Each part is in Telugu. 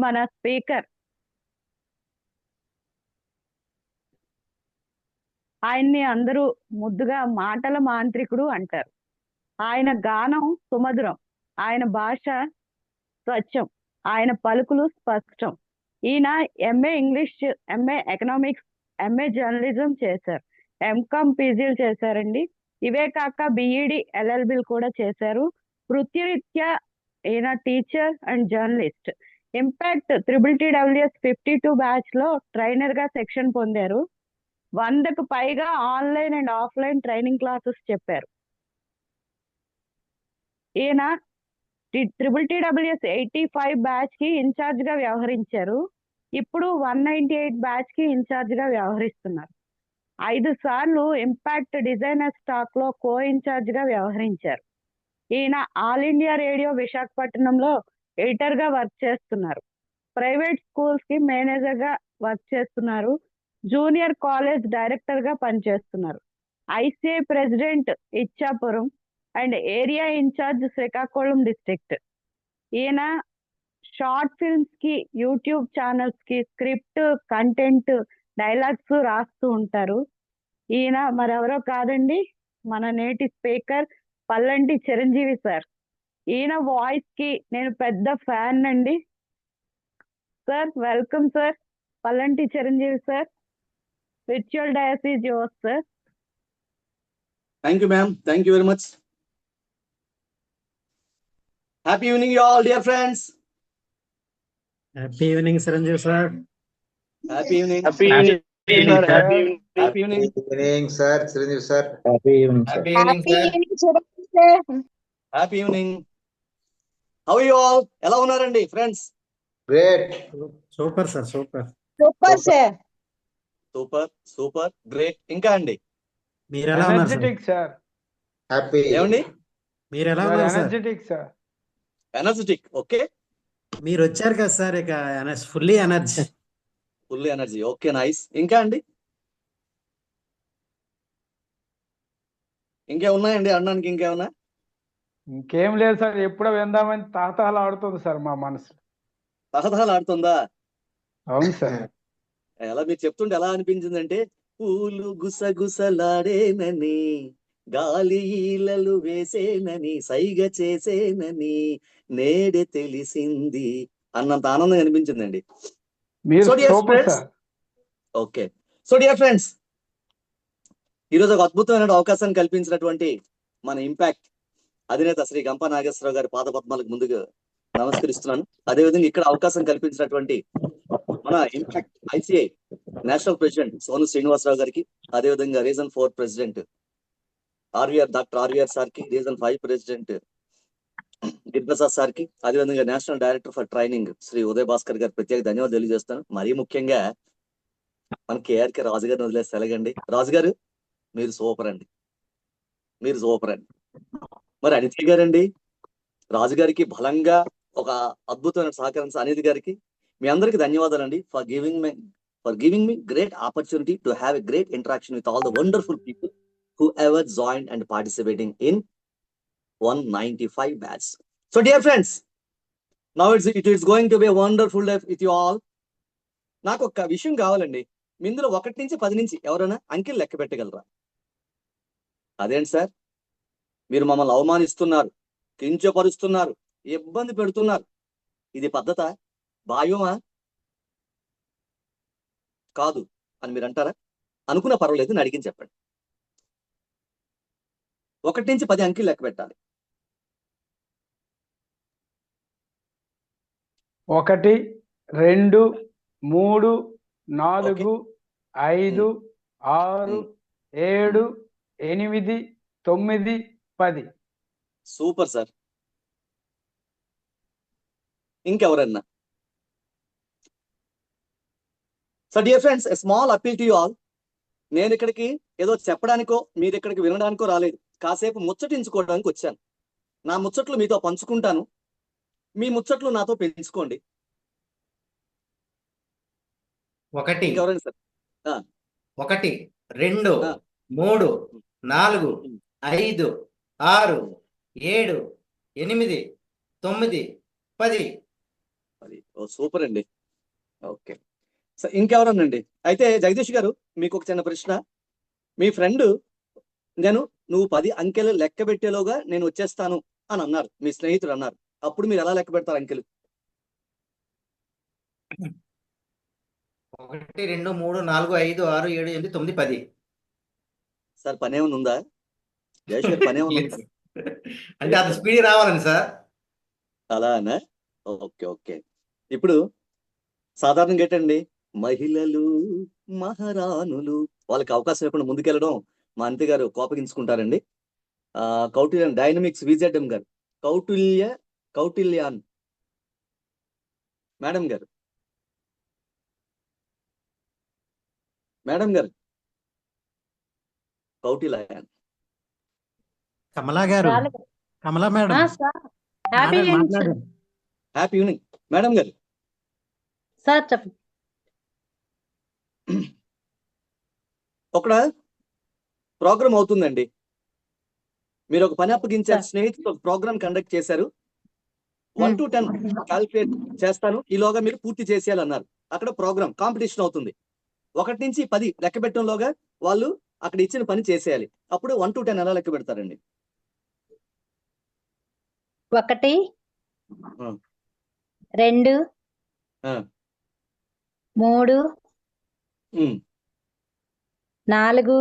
మన స్పీకర్, ఆయన్ని అందరూ ముద్దుగా మాటల మాంత్రికుడు అంటారు. ఆయన గానం సుమధురం, ఆయన భాష స్వచ్ఛం, ఆయన పలుకులు స్పష్టం. ఈయన MA English, MA economics, MA journalism చేశారు, ఎంకామ్ పీజీలు చేశారండి. ఇవే కాక బిఈడి ఎల్ఎల్బిలు కూడా చేశారు. వృత్తిరీత్యా ఈయన teacher and journalist. Impact TTTWS 52 batch లో ట్రైనర్ గా సెక్షన్ పొందారు. 100కు పైగా online and offline training classes చెప్పారు. ఈయన TTTWS 85 బ్యాచ్ కి ఇన్ఛార్జ్ గా వ్యవహరించారు. ఇప్పుడు 198 బ్యాచ్ కి ఇన్ఛార్జ్ గా వ్యవహరిస్తున్నారు. 5 సార్లు ఇంపాక్ట్ డిజైనర్ స్టాక్ లో కో ఇన్ఛార్జ్ గా వ్యవహరించారు. ఈయన ఆల్ ఇండియా రేడియో విశాఖపట్నంలో ఎడిటర్ గా వర్క్ చేస్తున్నారు. ప్రైవేట్ స్కూల్స్ కి మేనేజర్ గా వర్క్ చేస్తున్నారు. జూనియర్ కాలేజ్ డైరెక్టర్ గా పనిచేస్తున్నారు. ICI president Ichchapuram and area incharge Srikakulam district. ఈయన షార్ట్ ఫిల్మ్స్ కి, యూట్యూబ్ ఛానల్స్ కి స్క్రిప్ట్, కంటెంట్, డైలాగ్స్ రాస్తూ ఉంటారు. ఈయన మరెవరో కాదండి, మన నేటి స్పీకర్ పల్లంటి చిరంజీవి సార్. ఈయన వాయిస్ కి నేను పెద్ద ఫ్యాన్ అండి. Sir welcome sir, Pallanti Chiranjeevi sir. Virtual dais is yours sir. Thank you, ma'am. Thank you very much. Happy evening, you all, dear friends. Happy evening, Chiranjeev sir. Happy evening. Happy evening, sir. Happy evening. Happy evening. Good evening, sir. Chiranjeev sir. Happy evening, sir. Happy evening, sir. Happy evening. How are you all? ఎలా ఉన్నారండి friends? Great. Super, sir. Super. Super, sir. Super great. ఇంకా అండి మీరు ఎలా ఉన్నారు సార్? Energetic, sir. Happy. ఏమండి? మీరు ఎలా You are ఉన్నారు sir? energetic, sir. Energetic. Okay, మీరు వచ్చారు కదా సార్, ఇక fully energy. Full energy. Okay, nice. ఇంకా అండి ఇంకేమున్నాయండి అనడానికి? ఇంకేమన్నా? ఇంకేం లేదు సార్, ఎప్పుడో విందామని తాతాలు ఆడుతుంది సార్ మా మనసు. తహతహలు ఆడుతుందా? అవును సార్. ఎలా మీరు చెప్తుంటే ఎలా అనిపించిందంటే, పూలు గుసగుసలాడేనని, గాలి ఈలలు వేసేనని, సైగ చేసేనని నేడే తెలిసింది అన్నంత ఆనందంగా అనిపించిందండి. మీరు So, dear super friends, sir. Okay. So dear friends, ఈరోజు ఒక అద్భుతమైన అవకాశాన్ని కల్పించినటువంటి మన ఇంపాక్ట్ అధినేత శ్రీ గంప నాగేశ్వరరావు గారి పాదపద్మాలకు ముందుగా నమస్కరిస్తున్నాను. అదేవిధంగా ఇక్కడ అవకాశం కల్పించినటువంటి మన impact ICI national president Sonu Srinivasarao గారికి, అదేవిధంగా region 4 president doctor RVR sir కి, రీజన్ 5 ప్రెసిడెంట్ గిరిప్రసాద్ సార్ కి, అదేవిధంగా national director for training Shri Uday Bhaskar గారికి ప్రత్యేక ధన్యవాదాలు తెలియజేస్తాను. మరీ ముఖ్యంగా మన కేఆర్కే రాజు గారిని వదిలేస్తే ఎలాగండి? రాజు గారు మీరు సూపర్ అండి, మీరు సూపర్ అండి. మరి అనిత్ గారండి, రాజు గారికి బలంగా ఒక అద్భుతమైన సహకారం అనిత్ గారికి, మీ అందరికి ధన్యవాదాలండి for giving me great opportunity to have a great interaction with all the wonderful people who ever joined and participating in 195 batch. So dear friends, now it is going to be a wonderful day with you all. నాకు ఒక విషయం కావాలండి, ఇందులో 1 నుంచి 10 నుంచి ఎవరైనా అంకెలు లెక్క పెట్టగలరా? అదేంటి సార్, మీరు మమ్మల్ని అవమానిస్తున్నారు, కించపరుస్తున్నారు, ఇబ్బంది పెడుతున్నారు, ఇది పద్ధత, భావ్యమా కాదు అని మీరు అంటారా? అనుకున్న పర్వాలేదు, నేను అడిగిన చెప్పండి. 1 నుంచి 10 అంకెలు లెక్క పెట్టాలి. 1 2 3 4 5 6 7 8 9 10. Super sir. ఇంకెవరన్నా? So dear friends, a small appeal to you all. నేను ఇక్కడికి ఏదో చెప్పడానికో మీరు ఇక్కడికి వినడానికో రాలేదు, కాసేపు ముచ్చటించుకోవడానికి వచ్చాను. నా ముచ్చట్లు మీతో పంచుకుంటాను, మీ ముచ్చట్లు నాతో పెంచుకోండి. 1 ఇంకెవరైనా సార్? 1 2 3 4 5 6 7 8 9 10. ఓ సూపర్ అండి. ఓకే. సో ఇంకెవరనండి? అయితే జగదీష్ గారు మీకు ఒక చిన్న ప్రశ్న. మీ ఫ్రెండ్ నువ్వు 10 అంకెలు లెక్క పెట్టేలోగా నేను వచ్చేస్తాను అని అన్నారు. మీ స్నేహితుడు అన్నారు. అప్పుడు మీరు ఎలా లెక్క పెడతారు అంకెలు? 1 2 3 4 5 6 7 8 9 10. సార్ పనేమైనా ఉందా? జగదీష్ గారు పనేమైనా లేదు. ఉందా? అంటే అంత స్పీడ్ రావాలండి సార్. అలానా? ఓకే. ఓకే. ఇప్పుడు సాధారణంగా ఏంటండి, మహిళలు మహారాణులు వాళ్ళకి అవకాశం ఇవ్వకుండా ముందుకెళ్ళడం మా అంతే గారు కోపగించుకుంటారండి. కౌటిల్యన్ డైనమిక్స్ విజెడ్ఎం గారు, కౌటిల్యాన్ మేడం గారు, కౌటిల్యాన్ కమలా గారు, రాలేదు. కమలా మేడం సార్ హ్యాపీ మాట్లాడు- ఈవినింగ్ మాట్లాడు. హ్యాపీ ఈవినింగ్ మేడం గారు. సార్ చెప్పండి. ఒక ప్రోగ్రామ్ అవుతుందండి. మీరు ఒక పని అప్పగించారు, సార్. స్నేహితులు ఒక ప్రోగ్రామ్ కండక్ట్ చేశారు. 1 to 10 క్యాల్కులేట్ చేస్తాను, ఈలోగా మీరు పూర్తి చేసేయాలన్నారు. అక్కడ ప్రోగ్రామ్ కాంపిటీషన్ అవుతుంది. 1 నుంచి 10 లెక్క పెట్టడంలోగా వాళ్ళు అక్కడ ఇచ్చిన పని చేసేయాలి. అప్పుడు 1 to 10 ఎలా లెక్క పెడతారండి? 1 ఆ. 2 ఆ. 3 ఉమ్, 4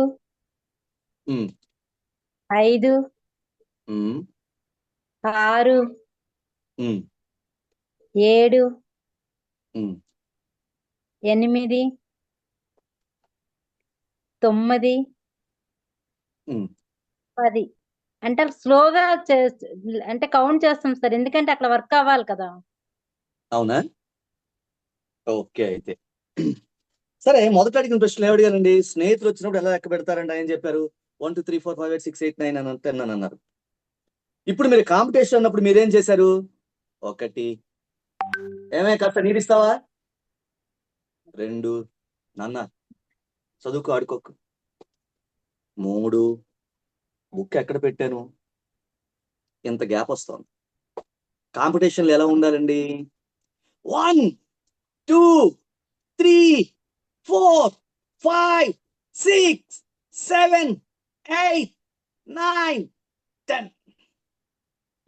ఉమ్, 5 ఉమ్, 6 ఉమ్, 7 ఉమ్. 8 9 ఉమ్. 10 అంటే స్లోగా అంటే కౌంట్ చేస్తాం సార్, ఎందుకంటే అట్లా వర్క్ అవ్వాలి కదా. అవునా? ఓకే. అయితే సరే, మొదట అడిగిన ప్రశ్నలు ఏమడిగారండి? స్నేహితులు వచ్చినప్పుడు ఎలా లెక్క పెడతారండి? ఆయన చెప్పారు 1 2 3 4 5 8 6 8 9 అని 10 అని అన్నారు. ఇప్పుడు మీరు కాంపిటీషన్ అన్నప్పుడు మీరేం చేశారు? 1 ఏమే కాస్త నీడిస్తావా? 2 నాన్న చదువుకో ఆడుకోకు. 3 బుక్ ఎక్కడ పెట్టాను? ఇంత గ్యాప్ వస్తుంది. కాంపిటీషన్లు ఎలా ఉండాలండి? 1 2 3 4 5 6 7 8 9 10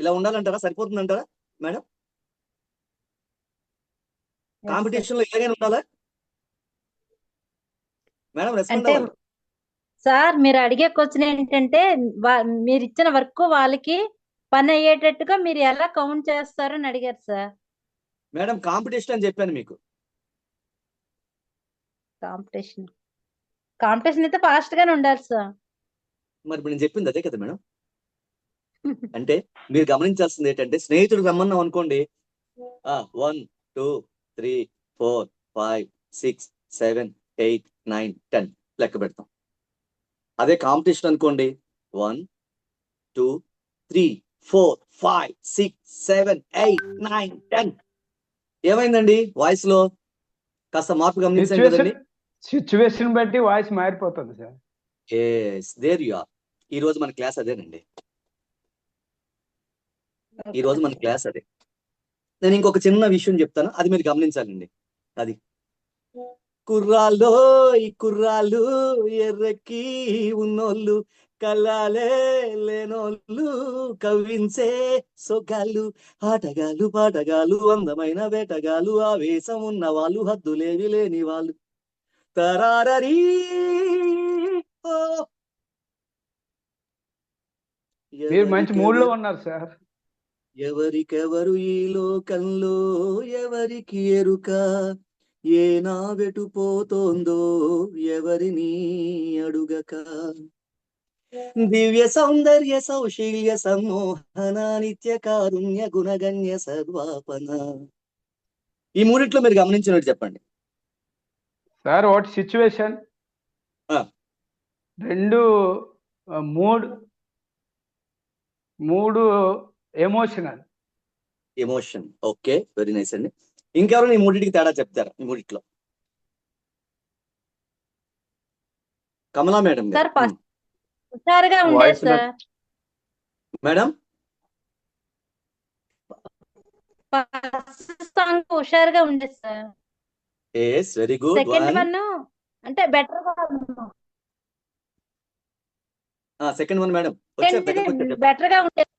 ఇలా ఉండాలంటారా? సరిపోతుందంటారా మేడం? కాంపిటీషన్ లో ఎలాగైనా ఉండాలా మేడం? రెస్పాండ్ అంటే అవ్వాలి. సార్ మీరు అడిగే క్వశ్చన్ ఏంటంటే మీరు ఇచ్చిన వర్క్ వాళ్ళకి పని అయ్యేటట్టుగా మీరు ఎలా కౌంట్ చేస్తారు అని అడిగారు సార్. మేడం కాంపిటీషన్ అని చెప్పాను మీకు. కాంపిటీషన్ అయితే ఫాస్ట్ గానే ఉండాలి సార్. మరి ఇప్పుడు నేను చెప్పింది అదే కదా మేడం. అంటే మీరు గమనించాల్సింది ఏంటంటే, స్నేహితుడు రమ్మన్నాం అనుకోండి, 1 2 3 4 5 6 7 8 9 10 లెక్క పెడతాం. అదే కాంపిటీషన్ అనుకోండి, 1 2 3 4 5 6 7 8 9 10 ఏమైందండి వాయిస్ లో? కాస్త మార్పు గమనించాం కదండి. సిచ్యువేషన్ బట్టి వాయిస్ మారిపోతుంది సార్. There you are. ఈ రోజు మన క్లాస్ అదేనండి. ఈ రోజు మన క్లాస్ అదే. నేను ఇంకొక చిన్న విషయం చెప్తాను, అది మీరు గమనించాలండి. అది కుర్రాళ్ళు, ఈ కుర్రాళ్ళు ఎర్రకి ఉన్నోళ్ళు, కళ్ళాలే లేనోళ్ళు, కవ్వించే సొగ్గాళ్ళు, ఆటగాళ్ళు పాటగాళ్ళు, అందమైన వేటగాళ్ళు, ఆవేశం ఉన్న వాళ్ళు, హద్దులేవి లేని వాళ్ళు. తరారరీ ఓ. మీరు మంచి మూడ్ లో ఉన్నారు సార్. ఎవరికెవరు ఈ లోకంలో ఎవరికి ఎరుక, ఏ నావెటు పోతోందో ఎవరిని అడుగక, దివ్య సౌందర్య సౌశీల్య సమ్మోహన నిత్య కారుణ్య గుణగణ్య సర్వాపన. ఈ మూడిట్లో మీరు గమనించినట్టు చెప్పండి సార్ వాట్ సిచ్యువేషన్? ఆ. 2 3 emotional. Emotion. Okay, very nice అండి. ఇంకెవరైనా ఈ మూడింటికి తేడా చెప్తారా? ఈ మూడిట్లో కమలా మేడం సార్ గారు. ఫస్ట్ హుషారుగా ఉండేది voice sir. Madam first song హుషారుగా ఉండేది sir. Yes, very good. Second one. One అంటే బెటర్ గా సెకండ్ వన్ మేడం వచ్చారు, దగ్గరకు వచ్చారు, చెప్పండి. బెటర్ గా ఉండేది.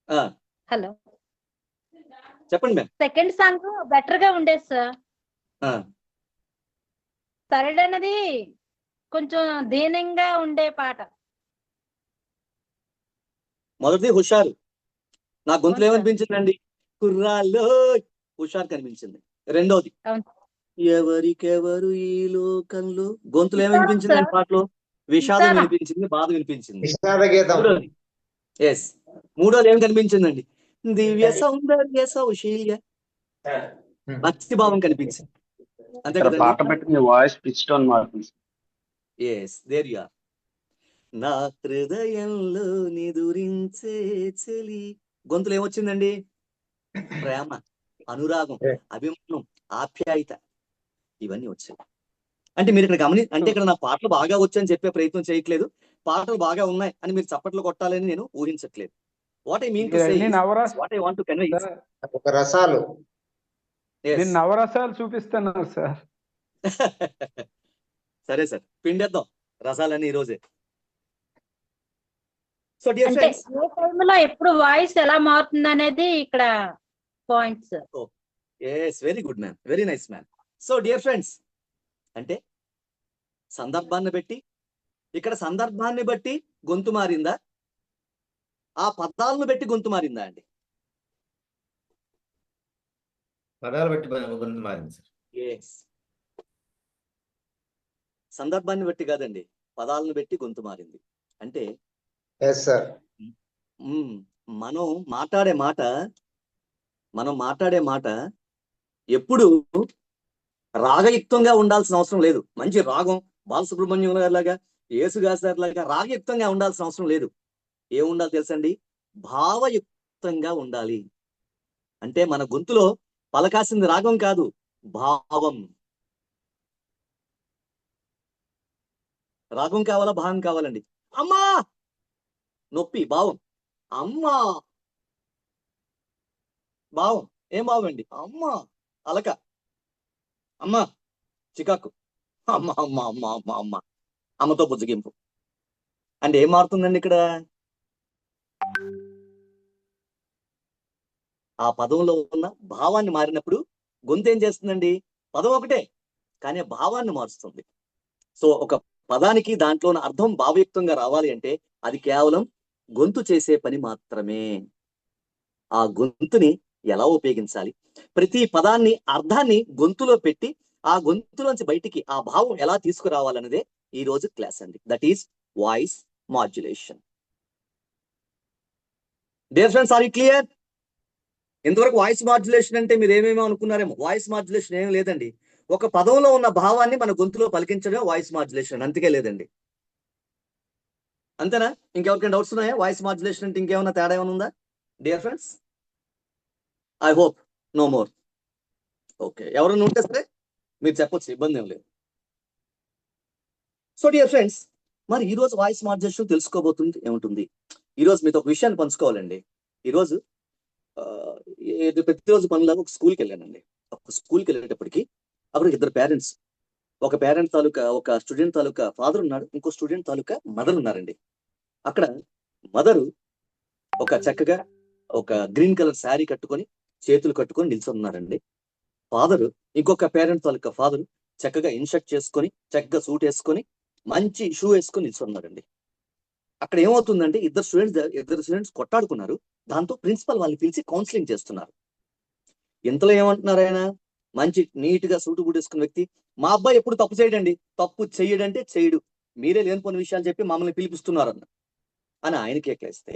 ఆ, హలో, చెప్పండి మేడం. సెకండ్ సాంగ్ బెటర్ గా ఉండేది సార్. ఆ, థర్డ్ అన్నది కొంచెం దీనంగా ఉండే పాట. మొదటిది హుషారు. నా గొంతులో అవును సార్. ఏమనిపించిందండి? కుర్రాల్లో హుషారు కనిపించింది. రెండోది అవును. ఎవరికెవరు ఈ లోకంలో, గొంతులో విషాదం ఏమనిపించిందండి? సార్. పాటలో విషాదం విషాదం. వినిపించింది, బాధ వినిపించింది. విషాద గీతం. మూడోది ఎస్, మూడోది ఏం కనిపించిందండి? దివ్య సౌందర్య సౌశీల్య భక్తి భావం కనిపించింది. అంతే ఇక్కడ కదండి? పాట పెట్టి మీ వాయిస్ పిచ్ టోన్ మారుతుంది. Yes, there you are. నా హృదయంలో నిదురించే చెలి, గొంతులో ఏమొచ్చిందండి? ప్రేమ, అనురాగం, అభిమానం, ఆప్యాయత, ఇవన్నీ వచ్చాయి. అంటే మీరు ఇక్కడ అంటే ఇక్కడ నా పాటలు బాగా వచ్చని చెప్పే ప్రయత్నం చేయట్లేదు. పాటలు బాగా ఉన్నాయి అని మీరు చప్పట్లు కొట్టాలని నేను ఊహించట్లేదు. What I mean to say, ఇవన్నీ నవరస what I want to convey. Sir, ఒక రసాలు. నేను నవరసాలు చూపిస్తున్నాను సార్. సరే సార్, పిండేద్దాం రసాలని ఈ రోజే. సో డియర్ అంటే ఫ్రెండ్స్, ఏ టైంలో ఎప్పుడు వాయిస్ ఎలా మారుతుంది అనేది ఇక్కడ point sir. Yes, very good man, very nice man. So dear friends, అంటే సందర్భాన్ని బట్టి, ఇక్కడ సందర్భాన్ని బట్టి గొంతు మారిందా, ఆ పదాలను బట్టి గొంతు మారిందా అండి? పదాలు బట్టి గొంతు మారింది సార్. ఎస్, సందర్భాన్ని బట్టి కాదండి, పదాలను బట్టి గొంతు మారింది. అంటే ఎస్ సార్. మనం మాట్లాడే మాట ఎప్పుడు రాగయుక్తంగా ఉండాల్సిన అవసరం లేదు. మంచి రాగం, బాలసుబ్రహ్మణ్యం గారి లాగా, యేసుదాస్ గారి లాగా రాగయుక్తంగా ఉండాల్సిన అవసరం లేదు. ఏముండాలి తెలుసండి? భావయుక్తంగా ఉండాలి. అంటే మన గొంతులో పలకాల్సింది రాగం కాదు, భావం. రాగం కావాలా, భావం కావాలండి? అమ్మా నొప్పి, భావం. అమ్మా భావం. ఏం భావం అండి? అమ్మా అలక, అమ్మా చికాకు, అమ్మ అమ్మ అమ్మ అమ్మ అమ్మ, అమ్మతో బుజ్జగింపు. అంటే ఏం మారుతుందండి ఇక్కడ? ఆ పదంలో ఉన్న భావాన్ని మారినప్పుడు గొంతు ఏం చేస్తుందండి? పదం ఒకటే కానీ భావాన్ని మారుస్తుంది. సో ఒక పదానికి దాంట్లో ఉన్న అర్థం భావయుక్తంగా రావాలి అంటే అది కేవలం గొంతు చేసే పని మాత్రమే. ఆ గొంతుని ఎలా ఉపయోగించాలి, ప్రతి పదాన్ని అర్థాన్ని గొంతులో పెట్టి ఆ గొంతులోంచి బయటికి ఆ భావం ఎలా తీసుకురావాలన్నదే ఈ రోజు క్లాస్ అండి. That is voice modulation. Dear friends, are you clear? ఇంతవరకు వాయిస్ మాడ్యులేషన్ అంటే మీరు ఏమేమో అనుకున్నారేమో. వాయిస్ మాడ్యులేషన్ ఏం లేదండి, ఒక పదంలో ఉన్న భావాన్ని మన గొంతులో పలికించడమే వాయిస్ మాడ్యులేషన్, అంతకే లేదండి. అంతేనా? ఇంకెవరికైనా డౌట్స్ ఉన్నాయా? వాయిస్ మాడ్యులేషన్ అంటే ఇంకేమైనా తేడా ఏమైనా ఉందా dear friends? I hope no more. Okay, ఎవరైనా ఉంటే సరే మీరు చెప్పొచ్చు, ఇబ్బంది ఏం లేదు. సో డియర్ ఫ్రెండ్స్, మరి ఈ రోజు వాయిస్ మాడ్యులేషన్ తెలుసుకోబోతుంది ఏముంటుంది. ఈరోజు మీతో ఒక విషయాన్ని పంచుకోవాలండి. ఈరోజు ప్రతిరోజు పనులాగా ఒక స్కూల్కి వెళ్ళానండి. ఒక స్కూల్కి వెళ్ళేటప్పటికి అక్కడ ఇద్దరు పేరెంట్స్, ఒక పేరెంట్ తాలూకా, ఒక స్టూడెంట్ తాలూకా ఫాదర్ ఉన్నాడు, ఇంకో స్టూడెంట్ తాలూకా మదర్ ఉన్నారండి. అక్కడ మదరు ఒక చక్కగా ఒక గ్రీన్ కలర్ శారీ కట్టుకొని చేతులు కట్టుకొని నిల్చున్నారండి. ఫాదరు, ఇంకొక పేరెంట్ తాలూకా ఫాదరు చక్కగా ఇన్షర్ట్ చేసుకొని, చక్కగా సూట్ వేసుకొని, మంచి షూ వేసుకొని నిల్చున్నారండి. అక్కడ ఏమవుతుందంటే ఇద్దరు స్టూడెంట్స్ కొట్టాడుకున్నారు. దాంతో ప్రిన్సిపల్ వాళ్ళని పిలిచి కౌన్సిలింగ్ చేస్తున్నారు. ఇంతలో ఏమంటున్నారు ఆయన, మంచి నీట్ గా సూటు బూటేసుకున్న వ్యక్తి, మా అబ్బాయి ఎప్పుడు తప్పు చేయడండి, తప్పు చెయ్యడంటే చేయడు, మీరే లేనిపోయిన విషయాలు చెప్పి మమ్మల్ని పిలిపిస్తున్నారు అని ఆయనకి ఎక్కేస్తే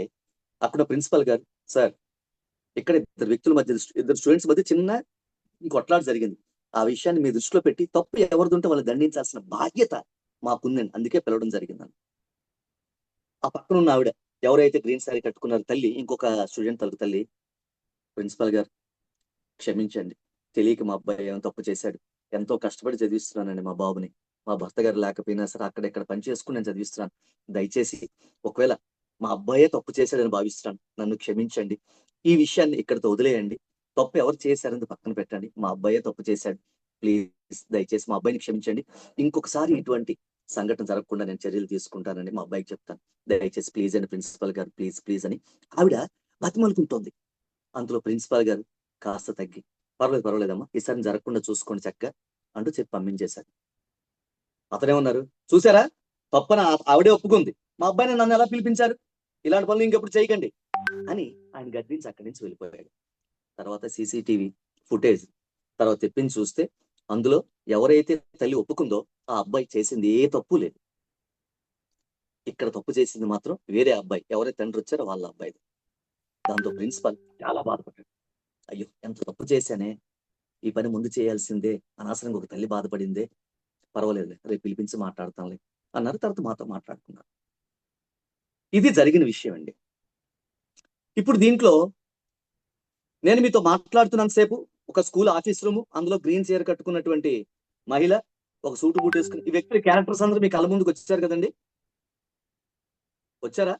అక్కడ ప్రిన్సిపల్ గారు, సార్ ఇక్కడ ఇద్దరు వ్యక్తుల మధ్య, ఇద్దరు స్టూడెంట్స్ మధ్య చిన్న కొట్లాట జరిగింది, ఆ విషయాన్ని మీ దృష్టిలో పెట్టి తప్పు ఎవరిదుంటే వాళ్ళు దండించాల్సిన బాధ్యత మాకుందండి, అందుకే పిలవడం జరిగిందని. ఆ పక్కన ఉన్న ఆవిడ, ఎవరైతే గ్రీన్ శారీ కట్టుకున్నారో తల్లి, ఇంకొక స్టూడెంట్ తలకు తల్లి, ప్రిన్సిపల్ గారు క్షమించండి, తెలియక మా అబ్బాయి ఏమో తప్పు చేశాడు, ఎంతో కష్టపడి చదివిస్తున్నానండి మా బాబుని, మా భర్త గారు లేకపోయినా సరే అక్కడెక్కడ పని చేసుకుని నేను చదివిస్తున్నాను, దయచేసి ఒకవేళ మా అబ్బాయే తప్పు చేశాడని భావిస్తున్నాను, నన్ను క్షమించండి, ఈ విషయాన్ని ఇక్కడితో వదిలేయండి. తప్పు ఎవరు చేశారని పక్కన పెట్టండి. మా అబ్బాయే తప్పు చేశాడు, ప్లీజ్ దయచేసి మా అబ్బాయిని క్షమించండి. ఇంకొకసారి ఇటువంటి సంఘటన జరగకుండా నేను చర్యలు తీసుకుంటానండి, మా అబ్బాయికి చెప్తాను, దయచేసి ప్లీజ్ అని ప్రిన్సిపల్ గారు ప్లీజ్ ప్లీజ్ అని ఆవిడ బతిమలుకుంటోంది. అందులో ప్రిన్సిపాల్ గారు కాస్త తగ్గి పర్వాలేదమ్మా, ఈసారి జరగకుండా చూసుకోండి చక్కగా అంటూ చెప్పి పంపించేశారు. అతనేమన్నారు, చూసారా తప్పన ఆవిడే ఒప్పుకుంది, మా అబ్బాయిని నన్ను ఎలా పిలిపించారు, ఇలాంటి పనులు ఇంకెప్పుడు చేయకండి అని ఆయన గద్దించి అక్కడి నుంచి వెళ్ళిపోయాడు. తర్వాత సీసీటీవీ ఫుటేజ్ తర్వాత తెప్పించి చూస్తే అందులో ఎవరైతే తల్లి ఒప్పుకుందో ఆ అబ్బాయి చేసింది ఏ తప్పు లేదు. ఇక్కడ తప్పు చేసింది మాత్రం వేరే అబ్బాయి, ఎవరైతే తండ్రి వచ్చారో వాళ్ళ అబ్బాయి. దాంతో ప్రిన్సిపల్ చాలా బాధపడ్డాడు. అయ్యో ఎంత తప్పు చేశానే, ఈ పని ముందు చేయాల్సిందే, అనవసరంగా ఒక తల్లి బాధపడిందే, పర్వాలేదు రేపు పిలిపించి మాట్లాడతాంలే అన్నారు. తర్వాత మాతో మాట్లాడుకున్నారు. ఇది జరిగిన విషయం అండి. ఇప్పుడు దీంట్లో నేను మీతో మాట్లాడుతున్నంతసేపు ఒక స్కూల్ ఆఫీస్ రూమ్, అందులో గ్రీన్ చైర్ కట్టుకున్నటువంటి మహిళ, ఒక సూటు బూట్ వేసుకుని ఈ వ్యక్తుల క్యారెక్టర్స్ అందరూ మీ కళ్ళ ముందుకు వచ్చారు కదండి, వచ్చారా?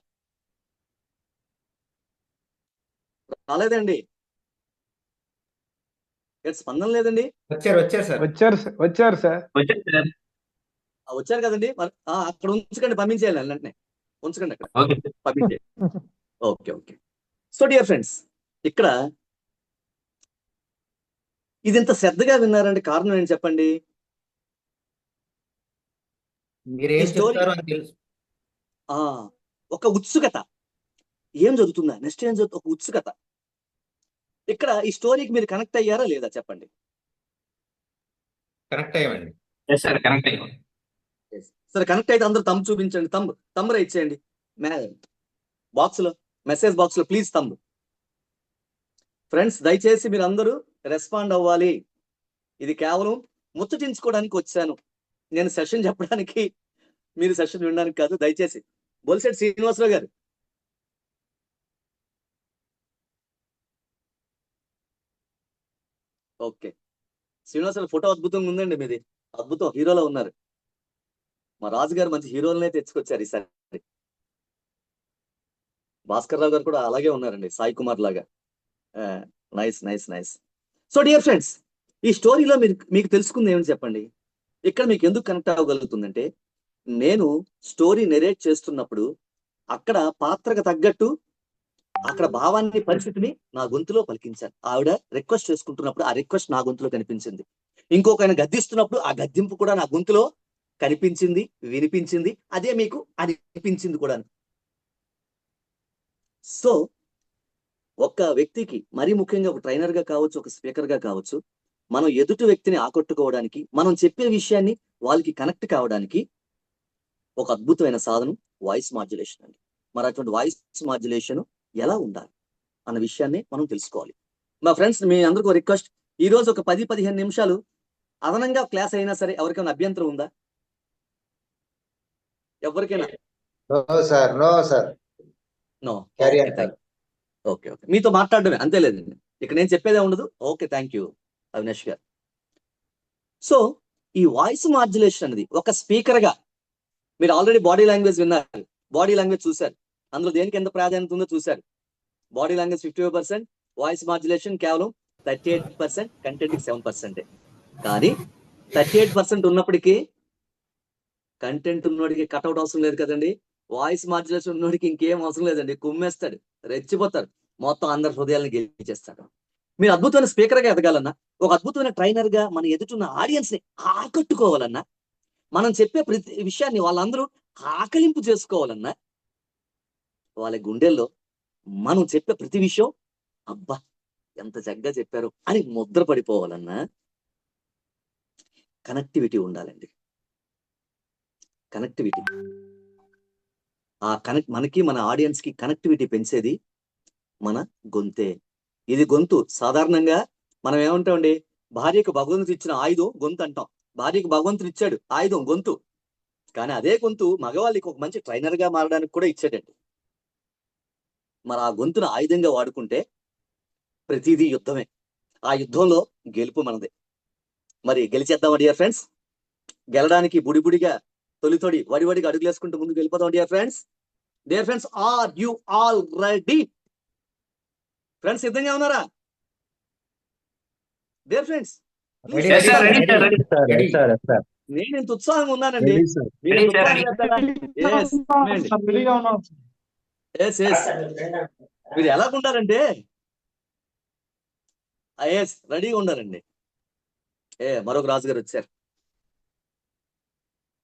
రాలేదండి, స్పందన లేదండి. వచ్చారు సార్. వచ్చారు కదండి, మరి అక్కడ ఉంచకండి, పంపించేయాలి వెంటనే, ఉంచకండి అక్కడ, పంపించేయాలి. Okay okay. So dear friends, ఇక్కడ ఇది ఇంత శ్రద్ధగా విన్నారంటే కారణం ఏంటి చెప్పండి? ఒక ఉత్సుకత, ఏం జరుగుతుందా నెక్స్ట్ ఏం జరుగుతుంది, ఒక ఉత్సుకత. ఇక్కడ ఈ స్టోరీకి మీరు కనెక్ట్ అయ్యారా లేదా చెప్పండి? కనెక్ట్ అయ్యామండి. సరే కనెక్ట్ అయితే అందరూ తమ్ము చూపించండి, తమ్ము రైట్ చేయండి బాక్స్ లో, మెసేజ్ బాక్స్ లో ప్లీజ్ తమ్ము. ఫ్రెండ్స్ దయచేసి మీరు అందరూ రెస్పాండ్ అవ్వాలి. ఇది కేవలం ముచ్చటించుకోవడానికి వచ్చాను, నేను సెషన్ చెప్పడానికి, మీరు సెషన్ వినడానికి కాదు. దయచేసి బొలిశెట్టి శ్రీనివాసరావు గారు, ఓకే. శ్రీనివాసరావు ఫోటో అద్భుతంగా ఉందండి మీది, అద్భుతం, హీరోలో ఉన్నారు. మా రాజు గారు మంచి హీరోలనే తెచ్చుకొచ్చారు ఈసారి. భాస్కర్ రావు గారు కూడా అలాగే ఉన్నారండి, సాయి కుమార్ లాగా. Nice nice nice. So dear friends, ఈ స్టోరీలో మీకు తెలుసుకుంది ఏమని చెప్పండి? ఇక్కడ మీకు ఎందుకు కనెక్ట్ అవ్వగలుగుతుందంటే, నేను స్టోరీ నెరేట్ చేస్తున్నప్పుడు అక్కడ పాత్రకు తగ్గట్టు అక్కడ భావాన్ని, పరిస్థితిని నా గొంతులో పలికించాను. ఆవిడ రిక్వెస్ట్ చేసుకుంటున్నప్పుడు ఆ రిక్వెస్ట్ నా గొంతులో కనిపించింది. ఇంకొక ఆయన గద్దిస్తున్నప్పుడు ఆ గద్దింపు కూడా నా గొంతులో కనిపించింది, వినిపించింది, అదే మీకు అనిపించింది కూడా. సో ఒక వ్యక్తికి, మరీ ముఖ్యంగా ఒక ట్రైనర్ గా కావచ్చు, ఒక స్పీకర్ గా కావచ్చు, మనం ఎదుటి వ్యక్తిని ఆకట్టుకోవడానికి, మనం చెప్పే విషయాన్ని వాళ్ళకి కనెక్ట్ కావడానికి ఒక అద్భుతమైన సాధనం వాయిస్ మాడ్యులేషన్ అండి. మరి అటువంటి వాయిస్ మాడ్యులేషన్ ఎలా ఉండాలి అన్న విషయాన్ని మనం తెలుసుకోవాలి. మా ఫ్రెండ్స్, మీ అందరికీ రిక్వెస్ట్, ఈ రోజు ఒక 10-15 నిమిషాలు అదనంగా క్లాస్ అయినా సరే ఎవరికైనా అభ్యంతరం ఉందా? ఎవరికైనా? No sir. ఓకే ఓకే, మీతో మాట్లాడడమే, అంతే లేదండి, ఇక్కడ నేను చెప్పేదే ఉండదు. ఓకే, థ్యాంక్ యూ అవినాష్ గారు. సో ఈ వాయిస్ మాడ్యులేషన్ అనేది ఒక స్పీకర్ గా, మీరు ఆల్రెడీ బాడీ లాంగ్వేజ్ విన్నారు, బాడీ లాంగ్వేజ్ చూశారు, అందులో దేనికి ఎంత ప్రాధాన్యత ఉందో చూశారు. బాడీ లాంగ్వేజ్ 55%, వాయిస్ మాడ్యులేషన్ కేవలం 38%, కంటెంట్ 7%. కానీ 38% ఉన్నప్పటికీ కంటెంట్ ఉన్నోడికి కట్అవుట్ అవసరం లేదు కదండి. వాయిస్ మాడ్యులేషన్ ఉన్నోడికి ఇంకేం అవసరం లేదండి, కుమ్మేస్తాడు, రెచ్చిపోతాడు, మొత్తం అందరి హృదయాలను గెలిచేస్తాడు. మీరు అద్భుతమైన స్పీకర్ గా ఎదగాలన్నా, ఒక అద్భుతమైన ట్రైనర్ గా మన ఎదుటిన్న ఆడియన్స్ ని ఆకట్టుకోవాలన్నా, మనం చెప్పే ప్రతి విషయాన్ని వాళ్ళందరూ ఆకలింపు చేసుకోవాలన్నా, వాళ్ళ గుండెల్లో మనం చెప్పే ప్రతి విషయం అబ్బా ఎంత చక్కగా చెప్పారు అని ముద్ర పడిపోవాలన్నా కనెక్టివిటీ ఉండాలండి. కనెక్టివిటీ, ఆ మనకి మన ఆడియన్స్ కి కనెక్టివిటీ పెంచేది మన గొంతే. ఇది గొంతు. సాధారణంగా మనం ఏమంటామండి, భార్యకు భగవంతుడు ఇచ్చిన ఆయుధం గొంతు అంటాం. భార్యకు భగవంతుడు ఇచ్చాడు ఆయుధం గొంతు, కానీ అదే గొంతు మగవాళ్ళకి ఒక మంచి ట్రైనర్ గా మారడానికి కూడా ఇచ్చాడండి. మరి ఆ గొంతును ఆయుధంగా వాడుకుంటే ప్రతిదీ యుద్ధమే. ఆ యుద్ధంలో గెలుపు మనదే. మరి గెలిచేద్దామా డియర్ ఫ్రెండ్స్? గెలడానికి బుడిబుడిగా, తొలి వడివడిగా అడుగులు వేసుకుంటూ ముందుకు వెళ్ళిపోదాం dear friends. Dear friends, are you all ready? Friends సిద్ధంగా ఉన్నారా? Dear friends, Ready, Yes, sir. ready, Ready, sir. ready. నేను ఇంత ఉత్సాహంగా ఉన్నానండి. Ready sir. మీరు Ready, ఇంత sir. ఉత్సాహంగా లేస్తారా? Yes, అవునండి. రెడీగా ఉన్నాం. Yes, yes. మీరు ఎలా ఉండాలంటే రెడీగా ఉండాలండి. మరొక రాజు గారు వచ్చారు.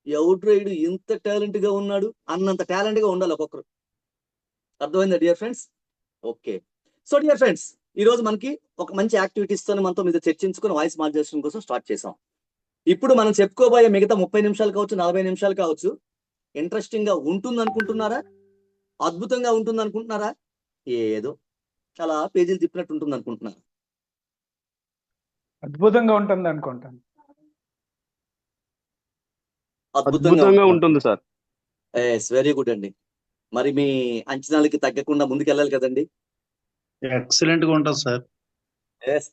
ఎవడ్రైడు ఇంత టాలెంట్ గా ఉన్నాడు అన్నంత టాలెంట్ గా ఉండాలి ఒక్కొక్కరు. అర్థమైందా dear friends? Okay. So dear friends, ఈ రోజు మనకి ఒక మంచి యాక్టివిటీస్ తో మనతో మీద చర్చించుకుని వాయిస్ మాడ్యులేషన్ కోసం స్టార్ట్ చేసాం. ఇప్పుడు మనం చెప్పుకోబోయే మిగతా 30 నిమిషాలు కావచ్చు, 40 నిమిషాలు కావచ్చు, ఇంట్రెస్టింగ్ గా ఉంటుంది అనుకుంటున్నారా? అద్భుతంగా ఉంటుంది అనుకుంటున్నారా? ఏదో చాలా పేజీలు తిప్పినట్టు ఉంటుంది అనుకుంటున్నారా? అద్భుతంగా ఉంటుంది అనుకుంటాను. అద్భుతంగా ఉంటుంది సార్. వెరీ గుడ్ అండి. మరి మీ అంచనాలకి తగ్గకుండా ముందుకెళ్ళాలి కదండి. ఎక్సలెంట్ గా ఉంటుంది సార్.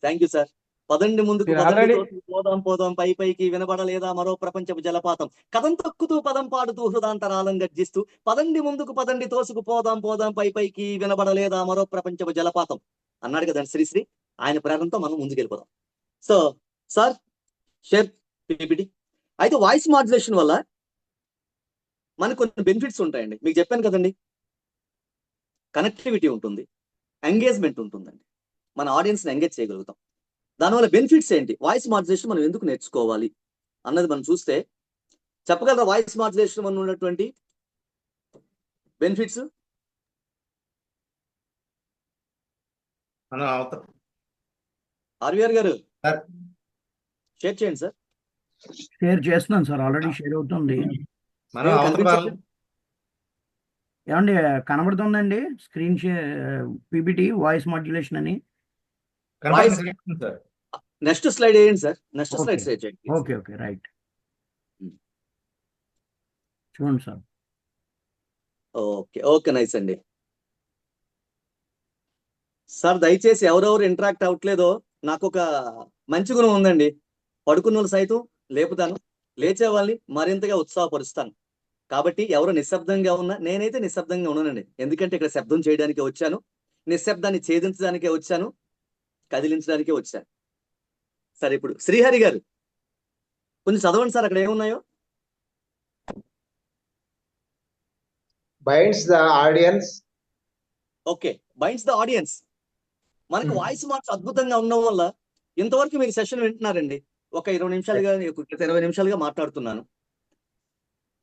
Thank you sir. పదండి ముందుకు, మీరు పదండి already- తోసుకు పోదాం పోదాం పై పైకి, వినబడలేదా మరో ప్రపంచపు జలపాతం, కథం తొక్కుతూ పదం పాడుతూ హృదాంతరాలం గర్జిస్తూ, పదండి ముందుకు పదండి తోసుకు పోదాం పోదాం పై పైకి, వినబడలేదా మరో ప్రపంచపు జలపాతం అన్నాడు కదండి శ్రీశ్రీ. ఆయన ప్రేరణతో మనం ముందుకెళ్ళిపోదాం. So sir, share PPT. అయితే వాయిస్ మాడ్యులేషన్ వల్ల మనకు కొన్ని బెనిఫిట్స్ ఉంటాయండి. మీకు చెప్పాను కదండి, కనెక్టివిటీ ఉంటుంది, ఎంగేజ్మెంట్ ఉంటుందండి, మన ఆడియన్స్ ని ఎంగేజ్ చేయగలుగుతాం. దానివల్ల బెనిఫిట్స్ ఏంటి, వాయిస్ మాడ్యులేషన్ మనం ఎందుకు నేర్చుకోవాలి అన్నది మనం చూస్తే చెప్పగలరా? వాయిస్ మాడ్యులేషన్ వల్ల ఉన్నటువంటి బెనిఫిట్స్. మనం అవతల ఆర్వీఆర్ గారు సార్. షేర్ చేయండి సార్. షేర్ చేస్తున్నాను సార్, ఆల్రెడీ షేర్ అవుతుంది. మనం అవతల వాళ్ళు ఏమండి కనబడుతుందండి స్క్రీన్ పీపీటీ వాయిస్ మాడ్యులేషన్ అని? కనపడుతుంది సార్. నెక్స్ట్ స్లైడ్ వేయండి sir. Next Okay. Slide share చేయండి. Okay okay right. చూడండి సార్. ఓకే ఓకే, నైస్ అండి. సార్ దయచేసి ఎవరెవరు ఇంటరాక్ట్ అవ్వట్లేదో, నాకు ఒక మంచి గుణం ఉందండి. పడుకున్న వాళ్ళు సైతం లేపుతాను, లేచే వాళ్ళని మరింతగా ఉత్సాహపరుస్తాను. కాబట్టి ఎవరు నిశ్శబ్దంగా ఉన్నా, నేనైతే నిశ్శబ్దంగా ఉన్నానండి. ఎందుకంటే ఇక్కడ శబ్దం చేయడానికే వచ్చాను, నిశ్శబ్దాన్ని ఛేదించడానికే వచ్చాను, కదిలించడానికే వచ్చాను. సరే, ఇప్పుడు శ్రీహరి గారు కొంచెం చదవండి సార్, అక్కడ ఏమున్నాయో. Binds the audience. Okay, binds the audience. మనకు వాయిస్ మార్క్స్ అద్భుతంగా ఉండడం వల్ల ఇంతవరకు మీరు సెషన్ వింటున్నారండి. ఒక 20 నిమిషాలుగా, 20 నిమిషాలుగా మాట్లాడుతున్నాను.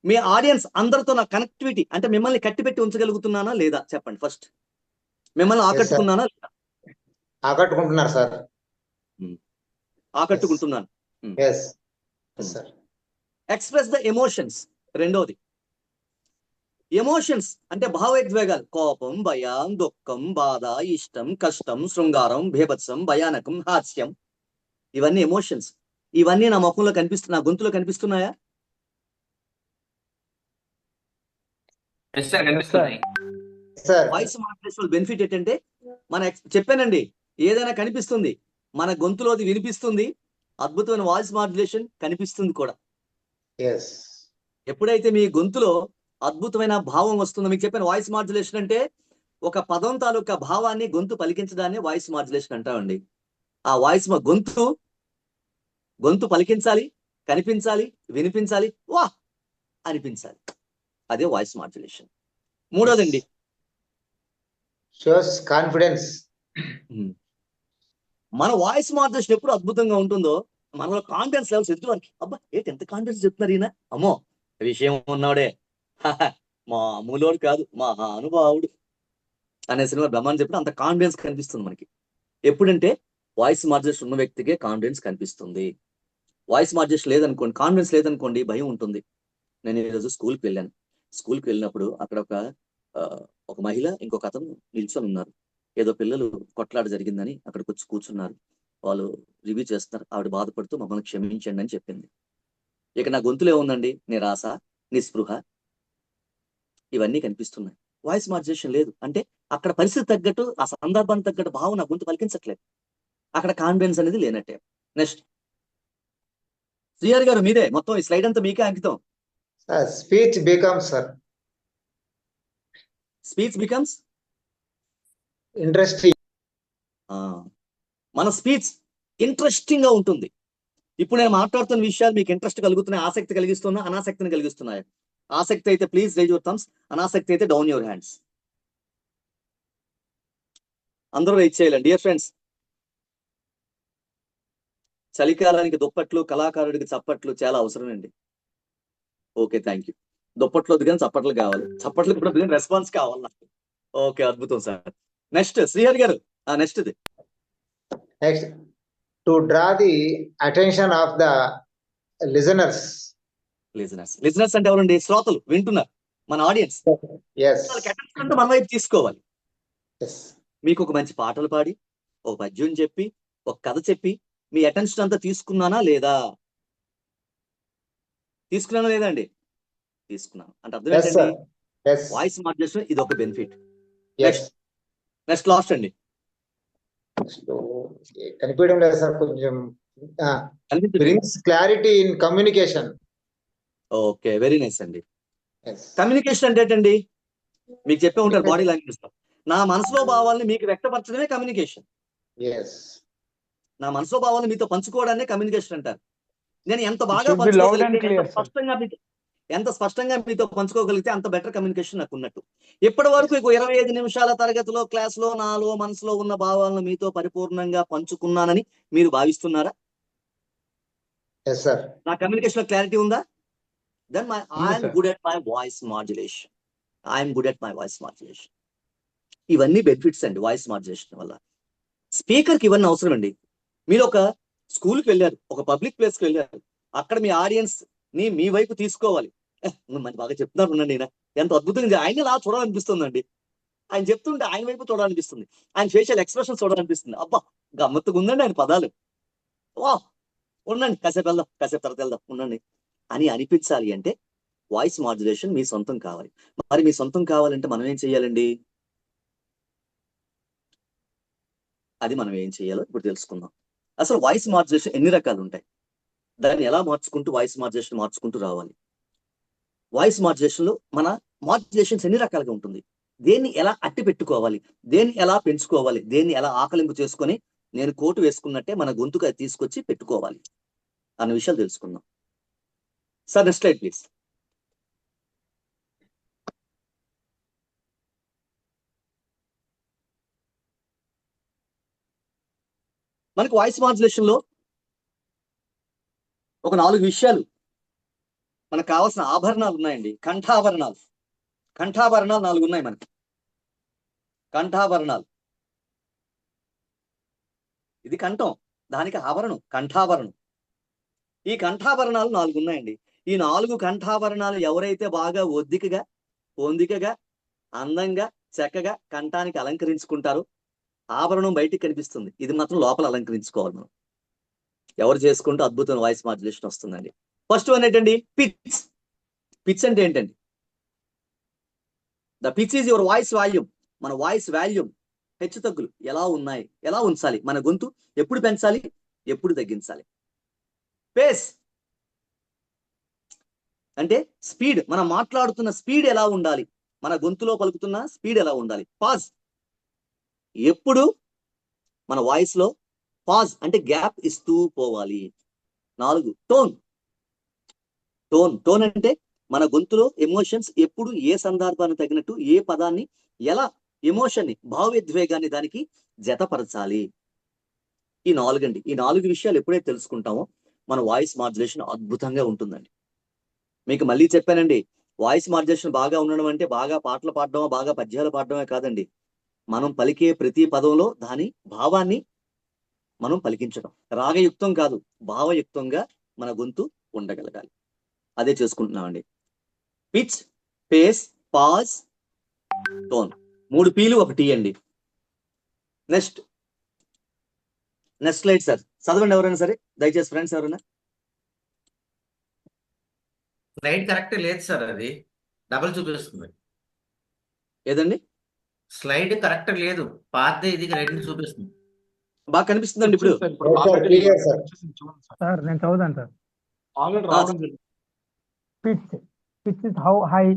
మీ ఆడియన్స్ అందరితో నా కనెక్టివిటీ అంటే మిమ్మల్ని కట్టిపెట్టి ఉంచగలుగుతున్నానా లేదా చెప్పండి ఫస్ట్. మిమ్మల్ని ఆకట్టుకున్నానా లేదా? ఆకట్టుకుంటున్నారు సార్. ఆకట్టుకుంటున్నాను. Yes sir. Express the emotions. రెండోది, ఎమోషన్స్ అంటే భావోద్వేగాలు. కోపం, భయం, దుఃఖం, బాధ, ఇష్టం, కష్టం, శృంగారం, భీభత్సం, భయానకం, హాస్యం, ఇవన్నీ ఎమోషన్స్. ఇవన్నీ నా ముఖంలో నా గొంతులో కనిపిస్తున్నాయా? సార్ వాయిస్ మాడ్యులేషన్ బెనిఫిట్ ఏంటంటే, చెప్పానండి, ఏదైనా కనిపిస్తుంది, మన గొంతులోది వినిపిస్తుంది, అద్భుతమైన వాయిస్ మాడ్యులేషన్ కనిపిస్తుంది కూడా. ఎస్ ఎప్పుడైతే మీ గొంతులో అద్భుతమైన భావం వస్తుందో, మీకు చెప్పాను వాయిస్ మాడ్యులేషన్ అంటే ఒక పదం తాలూకా భావాన్ని గొంతు పలికించడాన్ని వాయిస్ మాడ్యులేషన్ అంటామండి. ఆ వాయిస్ గొంతు పలికించాలి, కనిపించాలి, వినిపించాలి, వా అనిపించాలి. అదే వాయిస్ మాడ్యులేషన్. మూడోదండి, షోస్ కాన్ఫిడెన్స్. మన వాయిస్ మాడ్యులేషన్ ఎప్పుడు అద్భుతంగా ఉంటుందో మనలో కాన్ఫిడెన్స్ లెవెల్స్ ఎదుటి వారికి, అబ్బా ఏంటి ఎంత కాన్ఫిడెన్స్ చెప్తున్నారు ఈయన, అమ్మో విషయం ఉన్నాడే, మామూలోడు కాదు, మా అనుభావుడు అనే సినిమా బ్రహ్మాండం చెప్పిన అంత కాన్ఫిడెన్స్ కనిపిస్తుంది మనకి. ఎప్పుడంటే వాయిస్ మాడ్యులేషన్ ఉన్న వ్యక్తికే కాన్ఫిడెన్స్ కనిపిస్తుంది. వాయిస్ మాడ్యులేషన్ లేదనుకోండి, కాన్ఫిడెన్స్ లేదనుకోండి, భయం ఉంటుంది. నేను ఈరోజు స్కూల్కి వెళ్ళాను. స్కూల్కి వెళ్ళినప్పుడు అక్కడ ఒక మహిళ, ఇంకొక అతను నిల్చొని ఉన్నారు. ఏదో పిల్లలు కొట్లాట జరిగిందని అక్కడికి వచ్చి కూర్చున్నారు. వాళ్ళు రివ్యూ చేస్తున్నారు. ఆవిడ బాధపడుతూ మమ్మల్ని క్షమించండి అని చెప్పింది. ఇక నా గొంతులో ఏముందండి, నిరాశ, నిస్పృహ, ఇవన్నీ కనిపిస్తున్నాయి. వాయిస్ మాడ్యులేషన్ లేదు అంటే అక్కడ పరిస్థితి తగ్గట్టు, ఆ సందర్భానికి తగ్గట్టు భావం నా గొంతు పలికించట్లేదు. అక్కడ కాన్ఫిడెన్స్ అనేది లేనట్టే. నెక్స్ట్ శ్రీహరి గారు మీదే మొత్తం ఈ స్లైడ్ అంతా మీకే అంకితం. Speech becomes sir speech becomes interesting. మన స్పీచ్ ఇంట్రెస్టింగ్ గా ఉంటుంది. ఇప్పుడు నేను మాట్లాడుతున్న విషయాలు మీకు ఇంట్రెస్ట్ కలుగుతున్నాయి, ఆసక్తి కలిగిస్తున్నా, అనాసక్తిని కలిగిస్తున్నాయి. ఆసక్తి అయితే ప్లీజ్ రైజ్ యువర్ థమ్స్, అనాసక్తి అయితే డౌన్ యువర్ హ్యాండ్స్. అందరూ రైజ్ చేయాలండి. డియర్ ఫ్రెండ్స్, చలికాలానికి దుప్పట్లు, కళాకారుడికి చప్పట్లు చాలా అవసరం అండి. Okay, thank you. దుప్పట్లు వద్దు కానీ చప్పట్లు కావాలి. చప్పట్లు కూడా రెస్పాన్స్ కావాలి నాకు. ఓకే, అద్భుతం సార్. నెక్స్ట్ శ్రీహరి గారు, నెక్స్ట్ ఇది Next, to draw the attention of the listeners. Listeners అంటే ఎవరండి? శ్రోతలు, వింటున్నారు, మన ఆడియన్స్. Yes. అంటే మన వైపు తీసుకోవాలి. Yes. మీకు ఒక మంచి పాటలు పాడి, ఒక పద్యం చెప్పి, ఒక కథ చెప్పి మీ అటెన్షన్ అంతా తీసుకున్నానా లేదా? తీసుకున్నానా లేదా అండి? తీసుకున్నాను అంటే అర్థం Yes, sir. ఏంటండి? Yes. వాయిస్ మాడ్యులేషన్ ఇది ఒక బెనిఫిట్. Yes. నెక్స్ట్ లాస్ట్ అండి. కనిపించడం లేదు సార్, కొంచెం brings clarity in communication. Okay, very nice అండి. Yes. కమ్యూనికేషన్ అంటే ఏంటండి? మీకు చెప్పే ఉంటారు బాడీ లాంగ్వేజ్ తో. నా మనసులో భావాలని మీకు వ్యక్తపరచడమే కమ్యూనికేషన్. Yes. నా మనసులో భావాలను మీతో పంచుకోవడాన్ని కమ్యూనికేషన్ అంటారు. నేను ఎంత బాగా should be loud and పంచుకోగలిగితే, clear, sir. ఎంత స్పష్టంగా మీతో పంచుకోగలిగితే అంత బెటర్ కమ్యూనికేషన్ నాకు ఉన్నట్టు. ఇప్పటి వరకు 25 నిమిషాల తరగతిలో, క్లాస్లో నాలో మనసులో ఉన్న భావాలను మీతో పరిపూర్ణంగా పంచుకున్నానని మీరు భావిస్తున్నారా? Yes, sir. నా కమ్యూనికేషన్ లో క్లారిటీ ఉందా? Then I'm sir. Good at my voice modulation. I'm good at my voice modulation. ఇవన్నీ బెనిఫిట్స్ అండి వాయిస్ మాడ్యులేషన్ వల్ల. స్పీకర్ కి ఇవన్నీ అవసరం అండి. మీరు ఒక స్కూల్కి వెళ్ళారు, ఒక పబ్లిక్ ప్లేస్కి వెళ్ళారు, అక్కడ మీ ఆడియన్స్ ని మీ వైపు తీసుకోవాలి. మంచి బాగా చెప్తున్నారు ఉండండి, ఎంత అద్భుతంగా ఆయన అలా చూడాలనిపిస్తుందండి. ఆయన చెప్తుంటే ఆయన వైపు చూడాలనిపిస్తుంది, ఆయన ఫేషియల్ ఎక్స్ప్రెషన్ చూడాలనిపిస్తుంది. అబ్బా గమ్మత్తుగా ఉందండి ఆయన పదాలు. వా ఉండండి, కాసేపు వెళ్దాం, కాసేపు తర్వాత వెళ్దాం, ఉండండి అని అనిపించాలి అంటే వాయిస్ మాడ్యులేషన్ మీ సొంతం కావాలి. మరి మీ సొంతం కావాలంటే మనం ఏం చెయ్యాలండి? అది మనం ఏం చేయాలో ఇప్పుడు తెలుసుకుందాం. అసలు వాయిస్ మాడ్యులేషన్ ఎన్ని రకాలు ఉంటాయి, దాన్ని ఎలా మార్చుకుంటూ వాయిస్ మాడ్యులేషన్ మార్చుకుంటూ రావాలి. వాయిస్ మాడ్యులేషన్ లో మన మాడ్యులేషన్స్ ఎన్ని రకాలుగా ఉంటుంది, దేన్ని ఎలా అట్టి పెట్టుకోవాలి, దేన్ని ఎలా పెంచుకోవాలి, దేన్ని ఎలా ఆకలింపు చేసుకొని నేను కోటు వేసుకున్నట్టే మన గొంతుకు అది తీసుకొచ్చి పెట్టుకోవాలి అన్న విషయాలు తెలుసుకుందాం. Sir next slide please. మనకు వాయిస్ మాడ్యులేషన్ లో ఒక 4 విషయాలు మనకు కావాల్సిన ఆభరణాలు ఉన్నాయండి. కంఠాభరణాలు 4 ఉన్నాయి మనకి. కంఠాభరణాలు, ఇది కంఠం, దానికి ఆభరణం కంఠాభరణం. ఈ కంఠాభరణాలు 4 ఉన్నాయండి. ఈ 4 కంఠాభరణాలు ఎవరైతే బాగా ఒద్దికగా, పొందికగా, అందంగా, చక్కగా కంఠానికి అలంకరించుకుంటారో ఆభరణం బయటికి కనిపిస్తుంది, ఇది మాత్రం లోపల అలంకరించుకోవాలి మనం. ఎవరు చేసుకుంటే అద్భుతమైన వాయిస్ మాడ్యులేషన్ వస్తుందండి. ఫస్ట్ వన్ ఏంటండి? పిచ్. పిచ్ అంటే ఏంటండి? The pitch is your voice volume. మన వాయిస్ వాల్యూమ్ హెచ్చు తగ్గులు ఎలా ఉన్నాయి, ఎలా ఉంచాలి, మన గొంతు ఎప్పుడు పెంచాలి, ఎప్పుడు తగ్గించాలి. పేస్ అంటే స్పీడ్, మనం మాట్లాడుతున్న స్పీడ్ ఎలా ఉండాలి, మన గొంతులో పలుకుతున్న స్పీడ్ ఎలా ఉండాలి. పాజ్, ఎప్పుడు మన వాయిస్ లో పాజ్ అంటే గ్యాప్ ఇస్తూ పోవాలి. 4 టోన్. టోన్ అంటే మన గొంతులో ఎమోషన్స్ ఎప్పుడు ఏ సందర్భాన్ని తగినట్టు ఏ పదాన్ని ఎలా ఎమోషన్ ని, భావోద్వేగాన్ని దానికి జతపరచాలి. ఈ 4 అండి. ఈ 4 విషయాలు ఎప్పుడైతే తెలుసుకుంటామో మన వాయిస్ మాడ్యులేషన్ అద్భుతంగా ఉంటుందండి. మీకు మళ్ళీ చెప్పానండి, వాయిస్ మాడ్యులేషన్ బాగా ఉండడం అంటే బాగా పాటలు పాడడమో, బాగా పద్యాలు పాడడమే కాదండి. మనం పలికే ప్రతి పదంలో దాని భావాన్ని మనం పలికించడం. రాగయుక్తం కాదు, భావయుక్తంగా మన గొంతు ఉండగలగాలి. అదే చేసుకుంటున్నామండి. Pitch, pace, pause, tone. 3 పీలు 1 టీ అండి. నెక్స్ట్ స్లైడ్ సార్, చదవండి ఎవరైనా సరే దయచేసి, ఫ్రెండ్స్ ఎవరైనా. స్లైడ్ కరెక్ట్ లేదు సార్, అది డబుల్ చూపిస్తుంది. ఏదండి? స్లైడ్ కరెక్ట్ లేదు, పాత ఇది రెండు చూపిస్తుంది. బాగా కనిపిస్తుందండి ఇప్పుడు? Yes, sir. Clear, sir. Sir నేను చదువుతాను సార్. ఆల్రెడీ రావడం జరిగింది. Pitch is how high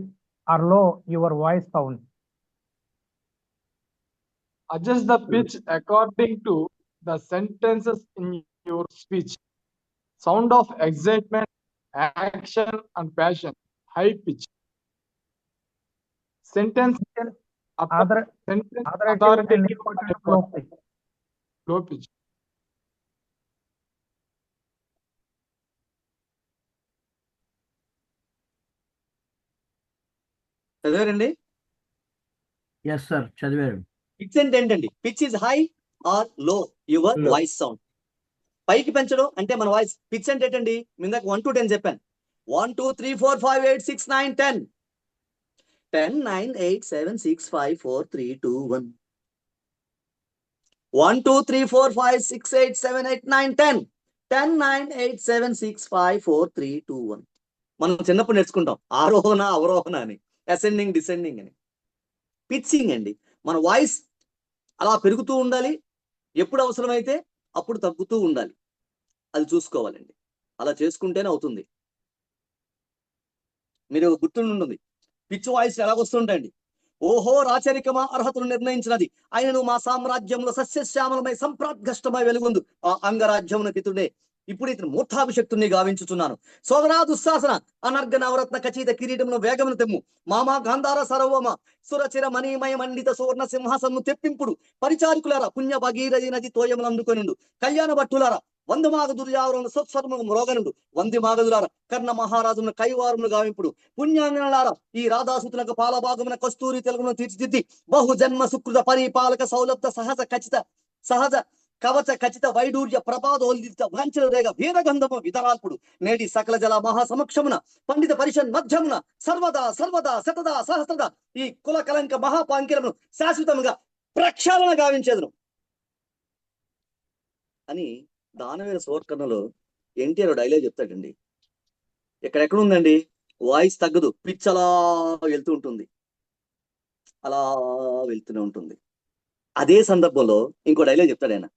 or low your voice sounds. adjust the pitch according to the sentences in your speech. Sound of excitement, action, and passion. High pitch. Sentence authoritative and low pitch. చదివారండి? ఎస్ సార్ చదివారు. పిచ్ అంటే ఏంటండి? Pitch is high or low your Low. Voice sound. పైకి పెంచడం అంటే మన వాయిస్. పిచ్ అంటే ఏంటండి? ఇందాక 1 to 10 చెప్పాను. 1 2 3 4 5 8 6 9 10 10 9 8 7 6 5 4 3 2 1 1 2 3 4 5 6 8 7 8 9 10 10 9 8 7 6 5 4 3 2 1. మనం చిన్నప్పుడు నేర్చుకుంటాం ఆరోహణ అవరోహణ అని, అసెండింగ్ డిసెండింగ్ అని. పిచ్చింగ్ అండి, మన వాయిస్ అలా పెరుగుతూ ఉండాలి, ఎప్పుడు అవసరమైతే అప్పుడు తగ్గుతూ ఉండాలి. అది చూసుకోవాలండి. అలా చేసుకుంటేనే అవుతుంది. మీరు గుర్తుంటుంది పిచ్ వాయిస్ ఎలాగొస్తుంటాయండి. ఓహో రాచరికమా అర్హతను నిర్ణయించినది ఆయనను మా సామ్రాజ్యంలో సస్యశ్యామలమై సంప్రాద్ఘష్టమై వెలుగొందు ఆ అంగరాజ్యమున పితుడే ఇప్పుడు ఇతను మూర్ధాభిషక్తుని గావించుచున్నాను. సోదరా దుశ్శాసన అనర్గ నవరత్న ఖచ్చిత కిరీటమును వేగమును తెమ్ము మామా గాంధార సర్వమ సురచిర మణిమయ మండిత సువర్ణ సింహాసనము తెప్పింపుడు పరిచారికులారా పుణ్య భగీరథి నది తోయములు అందుకొనిండు కళ్యాణ భట్టులారా వందమాగ దుర్యావరమును సత్స్వరమును మ్రోగనుడు వంది మాగదులార కర్ణ మహారాజును కైవారమును గావింపుడు పుణ్యాంగనలారా ఈ రాధాసుతులకు పాలభాగమున కస్తూరి తెలుగును తీర్చిదిద్ది బహు జన్మ సుకృత పరిపాలక సౌలభ్య సహజ కవచ ఖచ్చిత వైడూర్య ప్రపాదోల్లిత వాంఛన రేగ వీరగంధము వితరాల్పుడు నేటి సకల జల మహాసమక్షమున పండిత పరిషన్ మధ్యమున సర్వదా శతదా సహస్రదా ఈ కుల కలంక మహాపాంకిరమును శాశ్వతముగా ప్రక్షాళన గావించేదను అని దానవీర సోర్కర్ణలో ఎన్టీఆర్ డైలాగ్ చెప్తాడండి. ఎక్కడెక్కడ ఉందండి వాయిస్ తగ్గదు, పిచ్ అలా వెళ్తూ ఉంటుంది, అలా వెళ్తూనే ఉంటుంది. అదే సందర్భంలో ఇంకో డైలాగ్ చెప్తాడు ఆయన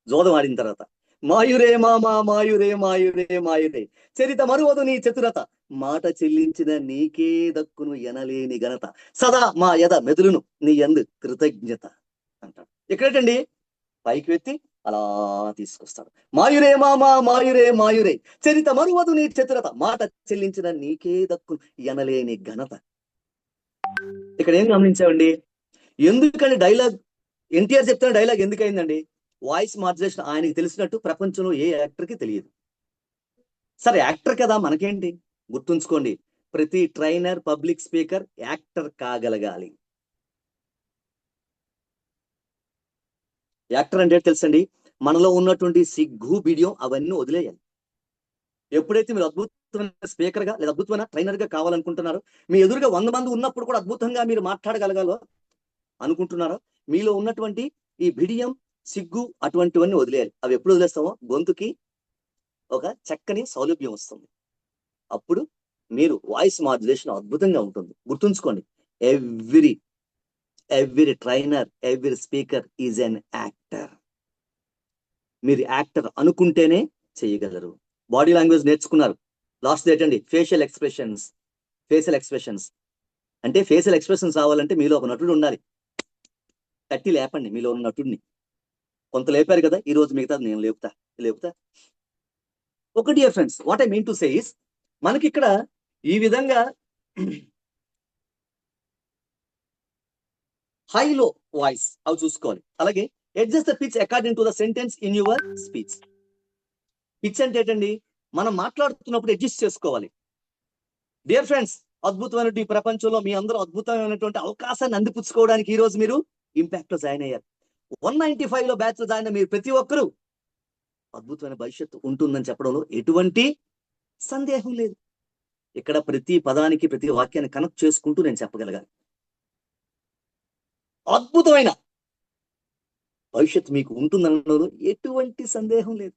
జోదం ఆడిన తర్వాత. మాయురే మామా మాయురే మాయురే మాయురే చరిత మరువదు నీ చతురత మాట చెల్లించిన నీకే దక్కును ఎనలేని ఘనత సదా మా యద మెదులును నీ యందు కృతజ్ఞత అంటాడు. ఎక్కడటండి పైకి వెత్తి అలా తీసుకొస్తాడు. మాయురే మామా మాయురే మాయురే చరిత మరువదు నీ చతురత మాట చెల్లించిన నీకే దక్కును ఎనలేని ఘనత. ఇక్కడ ఏం గమనించామండి? ఎందుకని డైలాగ్ ఎన్టీఆర్ చెప్తున్న డైలాగ్ ఎందుకైందండి? వాయిస్ మాడ్యులేషన్ ఆయనకి తెలిసినట్టు ప్రపంచంలో ఏ యాక్టర్కి తెలియదు. సరే యాక్టర్ కదా మనకేంటి? గుర్తుంచుకోండి, ప్రతి ట్రైనర్ పబ్లిక్ స్పీకర్ యాక్టర్ కాగలగాలి. యాక్టర్ అంటే తెలుసండి, మనలో ఉన్నటువంటి సిగ్గు బిడియం అవన్నీ వదిలేయాలి. ఎప్పుడైతే మీరు అద్భుతమైన స్పీకర్ గా లేదా అద్భుతమైన ట్రైనర్ గా కావాలనుకుంటున్నారో, మీ ఎదురుగా 100 మంది ఉన్నప్పుడు కూడా అద్భుతంగా మీరు మాట్లాడగలగాలో అనుకుంటున్నారో, మీలో ఉన్నటువంటి ఈ బిడియం సిగ్గు అటువంటివన్నీ వదిలేయాలి. అవి ఎప్పుడు వదిలేస్తామో గొంతుకి ఒక చక్కని సౌలభ్యం వస్తుంది. అప్పుడు మీరు వాయిస్ మాడ్యులేషన్ అద్భుతంగా ఉంటుంది. గుర్తుంచుకోండి, every trainer every speaker is an actor. మీరు యాక్టర్ అనుకుంటేనే చేయగలరు. బాడీ లాంగ్వేజ్ నేర్చుకున్నారు, లాస్ట్ ఏంటండి ఫేషియల్ ఎక్స్ప్రెషన్స్ అంటే ఫేషియల్ ఎక్స్ప్రెషన్స్ రావాలంటే మీలో ఒక నటుడు ఉండాలి. తట్టి లేపండి మీలో ఉన్న నటుడిని. కొంత లేపారు కదా, ఈ రోజు మిగతా నేను లేపుతా. ఒక dear friends, what I mean to say is, మనకి ఇక్కడ ఈ విధంగా హై లో వాయిస్ అవి చూసుకోవాలి. అలాగే adjust the pitch according to the sentence in your speech. Pitch అంటే ఏంటండి? మనం మాట్లాడుతున్నప్పుడు అడ్జస్ట్ చేసుకోవాలి. డియర్ ఫ్రెండ్స్, అద్భుతమైనటువంటి ఈ ప్రపంచంలో మీ అందరూ అద్భుతమైనటువంటి అవకాశాన్ని అందిపుచ్చుకోవడానికి ఈ రోజు మీరు ఇంపాక్ట్ లో జాయిన్ అయ్యారు. 195 లో బ్యాచ్ లో జాయిన్ అయిన మీరు ప్రతి ఒక్కరూ అద్భుతమైన భవిష్యత్తు ఉంటుందని చెప్పడంలో ఎటువంటి సందేహం లేదు. ఇక్కడ ప్రతి పదానికి ప్రతి వాక్యాన్ని కనెక్ట్ చేసుకుంటూ నేను చెప్పగలగాలి. అద్భుతమైన భవిష్యత్తు మీకు ఉంటుందనడంలో ఎటువంటి సందేహం లేదు.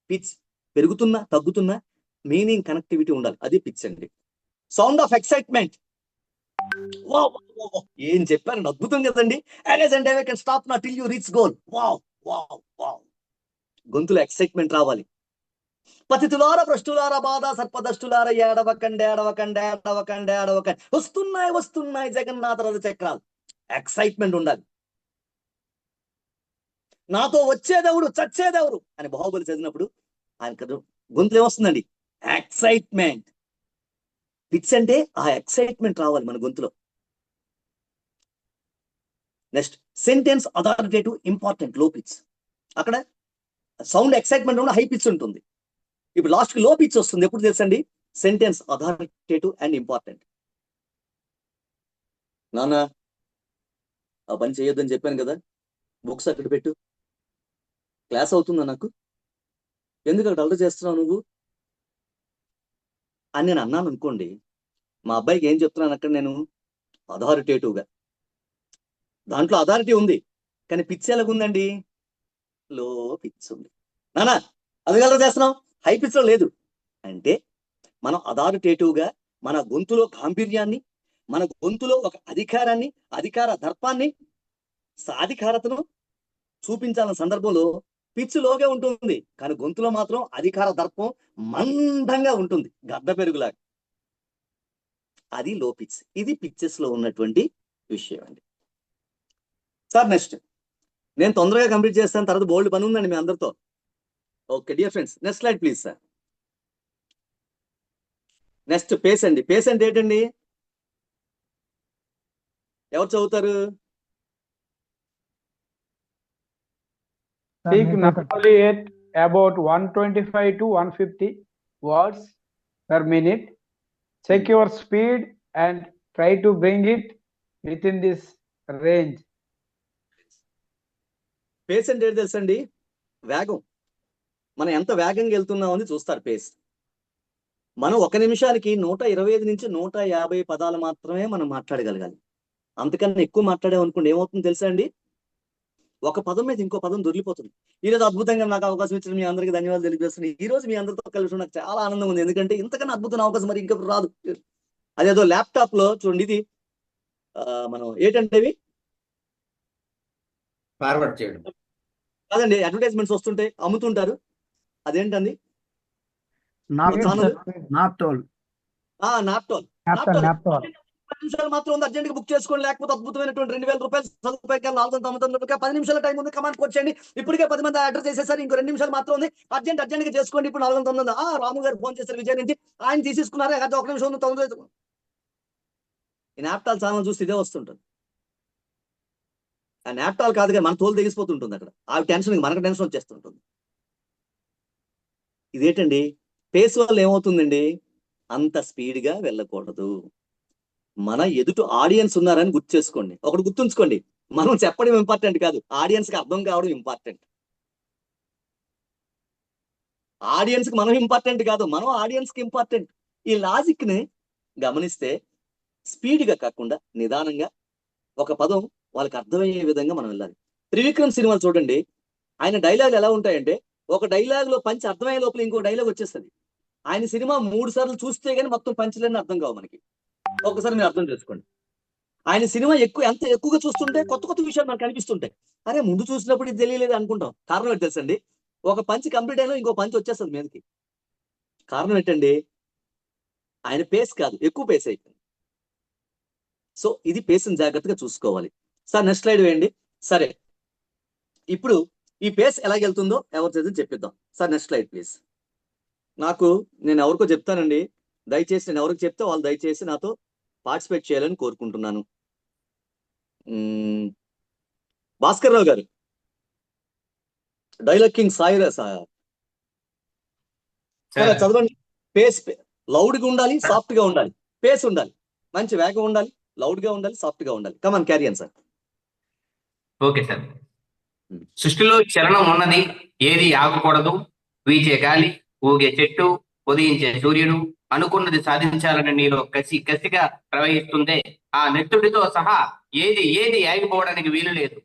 పిచ్ పెరుగుతున్నా తగ్గుతున్నా మీనింగ్ కనెక్టివిటీ ఉండాలి. అది పిచ్ అండి. Sound of excitement. ఏం చెప్పారండి, అద్భుతం కదండి. స్టాప్ నా టిల్ యూ రీచ్ గోల్. గొంతులో ఎక్సైట్మెంట్ రావాలి. పతితులార భ్రష్టులార బాధ సర్పదష్టులార ఏడవకండి వస్తున్నాయి జగన్నాథ రథ చక్రాలు. ఎక్సైట్మెంట్ ఉండాలి. నాతో వచ్చేదెవడు చచ్చేదెవరు అని బాహుబలి చదివినప్పుడు ఆయన గొంతులు ఏమొస్తుందండి? ఎక్సైట్మెంట్. పిచ్ అంటే ఆ ఎక్సైట్మెంట్ రావాలి మన గొంతులో. నెక్స్ట్ సెంటెన్స్ అథారిటేటివ్ ఇంపార్టెంట్, లో పిచ్. అక్కడ సౌండ్ ఎక్సైట్మెంట్ ఉన్న హై పిచ్ ఉంటుంది. ఇప్పుడు లాస్ట్ కి లో పిచ్ వస్తుంది. ఎప్పుడు తెలుసండి? Sentence authoritative and important. నాన్న ఆ పని చేయొద్దని చెప్పాను కదా, బుక్స్ అక్కడ పెట్టు, క్లాస్ అవుతుందా నాకు, ఎందుకు అక్కడ అల్లరి చేస్తున్నావు నువ్వు అని నేను అన్నాను అనుకోండి, మా అబ్బాయికి ఏం చెప్తున్నాను అక్కడ నేను? అథారిటేటివ్గా. దాంట్లో అథారిటీ ఉంది, కానీ పిచ్ ఎలాగుందండి? లో పిచ్ ఉంది. నానా అది అల్లరి చేస్తున్నావు, హై పిచ్ లో లేదు. అంటే మనం అథారిటేటివ్గా మన గొంతులో గాంభీర్యాన్ని, మన గొంతులో ఒక అధికారాన్ని, అధికార దర్పాన్ని, సాధికారతను చూపించాలన్న సందర్భంలో పిచ్ లోగే ఉంటుంది, కానీ గొంతులో మాత్రం అధికార దర్పం మందంగా ఉంటుంది, గడ్డ పెరుగులాగా. అది లో పిచ్. ఇది పిచ్చెస్ లో ఉన్నటువంటి విషయం అండి. సార్ నెక్స్ట్ నేను తొందరగా కంప్లీట్ చేస్తాను, తర్వాత బోల్డ్ పని ఉందండి మీ అందరితో. Okay dear friends, next slide please sir. Next pace అండి. పేస్ అంటే ఏంటండి? ఎవరు చదువుతారు? Speak normally at about 125 to 150 words per minute. Check your speed and try to bring it within this range. Pace అంటే ఏంటి తెలుసండి? వేగం. మనం ఎంత వేగంగా వెళ్తున్నాం అని చూస్తారు పేస్. మనం 1 నిమిషానికి 125 నుంచి 150 పదాలు మాత్రమే మనం మాట్లాడగలగాలి. అంతకన్నా ఎక్కువ మాట్లాడామనుకోండి ఏమవుతుందో తెలుసా అండి? ఒక పదం మీద ఇంకో పదం దొరికిపోతుంది. ఈరోజు అద్భుతంగా నాకు అవకాశం ఇచ్చిన మీ అందరికీ ధన్యవాదాలు తెలియజేస్తున్నాను. ఈ రోజు మీ అందరితో కలిసి నాకు చాలా ఆనందం ఉంది, ఎందుకంటే ఇంతకన్నా అద్భుతమైన అవకాశం మరి ఇంకెప్పుడు రాదు. అదేదో ల్యాప్టాప్ లో చూడండి, ఇది మనం ఏంటంటే ఫార్వర్డ్ చేయడం కాదండి, అడ్వర్టైజ్మెంట్స్ వస్తుంటాయి, అమ్ముతుంటారు. అదేంటండి? నాప్టోల్. నాప్టోల్. 10 నిమిషాలు మాత్రం ఉంది, అర్జెంట్ గా బుక్ చేసుకోండి, లేకపోతే అద్భుతమైనటువంటి 2000 రూపాయలు సదుపాయాలు 499 10 నిమిషాల టైం ఉంది, కమాండ్ కొట్టండి. ఇప్పటికే 10 మంది అడ్రస్ చేసేసారు, ఇంకో 2 నిమిషాలు మాత్రం ఉంది, అర్జెంట్ గా చేసుకోండి. ఇప్పుడు 499. రాము గారు ఫోన్ చేశారు విజయ్ నుంచి, ఆయన తీసేసుకున్నారు, 1 నిమిషం ఉంది, 9. ఈ నాప్టాల్ ఛానల్ చూస్తే ఇదే వస్తుంటుంది. ఆ నాప్టాల్ కాదు కానీ మన తోలు తెగిసిపోతుంటుంది అక్కడ, ఆ టెన్షన్ మనకు టెన్షన్ వచ్చేస్తుంటుంది. ఇదేంటండి? పేస్ వల్ల ఏమవుతుందండి? అంత స్పీడ్ గా వెళ్ళకూడదు. మన ఎదుటి ఆడియన్స్ ఉన్నారని గుర్తు చేసుకోండి. ఒకటి గుర్తుంచుకోండి, మనం చెప్పడం ఇంపార్టెంట్ కాదు, ఆడియన్స్ కి అర్థం కావడం ఇంపార్టెంట్. ఆడియన్స్ కి మనం ఇంపార్టెంట్ కాదు, మనం ఆడియన్స్ కి ఇంపార్టెంట్. ఈ లాజిక్ ని గమనిస్తే స్పీడ్ గా కాకుండా నిదానంగా ఒక పదం వాళ్ళకి అర్థమయ్యే విధంగా మనం వెళ్ళాలి. త్రివిక్రమ్ సినిమాలు చూడండి, ఆయన డైలాగులు ఎలా ఉంటాయంటే, ఒక డైలాగ్ లో పంచి అర్థమయ్యే లోపల ఇంకో డైలాగ్ వచ్చేస్తుంది. ఆయన సినిమా 3 సార్లు చూస్తే గానీ మొత్తం పంచులన్నీ అర్థం కావు మనకి. ఒకసారి మీరు అర్థం చేసుకోండి. ఆయన సినిమా ఎంత ఎక్కువగా చూస్తుంటే కొత్త విషయాలు మనకు కనిపిస్తుంటాయి. అరే ముందు చూసినప్పుడు ఇది తెలియలేదు అనుకుంటాం. కారణం ఏంటి తెలుసండి? ఒక పంచి కంప్లీట్ అయినా ఇంకో పంచి వచ్చేస్తుంది మీదకి. కారణం ఏంటండి? ఆయన పేస్ కాదు, ఎక్కువ పేస్ అయిపోయింది. సో ఇది పేస్ని జాగ్రత్తగా చూసుకోవాలి. సార్ నెక్స్ట్ స్లైడ్ వేయండి. సరే, ఇప్పుడు ఈ పేస్ ఎలాగెళ్తుందో ఎవరు చదివి చెప్పిద్దాం. Sir next slide please. నేను ఎవరికో చెప్తానండి, దయచేసి నేను ఎవరికి చెప్తే వాళ్ళు దయచేసి నాతో పార్టిసిపేట్ చేయాలని కోరుకుంటున్నాను. భాస్కర్ రావు గారు, డైలాగ్ కింగ్ సాయిరా సార్ చదవండి. పేస్ లౌడ్ గా ఉండాలి, సాఫ్ట్ గా ఉండాలి. పేస్ ఉండాలి, మంచి వేగం ఉండాలి, లౌడ్ గా ఉండాలి, సాఫ్ట్ గా ఉండాలి. Come on carry on sir. Okay sir. సృష్టిలో చలనం ఉన్నది, ఏది ఆగకూడదు. వీచే గాలి, ఊగే చెట్టు, ఉదయించే సూర్యుడు, అనుకున్నది సాధించాలని నీలో కసిగా ప్రవహిస్తుందే, ఆ నెత్తుడితో సహా ఏది ఆగిపోవడానికి వీలు లేదు.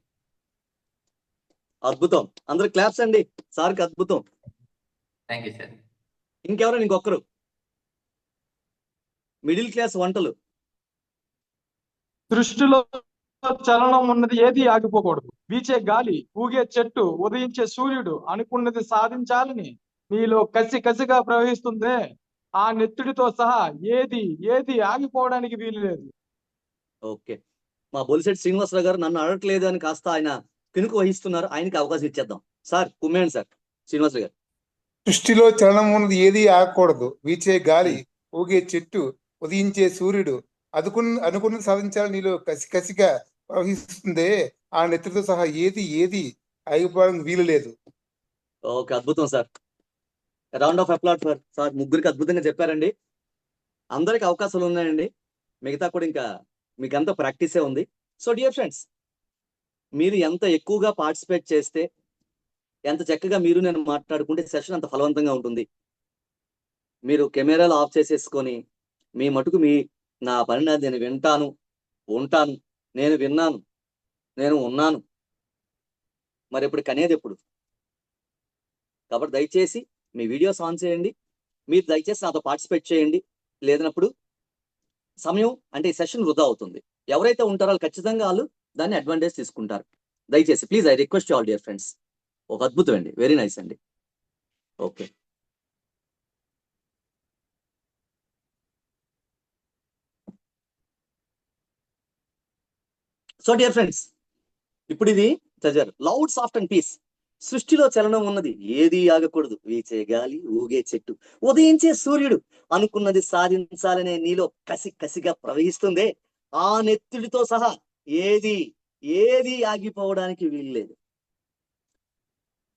అద్భుతం. అందరు క్లాప్స్ అండి సార్కి. అద్భుతం. Thank you sir. ఇంకెవరైనా ఇంకొకరు? మిడిల్ క్లాస్ వంటలు. సృష్టిలో చలనం ఉన్నది, ఏది ఆగిపోకూడదు. వీచే గాలి, ఊగే చెట్టు, ఉదయించే సూర్యుడు, అనుకున్నది సాధించాలని నీలో కసిగా ప్రవహిస్తుందే, ఆ నెత్తుడితో సహా ఏది ఆగిపోవడానికి వీలు లేదు. ఓకే, మా బొలిశెట్టి శ్రీనివాసరావు గారు నన్ను అడగట్లేదు అని కాస్త ఆయన కినుక వహిస్తున్నారు, ఆయనకి అవకాశం ఇచ్చేద్దాం. సార్ కుమ్మేయండి సార్ శ్రీనివాసరావు గారు. సృష్టిలో చలనం ఉన్నది ఏది ఆగకూడదు. వీచే గాలి, ఊగే చెట్టు, ఉదయించే సూర్యుడు, అనుకున్నది సాధించాలని నీలో కసిగా ప్రవహిస్తుందే, ఆ నెత్తులతో సహా ఏది ఆగిపోవడానికి వీలు లేదు. ఓకే, అద్భుతం sir. Round of applaud sir. Sir ముగ్గురికి అద్భుతంగా చెప్పారండి. అందరికి అవకాశాలు ఉన్నాయండి, మిగతా కూడా ఇంకా మీకు అంతా ప్రాక్టీసే ఉంది. సో డియర్ ఫ్రెండ్స్, మీరు ఎంత ఎక్కువగా పార్టిసిపేట్ చేస్తే, ఎంత చక్కగా మీరు నేను మాట్లాడుకుంటే సెషన్ అంత ఫలవంతంగా ఉంటుంది. మీరు కెమెరాలు ఆఫ్ చేసేసుకొని మీ మటుకు నా పని నాది, నేను వింటాను, ఉంటాను, నేను విన్నాను, నేను ఉన్నాను, మరి ఇప్పుడు కనేది ఎప్పుడు? కాబట్టి దయచేసి మీ వీడియోస్ ఆన్ చేయండి, మీరు దయచేసి నాతో పార్టిసిపేట్ చేయండి. లేదన్నప్పుడు సమయం అంటే ఈ సెషన్ వృధా అవుతుంది. ఎవరైతే ఉంటారో వాళ్ళు ఖచ్చితంగా వాళ్ళు దాన్ని అడ్వాంటేజ్ తీసుకుంటారు. దయచేసి please I request all dear friends. ఒక అద్భుతం అండి, వెరీ నైస్ అండి. ఓకే, సో డియర్ ఫ్రెండ్స్, ఇప్పుడు ఇది చదివారు. Loud soft and peace. సృష్టిలో చలనం ఉన్నది ఏది ఆగకూడదు. వీచే గాలి, ఊగే చెట్టు, ఉదయించే సూర్యుడు, అనుకున్నది సాధించాలనే నీలో కసిగా ప్రవహిస్తుందే, ఆ నెత్తుడితో సహా ఏది ఆగిపోవడానికి వీల్లేదు.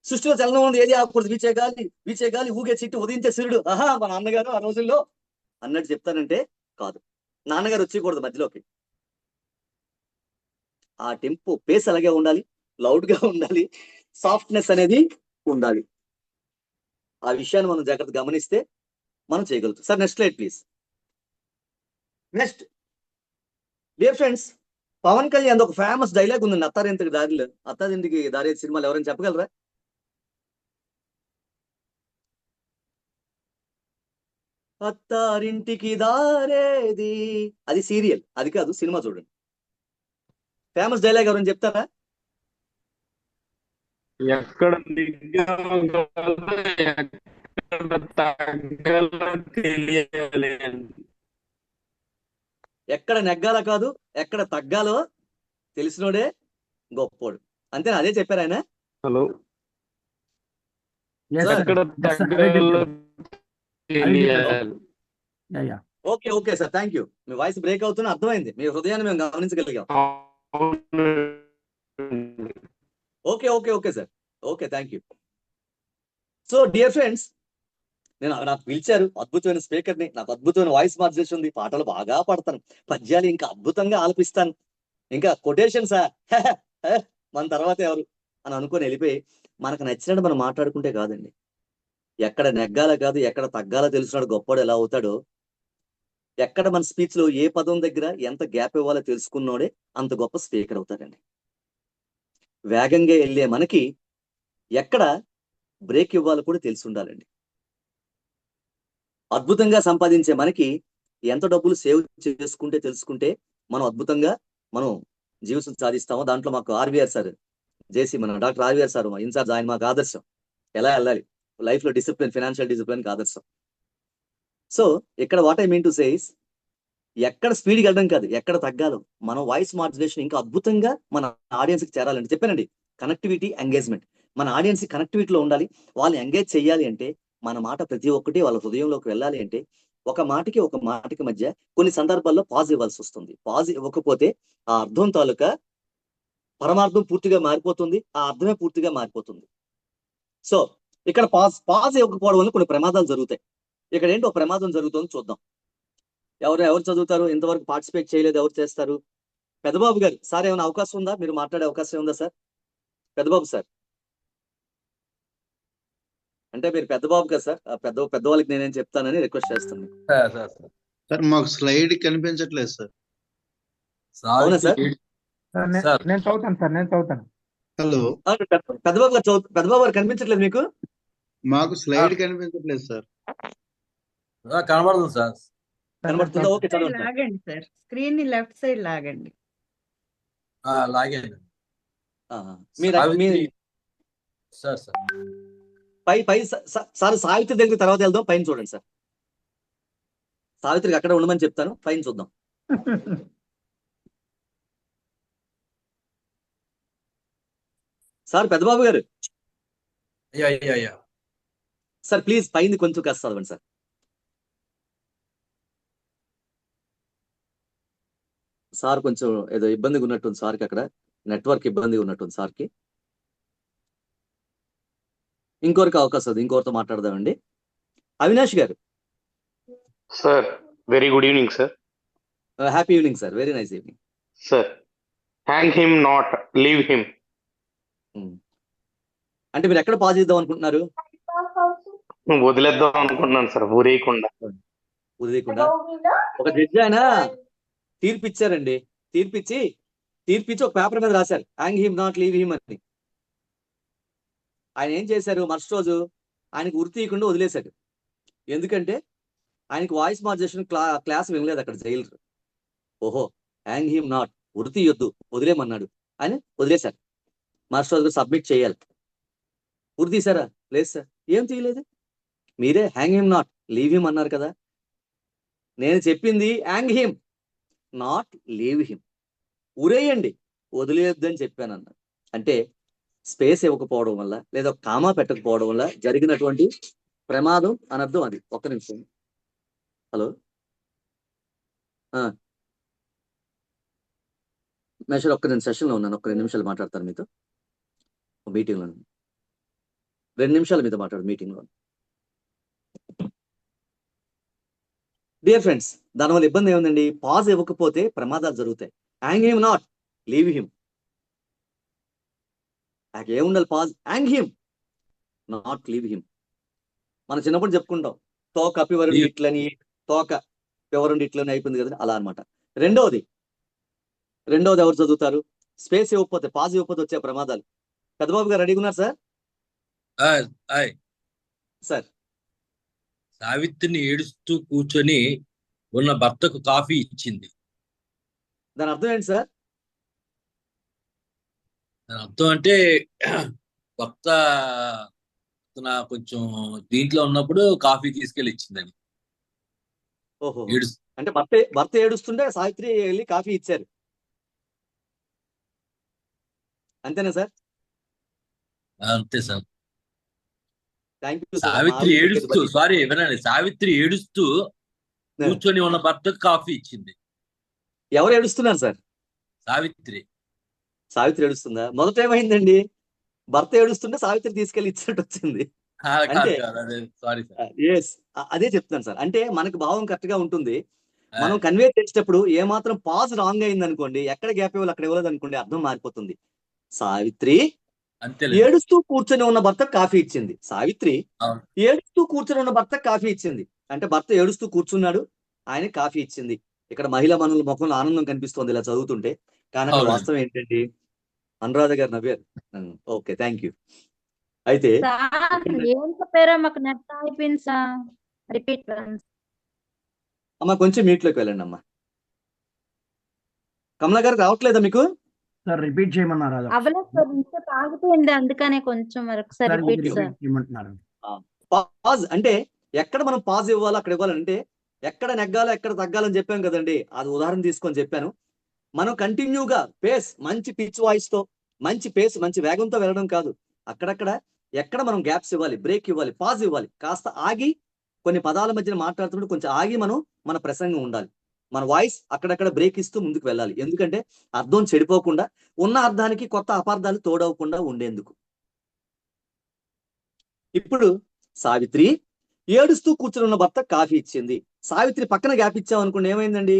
సృష్టిలో చలనం ఉన్నది ఏది ఆగకూడదు. వీచే గాలి, ఊగే చెట్టు, ఉదయించే సూర్యుడు. ఆహా, మా నాన్నగారు ఆ రోజుల్లో అన్నట్టు చెప్తానంటే కాదు, నాన్నగారు వచ్చేయకూడదు మధ్యలోకి. ఆ టెంపో పేస్ అలాగే ఉండాలి, లౌడ్ గా ఉండాలి, సాఫ్ట్నెస్ అనేది ఉండాలి. ఆ విషయాన్ని మనం జాగ్రత్తగా గమనిస్తే మనం చేయగలుగుతాం. Sir next slide please. Next dear friends, Pawan Kalyan ఒక ఫేమస్ డైలాగ్ ఉందండి, అత్తారింటికి దారి సినిమాలు ఎవరైనా చెప్పగలరా? అత్తారింటికి దారేది, అది సీరియల్, అది కాదు సినిమా. చూడండి, ఫేమస్ డైలాగ్ ఎవరైనా చెప్తారా? ఎక్కడ దిగాలో ఎక్కడ తగ్గాలో తెలియాలి. ఎక్కడ నెగ్గాల కాదు, ఎక్కడ తగ్గాలో తెలిసినోడే గొప్పోడు. అంతేనా? అదే చెప్పారు ఆయన. Hello, Yes, sir. ఎక్కడ Yes, sir. తగ్గాలో తెలియాలి. Yeah. Okay sir, thank you. మీ వాయిస్ బ్రేక్ అవుతున్నా అర్థమైంది, మీ హృదయాన్ని మేము గమనించగలిగాం. Okay sir, okay, thank you. So dear friends, నాకు పిలిచారు, అద్భుతమైన స్పీకర్ని, నాకు అద్భుతమైన వాయిస్ మాడ్యులేషన్ ఉంది, పాటలు బాగా పాడతాను, పద్యాలు ఇంకా అద్భుతంగా ఆలపిస్తాను, ఇంకా కొటేషన్సా మన తర్వాత ఎవరు అని అనుకొని వెళ్ళిపోయి మనకు నచ్చినట్టు మనం మాట్లాడుకుంటే కాదండి. ఎక్కడ నెగ్గాల కాదు, ఎక్కడ తగ్గాలో తెలిసినాడు గొప్పవాడు ఎలా అవుతాడో, ఎక్కడ మన స్పీచ్ లో ఏ పదం దగ్గర ఎంత గ్యాప్ ఇవ్వాలో తెలుసుకున్నోడే అంత గొప్ప స్పీకర్ అవుతాడండి. వేగంగా వెళ్ళే మనకి ఎక్కడ బ్రేక్ ఇవ్వాలో కూడా తెలిసి ఉండాలండి. అద్భుతంగా సంపాదించే మనకి ఎంత డబ్బులు సేవ్ చేసుకుంటే తెలుసుకుంటే మనం అద్భుతంగా జీవితం సాధిస్తామో. దాంట్లో మాకు ఆర్వీఆర్ సార్, జేసీ మన డాక్టర్ ఆర్వీఆర్ సార్ మా ఇన్ఛార్జ్, ఆయన మాకు ఆదర్శం. ఎలా వెళ్ళాలి లైఫ్ లో, డిసిప్లిన్, ఫైనాన్షియల్ డిసిప్లిన్ ఆదర్శం. సో ఇక్కడ what I mean to say is, ఎక్కడ స్పీడ్కి వెళ్ళడం కాదు, ఎక్కడ తగ్గాలో మన వాయిస్ మాడ్యులేషన్ ఇంకా అద్భుతంగా మన ఆడియన్స్ కి చేరాలంటే చెప్పానండి. Connectivity, engagement. మన ఆడియన్స్ కనెక్టివిటీలో ఉండాలి. వాళ్ళు ఎంగేజ్ చేయాలి అంటే మన మాట ప్రతి ఒక్కటి వాళ్ళ హృదయంలోకి వెళ్ళాలి అంటే ఒక మాటకి మధ్య కొన్ని సందర్భాల్లో పాజ్ ఇవ్వాల్సి వస్తుంది. పాజ్ ఇవ్వకపోతే ఆ అర్థం తాలూకా పరమార్థం పూర్తిగా మారిపోతుంది, ఆ అర్థమే పూర్తిగా మారిపోతుంది. సో ఇక్కడ పాజ్ ఇవ్వకపోవడం వల్ల కొన్ని ప్రమాదాలు జరుగుతాయి. ఇక్కడ ఏంటి ఒక ప్రమాదం జరుగుతుంది చూద్దాం. ఎవరు చదువుతారు? ఇంతవరకు పార్టిసిపేట్ చేయలేదు, ఎవరు చేస్తారు? పెద్దబాబు గారు, సార్ ఏమైనా అవకాశం ఉందా? మీరు మాట్లాడే అవకాశం ఉందా సార్? పెద్దబాబు సార్, అంటే మీరు పెద్దబాబు కదా సార్, పెద్దవాళ్ళకి నేనేం చెప్తానని రిక్వెస్ట్ చేస్తాను. సార్ మాకు స్లైడ్ కనిపించట్లేదు సార్. అవునా సార్? నేను చదువుతాను. హలో, పెద్దబాబు గారు కనిపించట్లేదు మీకు? మాకు స్లైడ్ కనిపించట్లేదు సార్. కనబడుతుంది సార్. కనబడుతుందా? ఓకే, చదవండి. లాగండి సార్, స్క్రీన్ ని లెఫ్ట్ సైడ్ లాగండి. లాగండి సార్. పై సార్ సావిత్రి దగ్గర తర్వాత వెళ్దాం. పైన చూడండి సార్, సావిత్రికి అక్కడ ఉండమని చెప్తాను, పైన చూద్దాం. సార్ పెద్దబాబు గారు అయ్యా సార్ ప్లీజ్ పైంది కొంచెం కాస్త చదవండి సార్. సార్ కొంచెం ఏదో ఇబ్బందిగా ఉన్నట్టుంది సార్కి, అక్కడ నెట్వర్క్ ఇబ్బందిగా ఉన్నట్టుంది సార్కి. ఇంకొకరికి అవకాశం ఉంది, ఇంకొకరితో మాట్లాడదామండి. అవినాష్ గారు. Sir very good evening sir. Happy evening sir, very nice evening sir. Hang him not leave him. అంటే మీరు ఎక్కడ పాజ్ చేద్దాం అనుకుంటున్నారు? వదిలేద్దాం అనుకుంటున్నాను సార్, ఊరేయకుండా. వదిలేయకుండా. ఒక జడ్జి ఆయన తీర్పిచ్చారండి, తీర్పిచ్చి ఒక పేపర్ మీద రాశారు hang him not leave him అని. ఆయన ఏం చేశారు, మరుసటి రోజు ఆయనకు ఉరి తీయకుండా వదిలేశాడు. ఎందుకంటే ఆయనకు వాయిస్ మాడ్యులేషన్ క్లాస్ వినలేదు అక్కడ జైలు. ఓహో హ్యాంగ్ హిమ్ నాట్, ఉరి తీయొద్దు, వదిలేమన్నాడు అని వదిలేశారు. మరుసటి రోజు సబ్మిట్ చేయాలి. ఉరి తీశారా? లేదు సార్. ఏం తీయలేదు, మీరే hang him not leave him అన్నారు కదా. నేను చెప్పింది hang him not leave him, ఉరేయండి వదిలేయొద్దు అని చెప్పాను అన్న. అంటే స్పేస్ ఇవ్వకపోవడం వల్ల లేదా కామా పెట్టకపోవడం వల్ల జరిగినటువంటి ప్రమాదం అనర్థం అది. ఒక్క నిమిషం. హలో మేషర్, ఒక్క నేను సెషన్లో ఉన్నాను, ఒక్క 2 నిమిషాలు మాట్లాడతాను మీతో. మీటింగ్లో 2 నిమిషాలు మీతో మాట్లాడు మీటింగ్లో. డియర్ ఫ్రెండ్స్, దానివల్ల ఇబ్బంది ఏముందండి, పాజ్ ఇవ్వకపోతే ప్రమాదాలు జరుగుతాయి. Hang him not leave him, ఏముండాలి pause, hang him not leave him. మనం చిన్నప్పుడు చెప్పుకుంటాం తోక పివరుండి ఇట్లని, తోక పివరుండి ఇట్లని అయిపోయింది కదా, అలా అనమాట. రెండవది ఎవరు చదువుతారు? స్పేస్ ఇవ్వకపోతే, పాజ్ ఇవ్వకపోతే వచ్చే ప్రమాదాలు. పెద్దబాబు గారు రెడీగా ఉన్నారు సార్? సార్. సావిత్రిని ఏడుస్తూ కూర్చొని ఉన్న భర్తకు కాఫీ ఇచ్చింది. దాని అర్థం ఏంటి సార్? దాని అర్థం అంటే భర్త కొంచెం దీంట్లో ఉన్నప్పుడు కాఫీ తీసుకెళ్ళి ఇచ్చిందని. ఓహో, అంటే భర్త ఏడుస్తుంటే సావిత్రి వెళ్ళి కాఫీ ఇచ్చారు, అంతేనా సార్? అంతే సార్. Thank you. సావిత్రి ఏడుస్తూ, సారీ వినండి, సావిత్రి ఏడుస్తూ కూర్చొని ఉన్న భర్తకు కాఫీ ఇచ్చింది. ఎవరు ఏడుస్తున్నారు సార్? సావిత్రి ఏడుస్తుందా? మొదట ఏమైందండి, భర్త ఏడుస్తుంటే సావిత్రి తీసుకెళ్లి ఇచ్చినట్టు వచ్చింది. అంటే అదే చెప్తున్నాను సార్. అంటే మనకు భావం కరెక్ట్ గా ఉంటుంది, మనం కన్వే చేసేటప్పుడు ఏమాత్రం పాజ్ రాంగ్ అయింది అనుకోండి, ఎక్కడ గ్యాప్ ఇవ్వాలి అక్కడ ఇవ్వలేదు అనుకోండి, అర్థం మారిపోతుంది. సావిత్రి ఏడుస్తూ కూర్చొని ఉన్న భర్త కాఫీ ఇచ్చింది. సావిత్రి ఏడుస్తూ కూర్చొని ఉన్న భర్త కాఫీ ఇచ్చింది. అంటే భర్త ఏడుస్తూ కూర్చున్నాడు, ఆయన కాఫీ ఇచ్చింది. ఇక్కడ మహిళా మనుల ముఖంలో ఆనందం కనిపిస్తుంది ఇలా చదువుతుంటే. కానీ అక్కడ వాస్తవం ఏంటండి, అనురాధ గారు నవ్వారు. Okay, thank you. అయితే ఏం చెప్పారో మాకు నెట్ అయిపోయింది సార్, రిపీట్. అమ్మా కొంచెం మీట్లోకి వెళ్ళండి అమ్మా. కమలా గారు రావట్లేదా మీకు? సార్ రిపీట్ చేయమన్నారు. అవ్వలేదు సార్, ఇంకా తాగిపోయింది, అందుకనే కొంచెం మరొకసారి రిపీట్ సార్. పాజ్ అంటే ఎక్కడ మనం పాజ్ ఇవ్వాలో అక్కడ ఇవ్వాలంటే, ఎక్కడ నెగ్గాలో ఎక్కడ తగ్గాలని చెప్పాం కదండి, అది ఉదాహరణ తీసుకొని చెప్పాను. మనం కంటిన్యూగా పేస్, మంచి పిచ్ వాయిస్ తో, మంచి పేస్, మంచి వేగంతో వెళ్ళడం కాదు. అక్కడక్కడ ఎక్కడ మనం గ్యాప్స్ ఇవ్వాలి, బ్రేక్ ఇవ్వాలి, పాజ్ ఇవ్వాలి, కాస్త ఆగి కొన్ని పదాల మధ్యన మాట్లాడుతున్నప్పుడు కొంచెం ఆగి మన ప్రసంగం ఉండాలి. మన వాయిస్ అక్కడక్కడ బ్రేక్ ఇస్తూ ముందుకు వెళ్ళాలి. ఎందుకంటే అర్థం చెడిపోకుండా, ఉన్న అర్థానికి కొత్త అపార్థాలు తోడవకుండా ఉండేందుకు. ఇప్పుడు సావిత్రి ఏడుస్తూ కూర్చొని ఉన్న భర్త కాఫీ ఇచ్చింది. సావిత్రి పక్కన గ్యాప్ ఇచ్చామనుకోండి, ఏమైందండి,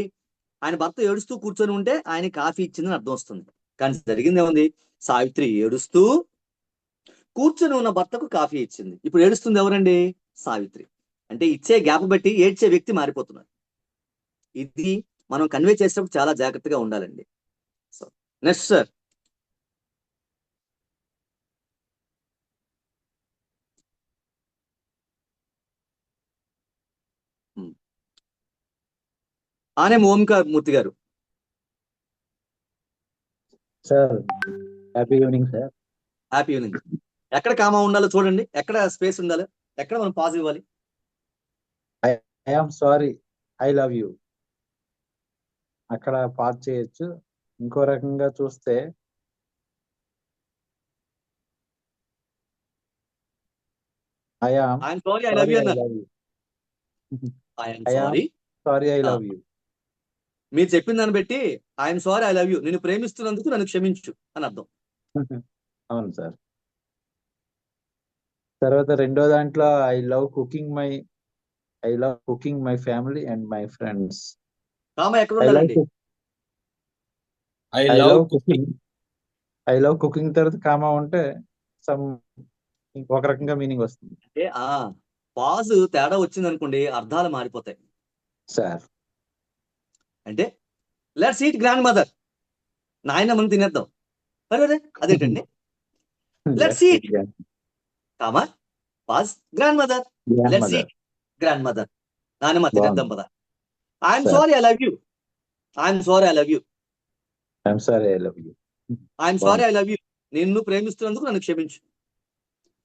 ఆయన భర్త ఏడుస్తూ కూర్చొని ఉంటే ఆయన కాఫీ ఇచ్చిందని అర్థం వస్తుంది. కానీ జరిగింది ఏముంది, సావిత్రి ఏడుస్తూ కూర్చొని ఉన్న భర్తకు కాఫీ ఇచ్చింది. ఇప్పుడు ఏడుస్తుంది ఎవరండి? సావిత్రి. అంటే ఇచ్చే గ్యాప్ బట్టి ఏడ్చే వ్యక్తి మారిపోతున్నారు. ఇది మనం కన్వే చేసేటప్పుడు చాలా జాగ్రత్తగా ఉండాలండి. So next sir. ఆనేం ఓంకార్ మూర్తి గారు. Sir happy evening sir. Happy evening. ఎక్కడ కామా ఉండాలో చూడండి, ఎక్కడ స్పేస్ ఉండాలి, ఎక్కడ మనం పాజ్ ఇవ్వాలి. I am sorry, I love you, అక్కడ పాజ్ చేయొచ్చు. ఇంకో రకంగా చూస్తే I'm sorry I love you అన్నారు. I'm sorry I love you. మీరు చెప్పిన దాన్ని బట్టి I'm sorry I love you, నేను ప్రేమిస్తున్నందుకు నన్ను క్షమించు అని అర్థం. అవును సార్. తర్వాత రెండో దాంట్లో I love cooking my family and my friends. Comma ఎక్కడ ఉండాలండి? I love cooking. I love cooking తర్వాత కామా ఉంటే సమ్ ఒక రకంగా మీనింగ్ వస్తుంది. అంటే పాజ్ తేడా వచ్చింది అనుకోండి, అర్థాలు మారిపోతాయి సార్. అంటే లెట్స్ ఈట్ గ్రాండ్ మదర్, నాయనమ్మని తినేద్దాం. అరే అదేంటండి? Let's eat comma pause grand mother, let's eat grand mother, నాయనమ్మ తినేద్దాం పద. I'm sorry I love you, I'm sorry I love you, I'm sorry I love you, I'm sorry I love you, నిన్ను ప్రేమిస్తున్నందుకు నన్ను క్షమించు.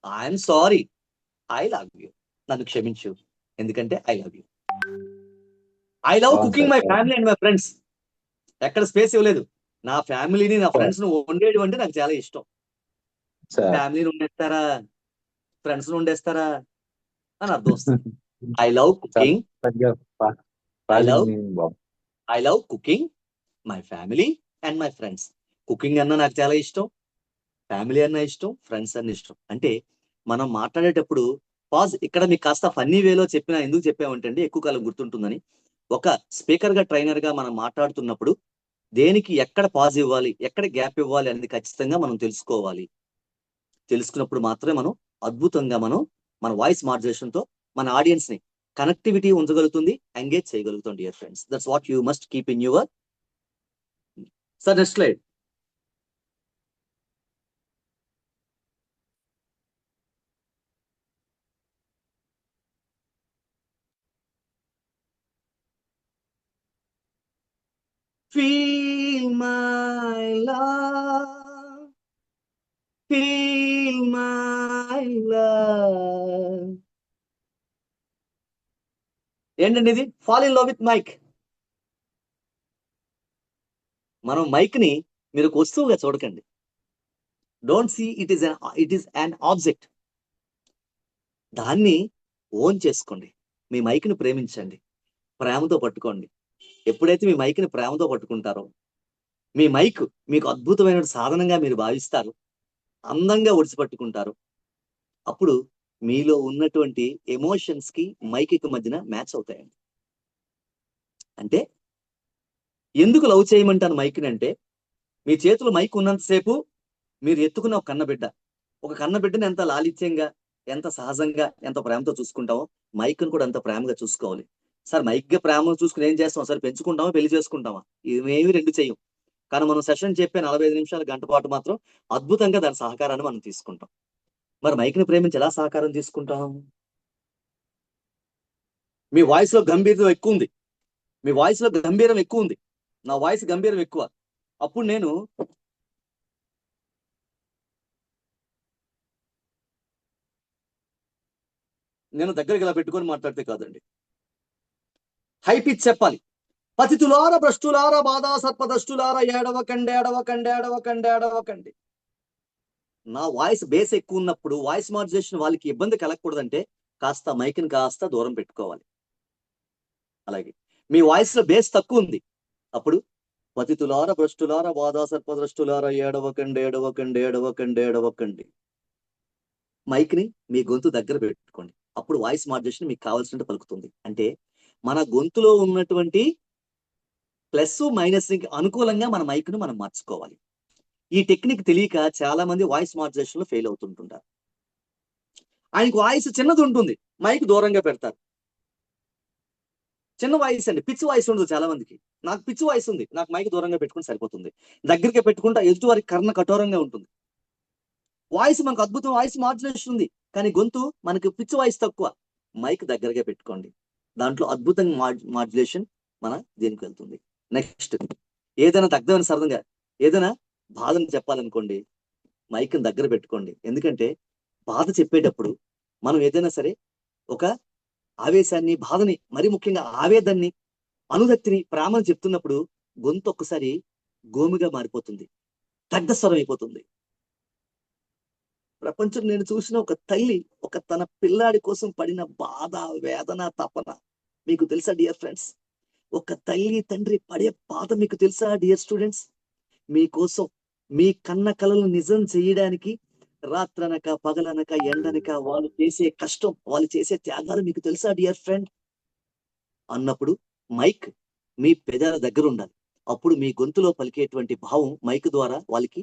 I'm sorry I love you, నన్ను క్షమించు ఎందుకంటే I love you. I love cooking my family and my friends. ఎక్కడ స్పేస్ ఇవ్వలేదు. నా ఫ్యామిలీని నా ఫ్రెండ్స్ ను వండేయడం అంటే నాకు చాలా ఇష్టం. ఫ్యామిలీని వండేస్తారా, ఫ్రెండ్స్ ను వండేస్తారా అని అర్థం వస్తుంది. I love cooking, I love cooking my family and my friends. Cooking అన్నా నాకు చాలా ఇష్టం, ఫ్యామిలీ అన్నా ఇష్టం, ఫ్రెండ్స్ అన్న ఇష్టం. అంటే మనం మాట్లాడేటప్పుడు పాజ్ ఇక్కడ మీకు కాస్త ఫన్నీ వేలో చెప్పినా ఎందుకు చెప్పామంటే ఎక్కువ కాలం గుర్తుంటుందని. ఒక స్పీకర్ గా ట్రైనర్ గా మనం మాట్లాడుతున్నప్పుడు దేనికి ఎక్కడ పాజ్ ఇవ్వాలి, ఎక్కడ గ్యాప్ ఇవ్వాలి అనేది ఖచ్చితంగా మనం తెలుసుకోవాలి. తెలుసుకున్నప్పుడు మాత్రమే మనం అద్భుతంగా మన వాయిస్ మాడ్యులేషన్ తో మన ఆడియన్స్ ని కనెక్టివిటీ ఉంచగలుగుతుంది, ఎంగేజ్ చేయగలుగుతాం. Dear friends, that's what you must keep in your. Sir next slide. Feel my love, feel my love. ఏంటండి ఇది? Fall in love with mic. మనం మైక్ ని మీరు ఒక వస్తువుగా చూడకండి. Don't see it is an object. దాన్ని ఓన్ చేసుకోండి. మీ మైక్ ని ప్రేమించండి, ప్రేమతో పట్టుకోండి. ఎప్పుడైతే మీ మైక్ ని ప్రేమతో పట్టుకుంటారో, మీ మైక్ మీకు అద్భుతమైన సాధనంగా మీరు భావిస్తారు, అందంగా ఒడిసిపట్టుకుంటారు, అప్పుడు మీలో ఉన్నటువంటి ఎమోషన్స్ కి మైక్ కి మధ్యన మ్యాచ్ అవుతాయండి. అంటే ఎందుకు లవ్ చేయమంటాను మైక్ ని అంటే, మీ చేతిలో మైక్ ఉన్నంతసేపు మీరు ఎత్తుకున్న ఒక కన్నబిడ్డ, ఒక కన్నబిడ్డని ఎంత లాలిత్యంగా, ఎంత సహజంగా, ఎంత ప్రేమతో చూసుకుంటామో మైక్ ను కూడా అంత ప్రేమగా చూసుకోవాలి. సార్ మైక్ గా ప్రేమ చూసుకుని ఏం చేస్తాం సార్? పెంచుకుంటామా, పెళ్లి చేసుకుంటామా? ఇవేమి రెండు చెయ్యం. కానీ మనం సెషన్ చెప్పే 45 నిమిషాల, గంట పాటు మాత్రం అద్భుతంగా దాని సహకారాన్ని మనం తీసుకుంటాం. మరి మైక్ ని ప్రేమించి ఎలా సహకారం తీసుకుంటాం? మీ వాయిస్ లో గంభీరం ఎక్కువ ఉంది, మీ వాయిస్ లో గంభీరం ఎక్కువ ఉంది, నా వాయిస్ గంభీరం ఎక్కువ. అప్పుడు నేను దగ్గరికి ఇలా పెట్టుకొని మాట్లాడితే కాదండి, హై పిచ్ చెప్పాలి. పతితులార భ్రష్టులార బాధా సర్పదష్టులార ఏడవకండి, ఏడవకండి, ఏడవకండి, ఏడవకండి. నా వాయిస్ బేస్ ఎక్కువ ఉన్నప్పుడు వాయిస్ మాడ్యులేషన్ వాళ్ళకి ఇబ్బంది కలగకూడదంటే కాస్త మైక్ని కాస్త దూరం పెట్టుకోవాలి. అలాగే మీ వాయిస్ లో బేస్ తక్కువ ఉంది, అప్పుడు పతితులార భ్రష్టులార బాధా సర్పదష్టులార ఏడవకండి, ఏడవకండి, ఏడవకండి, ఏడవకండి. మైక్ ని మీ గొంతు దగ్గర పెట్టుకోండి. అప్పుడు వాయిస్ మాడ్యులేషన్ మీకు కావాల్సినట్టు పలుకుతుంది. అంటే మన గొంతులో ఉన్నటువంటి ప్లస్ మైనస్ కి అనుకూలంగా మన మైక్ ను మనం మార్చుకోవాలి. ఈ టెక్నిక్ తెలియక చాలా మంది వాయిస్ మాడ్యులేషన్ లో ఫెయిల్ అవుతుంటుంటారు. ఆయనకు వాయిస్ చిన్నది ఉంటుంది, మైక్ దూరంగా పెడతారు. చిన్న వాయిస్ అండి, పిచ్ వాయిస్ ఉండదు చాలా మందికి. నాకు పిచ్ వాయిస్ ఉంది, నాకు మైక్ దూరంగా పెట్టుకుని సరిపోతుంది. దగ్గరికి పెట్టుకుంటే ఎదుటి వారికి కర్ణ కఠోరంగా ఉంటుంది. వాయిస్ మనకు అద్భుతం వాయిస్ మాడ్యులేషన్ ఉంది, కానీ గొంతు మనకి పిచ్ వాయిస్ తక్కువ. మైక్ దగ్గరగా పెట్టుకోండి, దాంట్లో అద్భుతంగా మాడ్యులేషన్ మన దేనికి వెళ్తుంది. నెక్స్ట్, ఏదైనా దగ్ధమైన సరదంగా ఏదైనా బాధను చెప్పాలనుకోండి, మైక్ దగ్గర పెట్టుకోండి. ఎందుకంటే బాధ చెప్పేటప్పుడు మనం ఏదైనా సరే ఒక ఆవేశాన్ని, బాధని, మరి ముఖ్యంగా ఆవేదాన్ని, అనురక్తిని, ప్రేమను చెప్తున్నప్పుడు గొంతు ఒక్కసారి గోమిగా మారిపోతుంది, దగ్ధ స్వరం అయిపోతుంది. ప్రపంచం నేను చూసిన ఒక తల్లి తన పిల్లాడి కోసం పడిన బాధ, వేదన, తపన మీకు తెలుసా డియర్ ఫ్రెండ్స్? ఒక తల్లి తండ్రి పడే బాధ మీకు తెలుసా డియర్ స్టూడెంట్స్? మీకోసం మీ కన్న కలలు నిజం చేయడానికి రాత్రనక పగలనక ఎండనక వాళ్ళు చేసే కష్టం, వాళ్ళు చేసే త్యాగాలు మీకు తెలుసా డియర్ ఫ్రెండ్? అన్నప్పుడు మైక్ మీ పెదాల దగ్గర ఉండాలి. అప్పుడు మీ గొంతులో పలికేటువంటి భావం మైక్ ద్వారా వాళ్ళకి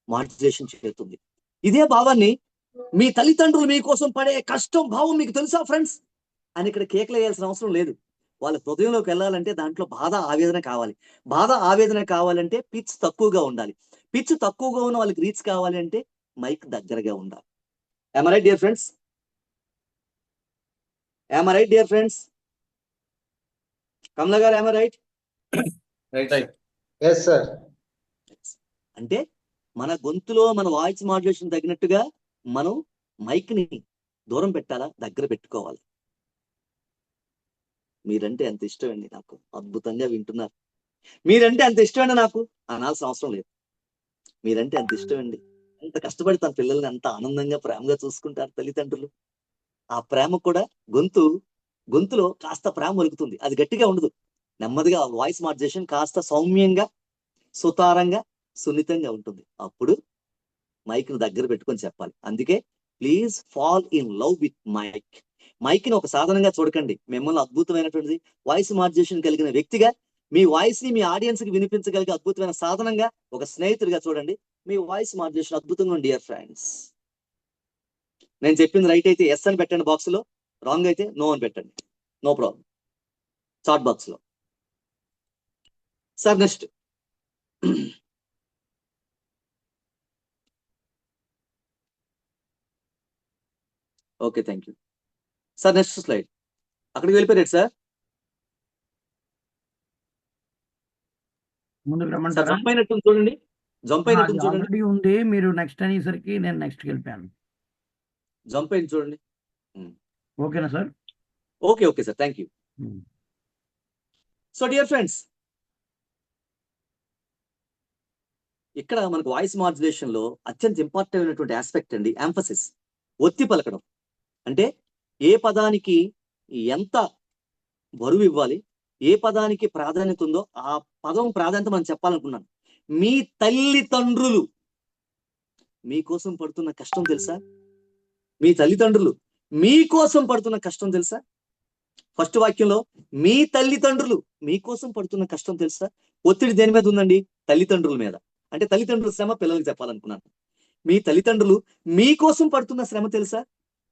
మాడ్యులేషన్ చేరుతుంది. ఇదే భావాన్ని మీ తల్లిదండ్రులు మీకోసం పడే కష్టం భావం మీకు తెలుసా ఫ్రెండ్స్ అని ఇక్కడ కేకలు వేయాల్సిన అవసరం లేదు. వాళ్ళ హృదయంలోకి వెళ్ళాలంటే దాంట్లో బాధ ఆవేదన కావాలి. బాధ ఆవేదన కావాలంటే పిచ్ తక్కువగా ఉండాలి. పిచ్ తక్కువగా ఉన్న వాళ్ళకి రీచ్ కావాలి అంటే మైక్ దగ్గరగా ఉండాలి. Am I right, dear friends? Am I right, dear friends? కమలా గారు, am I right? Yes, sir. అంటే మన గొంతులో మన వాయిస్ మాడ్యులేషన్ తగినట్టుగా మనం మైక్ ని దూరం పెట్టాలా, దగ్గర పెట్టుకోవాలి. మీరంటే ఎంత ఇష్టమండి నాకు, అద్భుతంగా వింటున్నారు. మీరంటే అంత ఇష్టమండి నాకు అనాల్సిన అవసరం లేదు. మీరంటే అంత ఇష్టమండి. ఎంత కష్టపడి తన పిల్లల్ని అంత ఆనందంగా ప్రేమగా చూసుకుంటారు తల్లిదండ్రులు. ఆ ప్రేమ కూడా గొంతులో కాస్త ప్రేమ ఒలుగుతుంది. అది గట్టిగా ఉండదు, నెమ్మదిగా వాయిస్ మాడ్యులేషన్ కాస్త సౌమ్యంగా, సుతారంగా, సున్నితంగా ఉంటుంది. అప్పుడు మైక్ ను దగ్గర పెట్టుకొని చెప్పాలి. అందుకే please fall in love with mic. Mic ని ఒక సాధనంగా చూడకండి. మిమ్మల్ని అద్భుతమైనటువంటి వాయిస్ మాడ్యులేషన్ కలిగిన వ్యక్తిగా, మీ వాయిస్ ని మీ ఆడియన్స్ కి వినిపించగలిగే అద్భుతమైన సాధనంగా, ఒక స్నేహితుడిగా చూడండి. మీ వాయిస్ మాడ్యులేషన్ అద్భుతంగా ఉంది డియర్ ఫ్రెండ్స్. నేను చెప్పింది రైట్ అయితే ఎస్ అని పెట్టండి బాక్స్ లో, రాంగ్ అయితే నో అని పెట్టండి. No problem. చాట్ బాక్స్ లో. Sir next. Okay, thank you sir. Next slide. అక్కడికి వెళ్ళిపోయారు సార్. ముందుకు సార్ రమ్మంటారా? జంప్ అయినట్టు చూడండి, జంప్ అయినట్టు చూడండి. ఆల్రెడీ ఉంది, మీరు నెక్స్ట్ అనేసరికి నేను నెక్స్ట్కి వెళ్ళిపోయాను. జంప్ అయింది చూడండి. ఓకేనా sir? Okay okay sir, thank you. So dear friends, ఇక్కడ మనకు వాయిస్ మాడ్యులేషన్ లో అత్యంత ఇంపార్టెంట్ అయినటువంటి ఆస్పెక్ట్ అండి ఎంఫసిస్, ఒత్తి పలకడం. అంటే ఏ పదానికి ఎంత బరువు ఇవ్వాలి, ఏ పదానికి ప్రాధాన్యత ఉందో ఆ పదం ప్రాధాన్యత మనం చెప్పాలనుకున్నాను. మీ తల్లిదండ్రులు మీకోసం పడుతున్న కష్టం తెలుసా? మీ తల్లిదండ్రులు మీకోసం పడుతున్న కష్టం తెలుసా? ఫస్ట్ వాక్యంలో మీ తల్లిదండ్రులు మీకోసం పడుతున్న కష్టం తెలుసా? ఒత్తిడి దేని మీద ఉందండి? తల్లిదండ్రుల మీద. అంటే తల్లిదండ్రుల శ్రమ పిల్లలకి చెప్పాలనుకున్నాను. మీ తల్లిదండ్రులు మీకోసం పడుతున్న శ్రమ తెలుసా?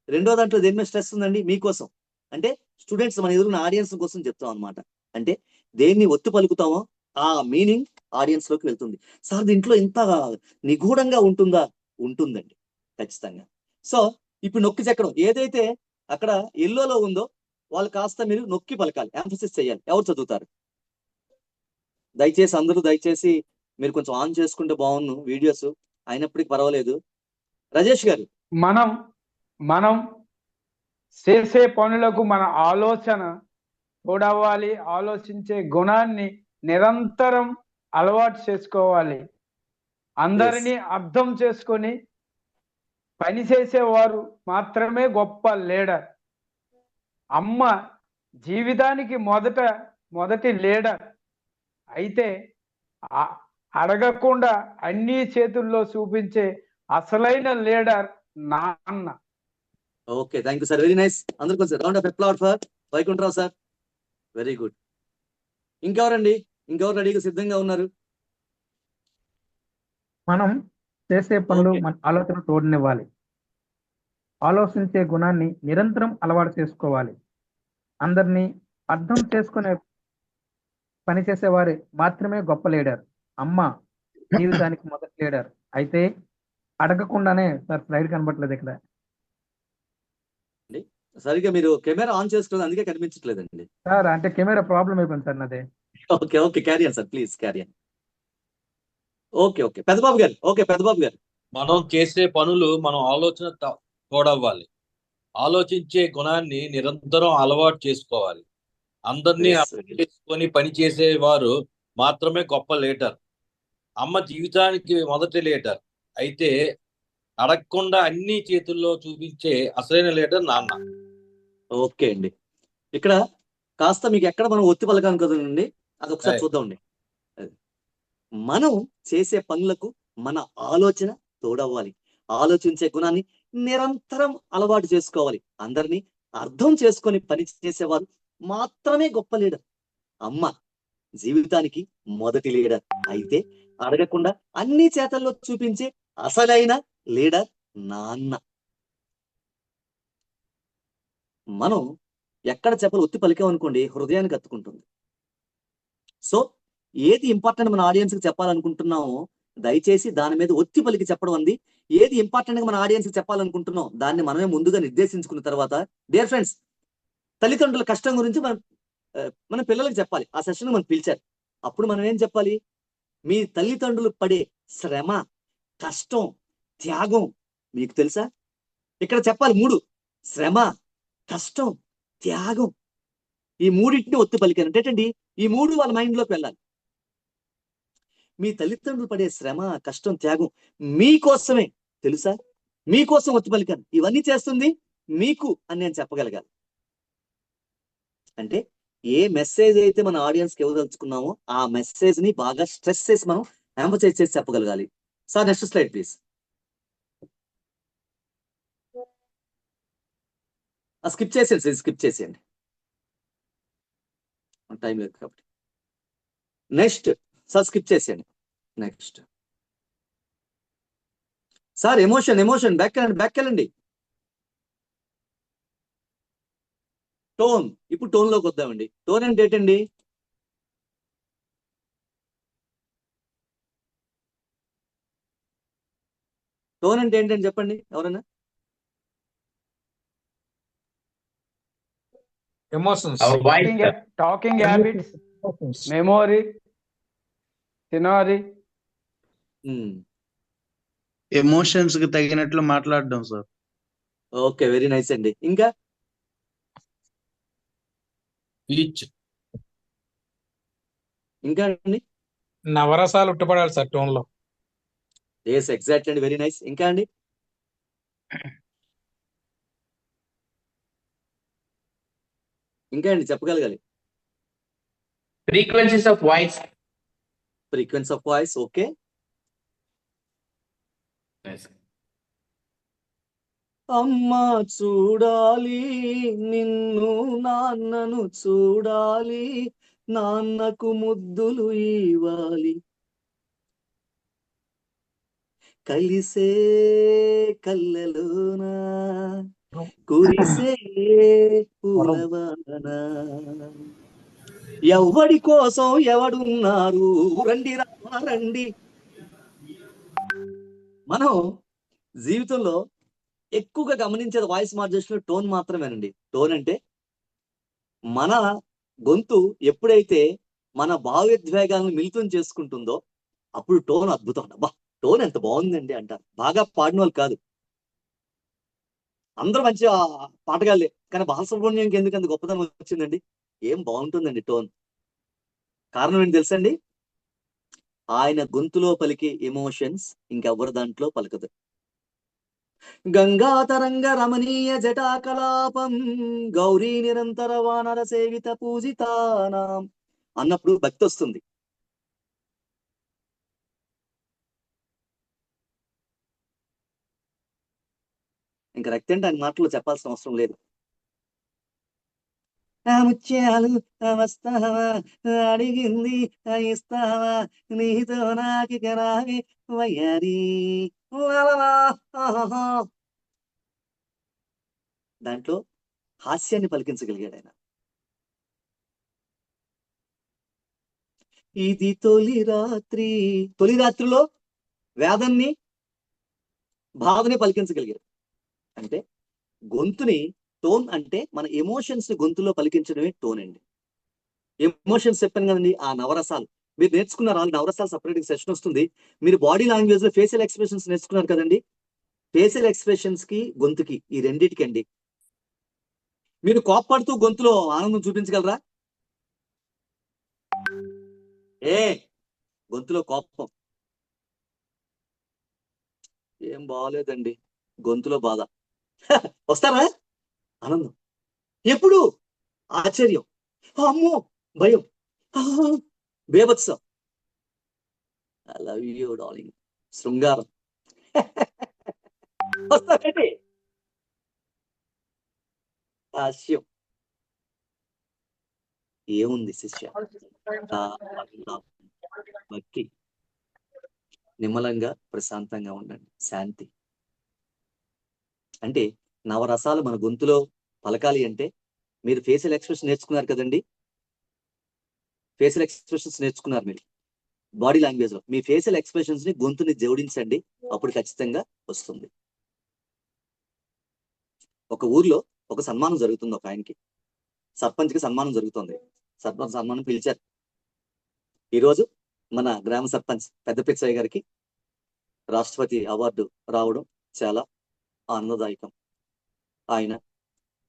రెండో దాంట్లో దేని మీద స్ట్రెస్ ఉందండి? మీకోసం. అంటే స్టూడెంట్స్, మన ఎదురున్న ఆడియన్స్ కోసం చెప్తాం అనమాట. అంటే దేన్ని ఒత్తి పలుకుతామో ఆ మీనింగ్ ఆడియన్స్ లోకి వెళ్తుంది. సార్ దీంట్లో ఇంత నిగూఢంగా ఉంటుందా? ఉంటుందండి ఖచ్చితంగా. సో ఇప్పుడు నొక్కి చెక్కడం ఏదైతే అక్కడ ఎల్లోలో ఉందో వాళ్ళు కాస్త మీరు నొక్కి పలకాలి, ఎంఫసిస్ చేయాలి. ఎవరు చదువుతారు? దయచేసి అందరూ దయచేసి మీరు కొంచెం ఆన్ చేసుకుంటే బాగుండు వీడియోస్, అయినప్పటికీ పర్వాలేదు. రాజేష్ గారు, మనం చేసే పనులకు మన ఆలోచన తోడవ్వాలి. ఆలోచించే గుణాన్ని నిరంతరం అలవాటు చేసుకోవాలి. అందరినీ అర్థం చేసుకొని పనిచేసేవారు మాత్రమే గొప్ప లీడర్. అమ్మ జీవితానికి మొదటి లీడర్ అయితే అడగకుండా అన్ని చేతుల్లో చూపించే అసలైన లీడర్ నాన్న. Okay, thank you sir, very nice. అందరూ కొంచెం round of applause for Vaikuntharao sir. Very good. ఇంకెవరండి? ఇంకెవరు రెడీగా సిద్ధంగా ఉన్నారు? మనం చేసే పనులు మన ఆలోచన తోడనివ్వాలి. ఆలోచించే గుణాన్ని నిరంతరం అలవాటు చేసుకోవాలి. అందరినీ అర్థం చేసుకునే పని చేసేవారే మాత్రమే గొప్ప లీడర్. అమ్మ జీవితానికి మొదటి లీడర్ అయితే అడగకుండానే. సార్ స్లైడ్ కనబడట్లేదు ఇక్కడ. సరిగా మీరు కెమెరా ఆన్ చేసుకోలేదు, అందుకే కనిపించట్లేదండి. సార్ అంటే కెమెరా ప్రాబ్లం అయిపోయింది సార్ నాదే. Okay okay, carry on sir, please carry on. Okay okay, Peddababu గారు. ఓకే పెద్దబాబు గారు. మనం చేసే పనులు మనం ఆలోచన తోడవ్వాలి. ఆలోచించే గుణాన్ని నిరంతరం అలవాటు చేసుకోవాలి. అందరినీ అర్థం చేసుకొని పని చేసేవారు మాత్రమే గొప్ప లీడర్. అమ్మ జీవితానికి మొదటి లీడర్ అయితే అడగకుండా అన్ని చేతుల్లో చూపించే అసలైన లీడర్ నాన్న. ఓకే అండి. ఇక్కడ కాస్త మీకు ఎక్కడ మనం ఒత్తి పలకాం కదండి, అది ఒకసారి చూద్దామండి. మనం చేసే పనులకు మన ఆలోచన తోడవ్వాలి. ఆలోచించే గుణాన్ని నిరంతరం అలవాటు చేసుకోవాలి. అందరినీ అర్థం చేసుకొని పని చేసేవారు మాత్రమే గొప్ప లీడర్. అమ్మ జీవితానికి మొదటి లీడర్ అయితే, అడగకుండా అన్ని చేతల్లో చూపించే అసలైన లీడర్ నాన్న. మనం ఎక్కడ చెప్పలు ఒత్తి పలికామనుకోండి, హృదయానికి అత్తుకుంటుంది. సో ఏది ఇంపార్టెంట్ మన ఆడియన్స్ కి చెప్పాలనుకుంటున్నామో దయచేసి దాని మీద ఒత్తి పలికి చెప్పడం అంది. ఏది ఇంపార్టెంట్ గా మన ఆడియన్స్ కి చెప్పాలనుకుంటున్నాం దాన్ని మనమే ముందుగా నిర్దేశించుకున్న తర్వాత, డియర్ ఫ్రెండ్స్, తల్లిదండ్రుల కష్టం గురించి మన పిల్లలకి చెప్పాలి. ఆ సెషన్ మనం పిలిచారు. అప్పుడు మనం ఏం చెప్పాలి? మీ తల్లిదండ్రులు పడే శ్రమ, కష్టం, త్యాగం మీకు తెలుసా? ఇక్కడ చెప్పాలి 3: శ్రమ, కష్టం, త్యాగం. ఈ మూడింటిని ఒత్తి పలికాను ఏంటండి, ఈ 3 వాళ్ళ మైండ్ లోకి వెళ్ళాలి. మీ తల్లిదండ్రులు పడే శ్రమ, కష్టం, త్యాగం మీకోసమే తెలుసా? మీకోసం ఒత్తి పలికాను. ఇవన్నీ చేస్తుంది మీకు అని నేను చెప్పగలగాలి. అంటే ఏ మెసేజ్ అయితే మన ఆడియన్స్ కి ఇవ్వదలుచుకున్నామో ఆ మెసేజ్ ని బాగా స్ట్రెస్ చేసి మనం ఎంఫసైజ్ చేసి చెప్పగలగాలి. Sir next slide please. Skip చేసేయండి, స్కిప్ చేసేయండి, టైం లేదు కాబట్టి. నెక్స్ట్ సార్ స్కిప్ చేసేయండి. నెక్స్ట్ సార్ ఎమోషన్ బ్యాక్ వెళ్ళండి. టోన్, ఇప్పుడు టోన్ లోకి వద్దామండి. టోన్ అంటే ఏంటండి? టోన్ అంటే ఏంటండి చెప్పండి ఎవరైనా. Emotions, talking habits, memory, scenario. Emotions కి తగినట్లు మాట్లాడడం సార్. ఓకే, వెరీ నైస్ అండి. ఇంకా ఇంకా అండి నవరసాలు ఉట్టపడాలి సార్ టోన్ లో. ఎస్ ఎగ్జాక్ట్ అండి, వెరీ నైస్. ఇంకా అండి చెప్పగలగాలి. Frequencies of voice. Frequency of voice, okay. అమ్మా చూడాలి నిన్ను, నాన్నను చూడాలి, నాన్నకు ముద్దులు ఇవ్వాలి, కలిసే కళ్ళలోన కురిసే పూలవాన, ఎవడి కోసం ఎవడున్నారు, రండి రండి. మనం జీవితంలో ఎక్కువగా గమనించేది వాయిస్ మాడ్యులేషన్ టోన్ మాత్రమేనండి. టోన్ అంటే మన గొంతు ఎప్పుడైతే మన భావోద్వేగాలను మిళితం చేసుకుంటుందో అప్పుడు టోన్ అద్భుతం. అబ్బా టోన్ ఎంత బాగుందండి అంటారు. బాగా పాడిన వాళ్ళు కాదు, అందరూ మంచి పాటగాళ్ళే, కానీ బాలసుబ్రహ్మణ్యంకి ఎందుకు అంత గొప్పతనం వచ్చిందండి? ఏం బాగుంటుందండి టోన్. కారణం ఏంటి తెలుసండి? ఆయన గొంతులో పలికే ఎమోషన్స్ ఇంకెవరి దాంట్లో పలకదు. గంగా తరంగ రమణీయ జటాకలాపం గౌరీ నిరంతర వానర సేవిత పూజితానాం అన్నప్పుడు భక్తి వస్తుంది. ఇంకా రక్తి అంటే ఆయన మాటలో చెప్పాల్సిన అవసరం లేదు. ముత్యాలు వస్తావా, అడిగింది ఇస్తావా, నీతో నాకి రావి వయ్యారి. దాంట్లో హాస్యాన్ని పలికించగలిగాడు ఆయన. ఇది తొలి రాత్రిలో వేదాన్ని, బాధని పలికించగలిగాడు. అంటే గొంతుని టోన్ అంటే మన ఎమోషన్స్ ని గొంతులో పలికించడమే టోన్ అండి. ఎమోషన్స్ చెప్పాను కదండి, ఆ నవరసాలు మీరు నేర్చుకున్నారు. ఆ నవరసాలు సపరేట్ సెషన్ వస్తుంది. మీరు బాడీ లాంగ్వేజ్ లో ఫేషియల్ ఎక్స్ప్రెషన్స్ నేర్చుకున్నారు కదండి. ఫేషియల్ ఎక్స్ప్రెషన్స్ కి గొంతుకి ఈ రెండింటికి అండి. మీరు కోప్పడుతూ గొంతులో ఆనందం చూపించగలరా? గొంతులో కోపం. ఏం బాగోలేదండి, గొంతులో బాధ. వస్తారా? ఆనందం. ఎప్పుడు? ఆశ్చర్యం. అమ్మో, భయం, బేభత్సం. I love you darling. శృంగారం. వస్తారండి. హాస్యం. ఏముంది శిష్య? భక్తి. నిమ్మలంగా ప్రశాంతంగా ఉండండి. శాంతి. అంటే నవరసాలు మన గొంతులో పలకాలి అంటే మీరు ఫేషియల్ ఎక్స్ప్రెషన్ నేర్చుకున్నారు కదండి. ఫేషియల్ ఎక్స్ప్రెషన్స్ నేర్చుకున్నారు మీరు బాడీ లాంగ్వేజ్ లో. మీ ఫేషియల్ ఎక్స్ప్రెషన్స్ ని గొంతుని జోడించండి, అప్పుడు ఖచ్చితంగా వస్తుంది. ఒక ఊర్లో ఒక సన్మానం జరుగుతుంది. ఒక ఆయనకి, సర్పంచ్ కి సన్మానం జరుగుతుంది. సర్పంచ్ సన్మానం పిలిచారు. ఈరోజు మన గ్రామ సర్పంచ్ పెద్ద పిచ్చయ్య గారికి రాష్ట్రపతి అవార్డు రావడం చాలా ఆనందదాయకం. ఆయన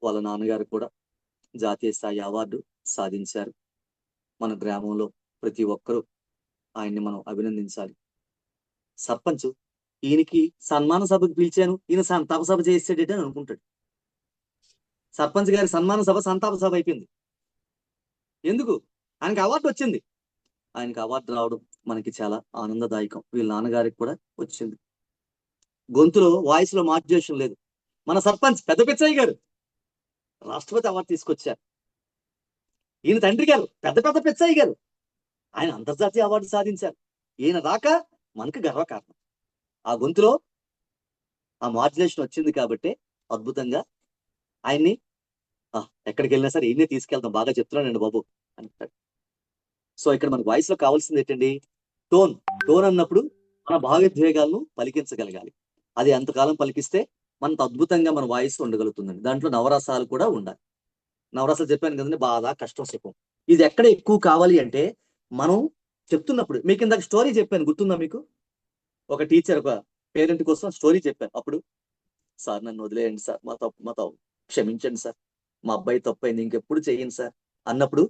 వాళ్ళ నాన్నగారు కూడా జాతీయ స్థాయి అవార్డు సాధించారు. మన గ్రామంలో ప్రతి ఒక్కరూ ఆయన్ని మనం అభినందించాలి. సర్పంచ్ ఈయనకి సన్మాన సభకు పిలిచాను, ఈయన సంతాప సభ చేసేటట్టు అని అనుకుంటాడు. సర్పంచ్ గారి సన్మాన సభ సంతాప సభ అయిపోయింది. ఎందుకు? ఆయనకి అవార్డు వచ్చింది. ఆయనకి అవార్డు రావడం మనకి చాలా ఆనందదాయకం. వీళ్ళ నాన్నగారికి కూడా వచ్చింది. గొంతులో వాయిస్ లో మాడ్యులేషన్ లేదు. మన సర్పంచ్ పెద్ద పిచ్చయ్య గారు రాష్ట్రపతి అవార్డు తీసుకొచ్చారు. ఈయన తండ్రి గారు పెద్ద పిచ్చయ్య గారు, ఆయన అంతర్జాతీయ అవార్డు సాధించారు. ఈయన రాక మనకు గర్వకారణం. ఆ గొంతులో ఆ మాడ్యులేషన్ వచ్చింది కాబట్టి అద్భుతంగా ఆయన్ని ఎక్కడికి వెళ్ళినా సరే ఈయనే తీసుకెళ్తాం, బాగా చెప్తున్నానండి బాబు అంటాడు. సో ఇక్కడ మనకు వాయిస్ లో కావాల్సింది ఏంటండి? టోన్. టోన్ అన్నప్పుడు మన భావోద్వేగాలను పలికించగలగాలి. అది ఎంతకాలం పలికిస్తే మనకు అద్భుతంగా మన వాయిస్ ఉండగలుగుతుందండి. దాంట్లో నవరసాలు కూడా ఉండాలి. నవరసాలు చెప్పాను కదండి, బాధ, కష్టం, సుఖం. ఇది ఎక్కడ ఎక్కువ కావాలి అంటే మనం చెప్తున్నప్పుడు. మీకు ఇందాక స్టోరీ చెప్పాను, గుర్తుందా మీకు? ఒక టీచర్ ఒక పేరెంట్ కోసం స్టోరీ చెప్పాను. అప్పుడు సార్ నన్ను వదిలేయండి సార్, మా తప్పు క్షమించండి సార్, మా అబ్బాయి తప్పైంది, ఇంకెప్పుడు చెయ్యండి సార్ అన్నప్పుడు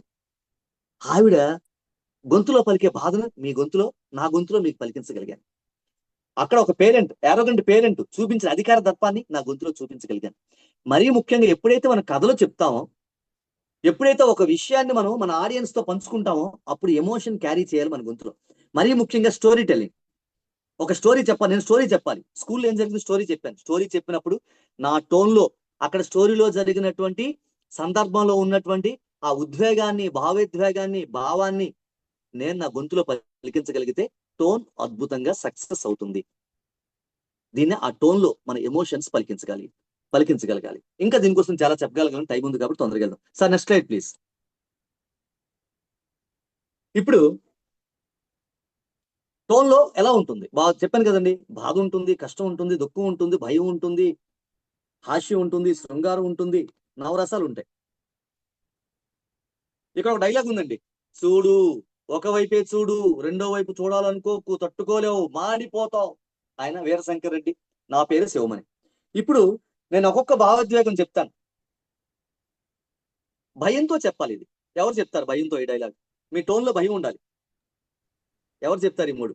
ఆవిడ గొంతులో పలికే బాధను మీ గొంతులో, నా గొంతులో మీకు పలికించగలిగాను. అక్కడ ఒక పేరెంట్, యారోగెంట్ పేరెంట్ చూపించిన అధికార దర్పాన్ని నా గొంతులో చూపించగలిగాను. మరీ ముఖ్యంగా ఎప్పుడైతే మన కథలో చెప్తామో, ఎప్పుడైతే ఒక విషయాన్ని మనం మన ఆడియన్స్ తో పంచుకుంటామో, అప్పుడు ఎమోషన్ క్యారీ చేయాలి మన గొంతులో. మరీ ముఖ్యంగా స్టోరీ టెల్లింగ్. ఒక స్టోరీ చెప్పాలి, నేను స్టోరీ చెప్పాలి. స్కూల్లో ఏం జరిగింది స్టోరీ చెప్పాను. స్టోరీ చెప్పినప్పుడు నా టోన్ లో, అక్కడ స్టోరీలో జరిగినటువంటి సందర్భంలో ఉన్నటువంటి ఆ ఉద్వేగాన్ని, భావోద్వేగాన్ని, భావాన్ని నేను నా గొంతులో పలికించగలిగితే టోన్ అద్భుతంగా సక్సెస్ అవుతుంది. దీన్ని ఆ టోన్ లో మన ఎమోషన్స్ పలికించగలగాలి. ఇంకా దీనికోసం చాలా చెప్పగలగాలని టైం ఉంది కాబట్టి తొందరగా వెళ్దాం. Sir next slide please. ఇప్పుడు టోన్ లో ఎలా ఉంటుంది? బాగా చెప్పాను కదండి. బాధ ఉంటుంది, కష్టం ఉంటుంది, దుఃఖం ఉంటుంది, భయం ఉంటుంది, హాస్యం ఉంటుంది, శృంగారం ఉంటుంది, నవరసాలు ఉంటాయి. ఇక్కడ ఒక డైలాగ్ ఉందండి. చూడు ఒకవైపే చూడు, రెండో వైపు చూడాలనుకోకు, తట్టుకోలేవు, మాడిపోతావు. ఆయన వీరశంకర్ రెడ్డి, నా పేరు శివమణి. ఇప్పుడు నేను ఒక్కొక్క భావోద్వేగం చెప్తాను. భయంతో చెప్పాలి. ఇది ఎవరు చెప్తారు భయంతో? ఈ డైలాగ్ మీ టోన్ లో భయం ఉండాలి. ఎవరు చెప్తారు ఈ మూడు?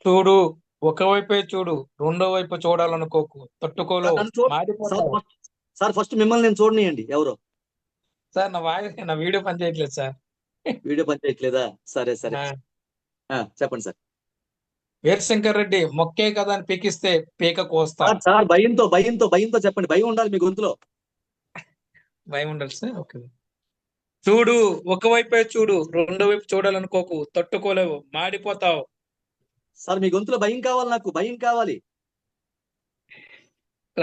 చూడు ఒకవైపే చూడు, రెండో వైపు చూడాలనుకోకు, తట్టుకోలేవు, మాడిపోతావు. సార్ ఫస్ట్ మిమ్మల్ని నేను చూడనియండి. ఎవరో సార్ నా వీడియో పని చేయట్లేదు సార్. వీడియో పని చేయట్లేదా? సరే చెప్పండి సార్. వీరశంకర్ రెడ్డి మొక్కే కదా అని పీకిస్తే పీక కోస్తా. సార్ భయంతో చెప్పండి. భయం ఉండాలి మీ గొంతులో. భయం ఉండాలి సార్. ఓకే. చూడు ఒకవైపే చూడు, రెండో వైపు చూడాలనుకోకు, తట్టుకోలేవు, మాడిపోతావు. సార్ మీ గొంతులో భయం కావాలి, నాకు భయం కావాలి.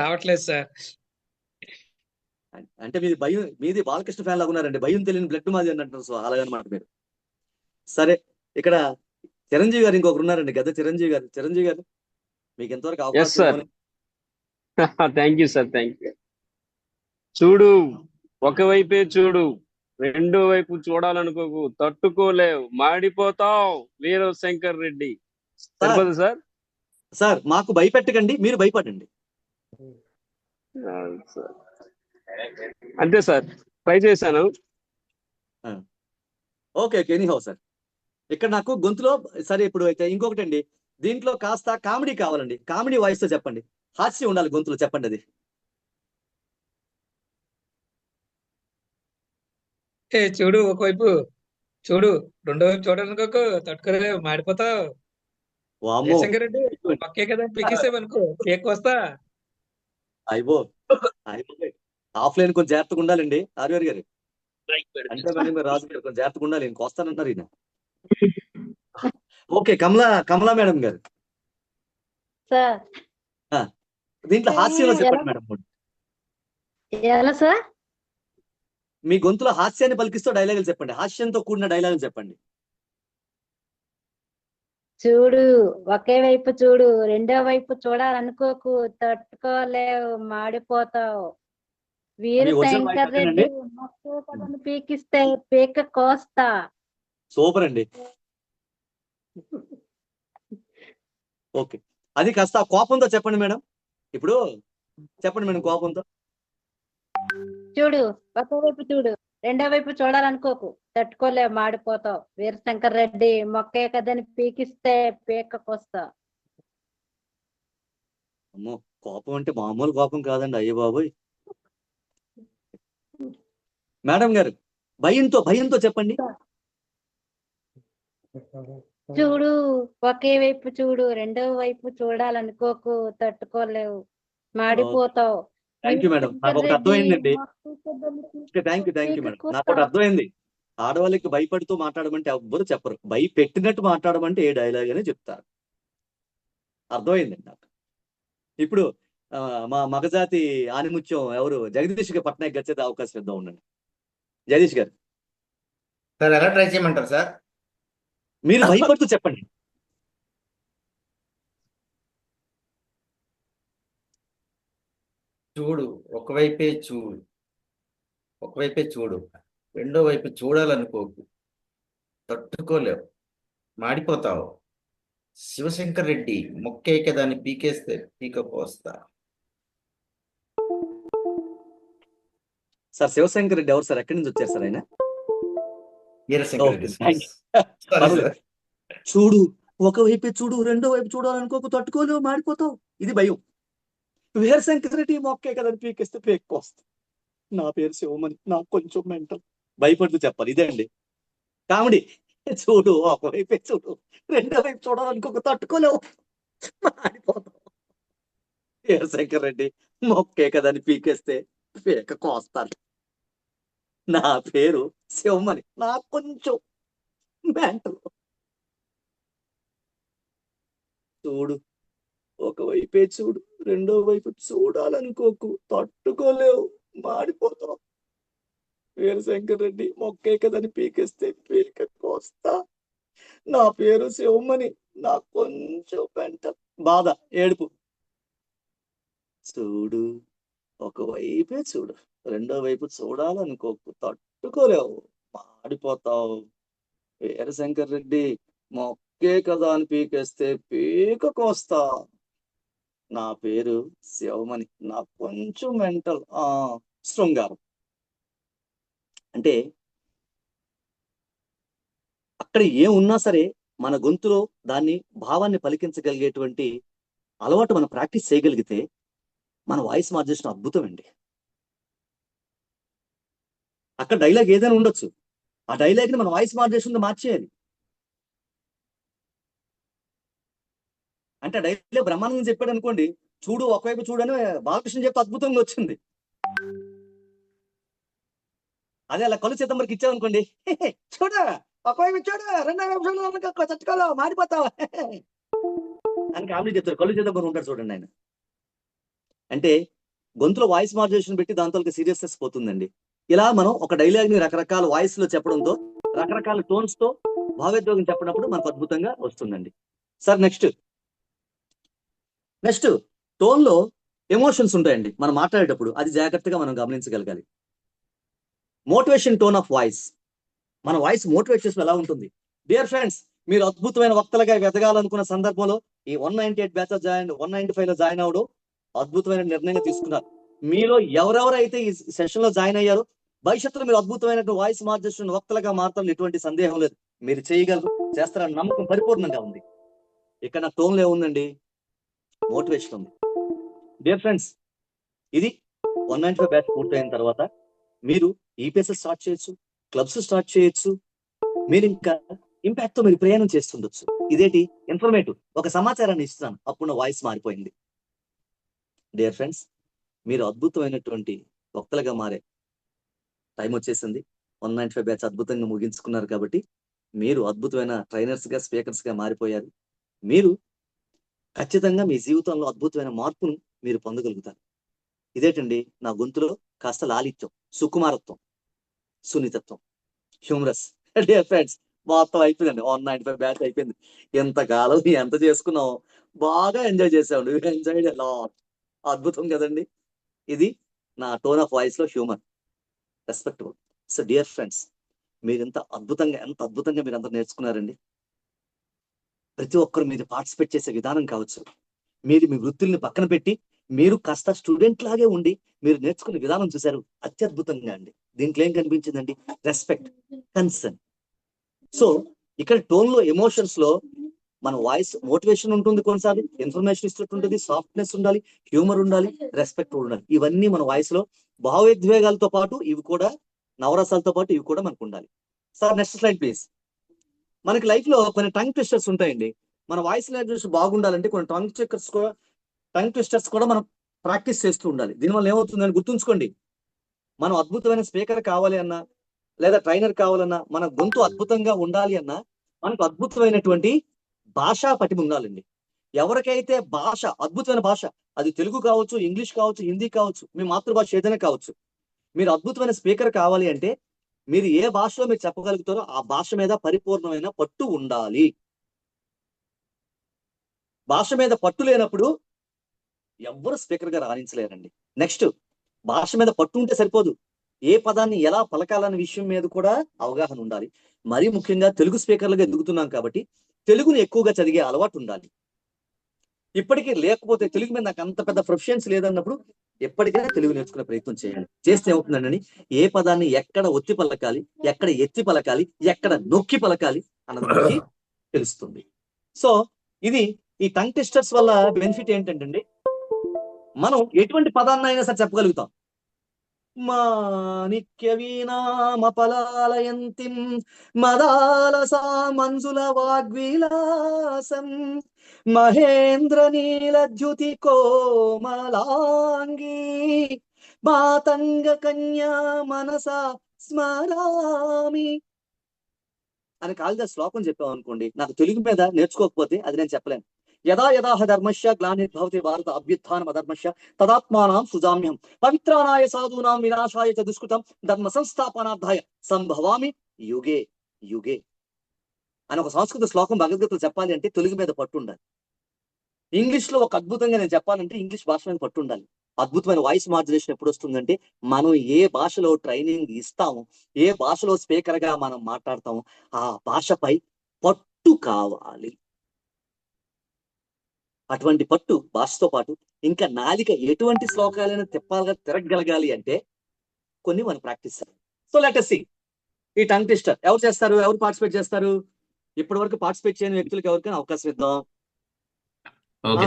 రావట్లేదు సార్. అంటే మీది బాలకృష్ణ ఫ్యాన్ లాగా ఉన్నారండి. భయం తెలియని బ్లడ్ మాది అన్నట్టు. సో అలాగనమాట మీరు. సరే, ఇక్కడ చిరంజీవి గారు ఇంకొకరు ఉన్నారండి. గద్ద చిరంజీవి గారు మీకు ఎంతవరకు అవకాశం? Thank you sir, thank you. చూడు ఒకవైపే చూడు, రెండో వైపు చూడాలనుకోకు, తట్టుకోలేవు, మాడిపోతావు. వీరశంకర్ రెడ్డి. సరిపోదు సార్? సార్ మాకు భయపెట్టకండి, మీరు భయపడండి. అంతే సార్, ట్రై చేశాను. ఓకే ఎనీహౌ సార్, ఇక్కడ నాకు గొంతులో సరే. ఇప్పుడు అయితే ఇంకొకటి అండి, దీంట్లో కాస్త కామెడీ కావాలండి. కామెడీ వాయిస్ తో చెప్పండి. హాస్యం ఉండాలి గొంతులో, చెప్పండి అది. చూడు ఒకవైపు చూడు, రెండో వైపు చూడడానికి తట్టుకోలేవు, మాడిపోతావు. వామ్మో, శంకర్ రెడ్డి పక్కే కదా పీకేసేవనుకో కేక్ వస్తా. అయిపో ఆఫ్లైన్ కొంచెం జాగ్రత్తగా ఉండాలండి. ఆర్యర్ గారు అంటే మళ్ళీ మీరు రాజు గారు కొంచెం జాగ్రత్తగా ఉండాలి. ఇంక వస్తానంటున్నారు ఈయన. ఓకే, కమలా మేడం గారు, సార్ దీంట్లో హాస్యంలో చెప్పండి మేడం. ఎలా సార్? మీ గొంతులో హాస్యాన్ని పలికిస్తూ డైలాగులు చెప్పండి. హాస్యంతో కూడిన డైలాగులు చెప్పండి. చూడు ఒకే వైపు చూడు, రెండో వైపు చూడాలనుకోకు, తట్టుకోలేవు, మాడిపోతావు. వీర మీ ఒరిజినల్ వాయిస్ శంకర్ అదేనండి? రెడ్డి మొక్క కథను పీకిస్తే పీక కోస్తా. సూపర్ అండి. ఓకే, అది కాస్త కోపంతో చెప్పండి మేడం. ఇప్పుడు చెప్పండి మేడం కోపంతో. చూడు ఒకే వైపు చూడు, రెండో వైపు చూడాలనుకోకు, తట్టుకోలేవు, మాడిపోతావు. వీర శంకర్ రెడ్డి మొక్కే కథని పీకిస్తే పీక కోస్తా. అమ్మో, కోపం అంటే మామూలు కోపం కాదండి. అయ్యో బాబోయ్. మేడం గారు భయంతో చెప్పండి. చూడు ఒకే వైపు చూడు, రెండో వైపు చూడాలనుకోకు, తట్టుకోలేవు, మాడిపోతావు. థ్యాంక్ యూ మేడం, నాకు ఒకటి అర్థమైందండి. థ్యాంక్ యూ మేడం, నాకు ఒకటి అర్థమైంది. ఆడవాళ్ళకి భయపడుతూ మాట్లాడమంటే ఎవ్వరు చెప్పరు, భయపెట్టినట్టు మాట్లాడమంటే ఏ డైలాగ్ అనే చెప్తారు. అర్థమైందండి నాకు. ఇప్పుడు మా మగజాతి ఆనిముత్యం ఎవరు, జగదీష్ పట్నాయక్ గచ్చేది అవకాశం ఇద్దాం. ఉండండి జగదీష్ గారు. సార్ ఎలా ట్రై చేయమంటారు సార్? మీరు భయపడుతూ చెప్పండి. చూడు ఒకవైపే చూడు, రెండో వైపు చూడాలనుకోకు, తట్టుకోలేవు, మాడిపోతావు. శివశంకర్ రెడ్డి మొక్కే దాన్ని పీకేస్తే పీక పోస్తా. సార్ శివశంకర్ రెడ్డి ఎవరు సార్? ఎక్కడి నుంచి వచ్చారు సార్ ఆయన? వీరశంకర్ రెడ్డి. చూడు ఒకవైపే చూడు, రెండో వైపు చూడాలనుకోకు, తట్టుకోలేవు, మాడిపోతావు. ఇది భయం. వీరశంకర్ రెడ్డి మొక్కే కదని పీకేస్తే పేక్కొస్తా. నా పేరు శివమణి, నాకు కొంచెం మెంటల్. భయపడుతూ చెప్పాలి. ఇదే అండి కామెడీ. చూడు ఒకవైపే చూడు, రెండో వైపు చూడాలనుకోకు, తట్టుకోలేవు, మాడిపోతావు. వీరశంకర్ రెడ్డి మొక్కే కదని పీకేస్తే పేక కోస్తాను. నా పేరు శివమణి, నాకు కొంచెం మెంటల్. చూడు ఒకవైపే చూడు, రెండో వైపు చూడాలనుకోకు, తట్టుకోలేవు, మాడిపోతావు. వీరశంకర్ రెడ్డి మొక్కే కదని పీకేస్తే పీక కోస్తా. నా పేరు శివమణి, నాకు కొంచెం మెంటల్. బాధ, ఏడుపు. చూడు ఒకవైపే చూడు, రెండో వైపు చూడాలనుకోకు, తట్టుకోలేవు, మాడిపోతావు. వీరశంకర్ రెడ్డి మొక్కే కదా అని పీకేస్తే పీక కోస్తా. నా పేరు శివమణి, నాకు కొంచెం మెంటల్. శృంగారం అంటే అక్కడ ఏమున్నా సరే మన గొంతులో దాన్ని భావాన్ని పలికించగలిగేటువంటి అలవాటు మనం ప్రాక్టీస్ చేయగలిగితే మన వాయిస్ మాడ్యులేషన్ అద్భుతం అండి. అక్కడ డైలాగ్ ఏదైనా ఉండొచ్చు, ఆ డైలాగ్ ని మన వాయిస్ మాడ్యులేషన్ మార్చేయాలి. అంటే డైలాగ్ బ్రహ్మానందం చెప్పాడు అనుకోండి, చూడు ఒకవైపు చూడని బాలకృష్ణ చెప్తే అద్భుతంగా వచ్చింది. అదే అలా కళ్ళు చిదంబరికి ఇచ్చామనుకోండి, చూడు ఒకవైపు చూడు, రెండో వైపు చూడు, చట్టుకోలో మాడిపోతావు అని కామెడీ చెప్తారు. కళ్ళు చిదంబరం ఉంటాడు చూడండి ఆయన. అంటే గొంతులో వాయిస్ మాడ్యులేషన్ పెట్టి దాంతో సీరియస్నెస్ పోతుందండి. ఇలా మనం ఒక డైలాగ్ ని రకరకాల వాయిస్ లో చెప్పడంతో, రకరకాల టోన్స్ తో భావోద్వేగం చెప్పినప్పుడు మనకు అద్భుతంగా వస్తుందండి. సార్ నెక్స్ట్ టోన్ లో ఎమోషన్స్ ఉంటాయండి మనం మాట్లాడేటప్పుడు, అది జాగ్రత్తగా మనం గమనించగలగాలి. మోటివేషన్ టోన్ ఆఫ్ వాయిస్, మన వాయిస్ మోటివేట్ చేసిన ఎలా ఉంటుంది? డియర్ ఫ్రెండ్స్, మీరు అద్భుతమైన వక్తలుగా ఎదగాలనుకున్న సందర్భంలో ఈ 198 బ్యాచ్ జాయిన్ 195 లో జాయిన్ అవడం అద్భుతమైన నిర్ణయంగా తీసుకున్నారు. మీలో ఎవరెవరైతే ఈ సెషన్ లో జాయిన్ అయ్యారో భవిష్యత్తులో మీరు అద్భుతమైన వాయిస్ మాడ్యులేషన్ వక్తలుగా మారుతారని ఎటువంటి సందేహం లేదు. మీరు చేయగలరు, చేస్తారని నమ్మకం పరిపూర్ణంగా ఉంది. ఇక్కడ నా టోన్లో ఏముందండి? మోటివేషన్ ఉంది. డియర్ ఫ్రెండ్స్, ఇది 195 బ్యాచ్ పూర్తయిన తర్వాత మీరు ఈపీఎస్ స్టార్ట్ చేయొచ్చు, క్లబ్స్ స్టార్ట్ చేయొచ్చు. మీరు ఇంకా ఇంపాక్ట్ తో మీరు ప్రయాణం చేస్తుండొచ్చు. ఇదేంటి? ఇన్ఫర్మేటివ్, ఒక సమాచారాన్ని ఇస్తున్నాను. అప్పుడు నా వాయిస్ మారిపోయింది. డియర్ ఫ్రెండ్స్, మీరు అద్భుతమైనటువంటి వక్తలుగా మారే టైం వచ్చేసింది. 195 బ్యాచ్ అద్భుతంగా ముగించుకున్నారు కాబట్టి మీరు అద్భుతమైన ట్రైనర్స్ గా, స్పీకర్స్ గా మారిపోయారు. మీరు ఖచ్చితంగా మీ జీవితంలో అద్భుతమైన మార్పును మీరు పొందగలుగుతారు. ఇదేటండి నా గొంతులో కాస్త లాలిత్యం, సుకుమారత్వం, సున్నితత్వం, హ్యూమరస్. డియర్ ఫ్రెండ్స్, మొత్తం అయిపోయిందండి. 195 బ్యాచ్ అయిపోయింది. ఎంతకాలం ఎంత చేసుకున్నాం, బాగా ఎంజాయ్ చేసాము. Enjoy lot. అద్భుతం కదండి. ఇది నా టోన్ ఆఫ్ వాయిస్ లో humour, respectable. So dear friends, మీరు ఎంత అద్భుతంగా మీరు అందరూ నేర్చుకున్నారండి. ప్రతి ఒక్కరు మీరు పార్టిసిపేట్ చేసే విధానం కావచ్చు, మీరు మీ వృత్తుల్ని పక్కన పెట్టి మీరు కాస్త స్టూడెంట్ లాగే ఉండి మీరు నేర్చుకునే విధానం చూశారు. అత్యద్భుతంగా అండి. దీంట్లో ఏం కనిపించిందండి? Respect, concern. సో ఇక్కడ టోన్ లో, ఎమోషన్స్ లో మన వాయిస్ మోటివేషన్ ఉంటుంది, కొన్నిసార్లు ఇన్ఫర్మేషన్ ఇస్తుంటుంది, సాఫ్ట్నెస్ ఉండాలి, హ్యూమర్ ఉండాలి, రెస్పెక్ట్ ఉండాలి. ఇవన్నీ మన వాయిస్ లో భావోద్వేగాలతో పాటు ఇవి కూడా, నవరసాలతో పాటు ఇవి కూడా మనకు ఉండాలి. Sir next slide please. మనకి లైఫ్ లో కొన్ని టంగ్ ట్విస్టర్స్ ఉంటాయండి. మన వాయిస్ లాంగ్వేజ్ బాగుండాలంటే కొన్ని టంగ్ ట్విస్టర్స్ కూడా మనం ప్రాక్టీస్ చేస్తూ ఉండాలి. దీనివల్ల ఏమవుతుందని గుర్తుంచుకోండి. మనం అద్భుతమైన స్పీకర్ కావాలి అన్నా, లేదా ట్రైనర్ కావాలన్నా, మన గొంతు అద్భుతంగా ఉండాలి అన్నా మనకు అద్భుతమైనటువంటి భాషా పటిమ ఉండాలండి. ఎవరికైతే భాష, అద్భుతమైన భాష, అది తెలుగు కావచ్చు, ఇంగ్లీష్ కావచ్చు, హిందీ కావచ్చు, మీ మాతృభాష ఏదైనా కావచ్చు, మీరు అద్భుతమైన స్పీకర్ కావాలి అంటే మీరు ఏ భాషలో మీరు చెప్పగలుగుతారో ఆ భాష మీద పరిపూర్ణమైన పట్టు ఉండాలి. భాష మీద పట్టు లేనప్పుడు ఎవ్వరు స్పీకర్ గా రాణించలేరండి. నెక్స్ట్, భాష మీద పట్టు ఉంటే సరిపోదు, ఏ పదాన్ని ఎలా పలకాలనే విషయం మీద కూడా అవగాహన ఉండాలి. మరీ ముఖ్యంగా తెలుగు స్పీకర్లుగా ఎదుగుతున్నాం కాబట్టి తెలుగుని ఎక్కువగా చదివే అలవాటు ఉండాలి. ఇప్పటికీ లేకపోతే, తెలుగు మీద నాకు అంత పెద్ద ప్రొఫిషియన్సీ లేదన్నప్పుడు ఎప్పటికైనా తెలుగు నేర్చుకునే ప్రయత్నం చేయాలి. చేస్తే ఏమవుతుందండి, ఏ పదాన్ని ఎక్కడ ఒత్తి పలకాలి, ఎక్కడ ఎత్తి పలకాలి, ఎక్కడ నొక్కి పలకాలి అన్నది మనకి తెలుస్తుంది. సో ఇది ఈ టంగ్ ట్విస్టర్స్ వల్ల బెనిఫిట్ ఏంటంటే మనం ఎటువంటి పదాన్ని అయినా సరే చెప్పగలుగుతాం. మాణిక్య వీణామపలాలయంతిం మదాలసా మంజుల వాగ్విలాసం మహేంద్ర నీలద్యుతి కోమలాంగి మాతంగ కన్యా మనసా స్మరామి అని కాళిదాస్ శ్లోకం చెప్పాం అనుకోండి, నాకు తెలుగు మీద నేర్చుకోకపోతే అది నేను చెప్పలేను. యదా యదా ధర్మస్య గ్లానిర్భవతి భారత అభ్యుత్థానం అధర్మస్య తదాత్మానాం సుజామ్యం పవిత్రానాయ సాధూనాం వినాశాయ చ దుష్కృతం ధర్మ సంస్థాపనార్థాయ సంభవామి యుగే యుగే అని ఒక సంస్కృత శ్లోకం భగవద్గీతలో చెప్పాలి అంటే తెలుగు మీద పట్టు ఉండాలి. ఇంగ్లీష్ లో ఒక అద్భుతంగా నేను చెప్పాలంటే ఇంగ్లీష్ భాష మీద పట్టు ఉండాలి. అద్భుతమైన వాయిస్ మాడ్యులేషన్ ఎప్పుడు వస్తుందంటే మనం ఏ భాషలో ట్రైనింగ్ ఇస్తాము, ఏ భాషలో స్పీకర్ గా మనం మాట్లాడతాము, ఆ భాషపై పట్టు కావాలి. అటువంటి పట్టు భాషతో పాటు ఇంకా నాలిక ఎటువంటి శ్లోకాలైనా తిరగగలగాలి అంటే కొన్ని మనం ప్రాక్టీస్ చేయాలి. సో లెట్ us see ఈ టంగ్ ట్విస్టర్ ఎవరు చేస్తారు, ఎవరు పార్టిసిపేట్ చేస్తారు? ఇప్పటి వరకు పార్టిసిపేట్ చేయని వ్యక్తులకు ఎవరికైనా అవకాశం ఇద్దాం.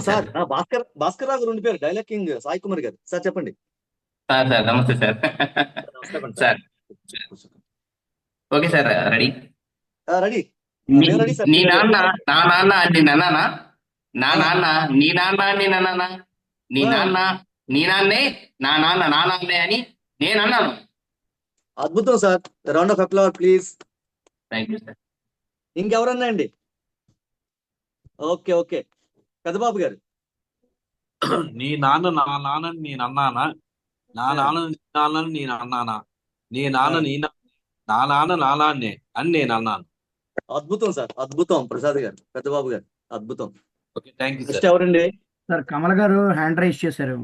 సార్ భాస్కర్ రావు గారు ఉండిపోయారు, డైలాగ్ కింగ్ సాయి కుమార్ గారు. సార్ చెప్పండి. సార్ నమస్తే sir. Sir okay sir, ready ready. నీ నాన్న నా నాన్న నీ నాన్న నా నాన్న నీ నాన్న నీ నాన్న నీ నాన్న నీ నాన్నే నా నాన్న నా నాన్నే అని నేను అన్నాను. అద్భుతం sir, round of applause please. Thank you sir. ఇంకెవరన్నా అండి? ఓకే ఓకే, పెద్దబాబు గారు. నీ నాన్న నా నాన్న నేను అన్నానా, నా నాన్న నీ నాన్న నేను అన్నానా, నీ నాన్న నీ నా నాన్న నా నాన్నే అని నేను అన్నాను. అద్భుతం సార్, అద్భుతం. ప్రసాద్ గారు, పెద్దబాబు గారు, అద్భుతం. Okay, thank you next sir. ఎవరండి? సార్ కమల గారు హ్యాండ్ రైజ్ చేశారు.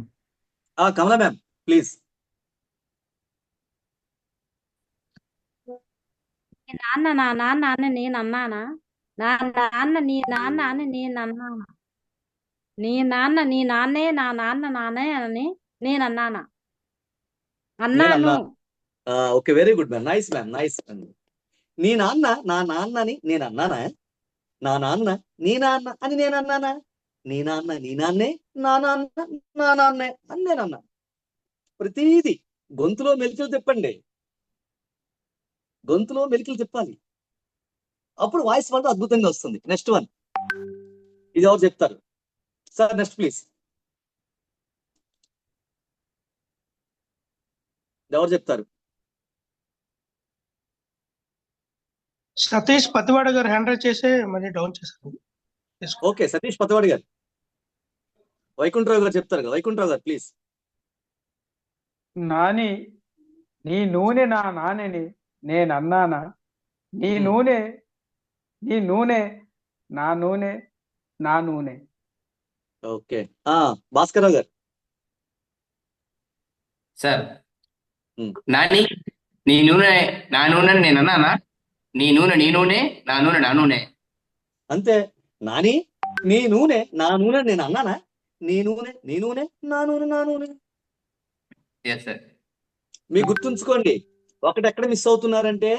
కమలా మ్యామ్ ప్లీజ్. నాన్న నా నాన్న అని నేను అన్నానా, నా నాన్న నీ నాన్న అని నేను అన్నానా, నీ నాన్న నీ నాన్నే నా నాన్న నాన్నే అని నేను అన్నానా, అన్నాను. Okay, very good ma'am, nice ma'am, nice. నీ నాన్న నా నాన్నని నేను అన్నానా, నా నాన్న నీ నాన్న అని నేను అన్నానా? నీ నాన్న నీ నాన్నే, నా నాన్న నా నాన్నే అని నేను అన్నా. ప్రతిదీ గొంతులో మెలికలు తిప్పండి, గొంతులో మెలికలు తిప్పాలి, అప్పుడు వాయిస్ మాత్రం అద్భుతంగా వస్తుంది. నెక్స్ట్ వన్, ఇది ఎవరు చెప్తారు సార్? నెక్స్ట్ ప్లీజ్, ఎవరు చెప్తారు? సతీష్ పతివాడ గారు హ్యాండ్ రైజ్ చేసే మళ్ళీ డౌన్ చేశారు. ఓకే, సతీష్ పతివాడి గారు. వైకుంఠరావు గారు చెప్తారు కదా, వైకుంఠరావు గారు ప్లీజ్. నాని నీ నూనె నా నాన్నని నేను అన్నానా? నీ నూనె నీ నూనె నా నూనె నా నూనె. ఓకే, భాస్కర్రావు గారు. సార్, నాని నీ నూనె నా నూనె నేను అన్నానా? నీ నూనె నీ నూనె, నా నూనె నా నూనె. అంతే. నాని నీ నూనె నా నూనె నేను అన్నానా? నీ నూనె నీ నూనె, నా నూనె నా నూనె. Yes sir. మీరు గుర్తుంచుకోండి, ఒకటి ఎక్కడ మిస్ అవుతున్నారంటే,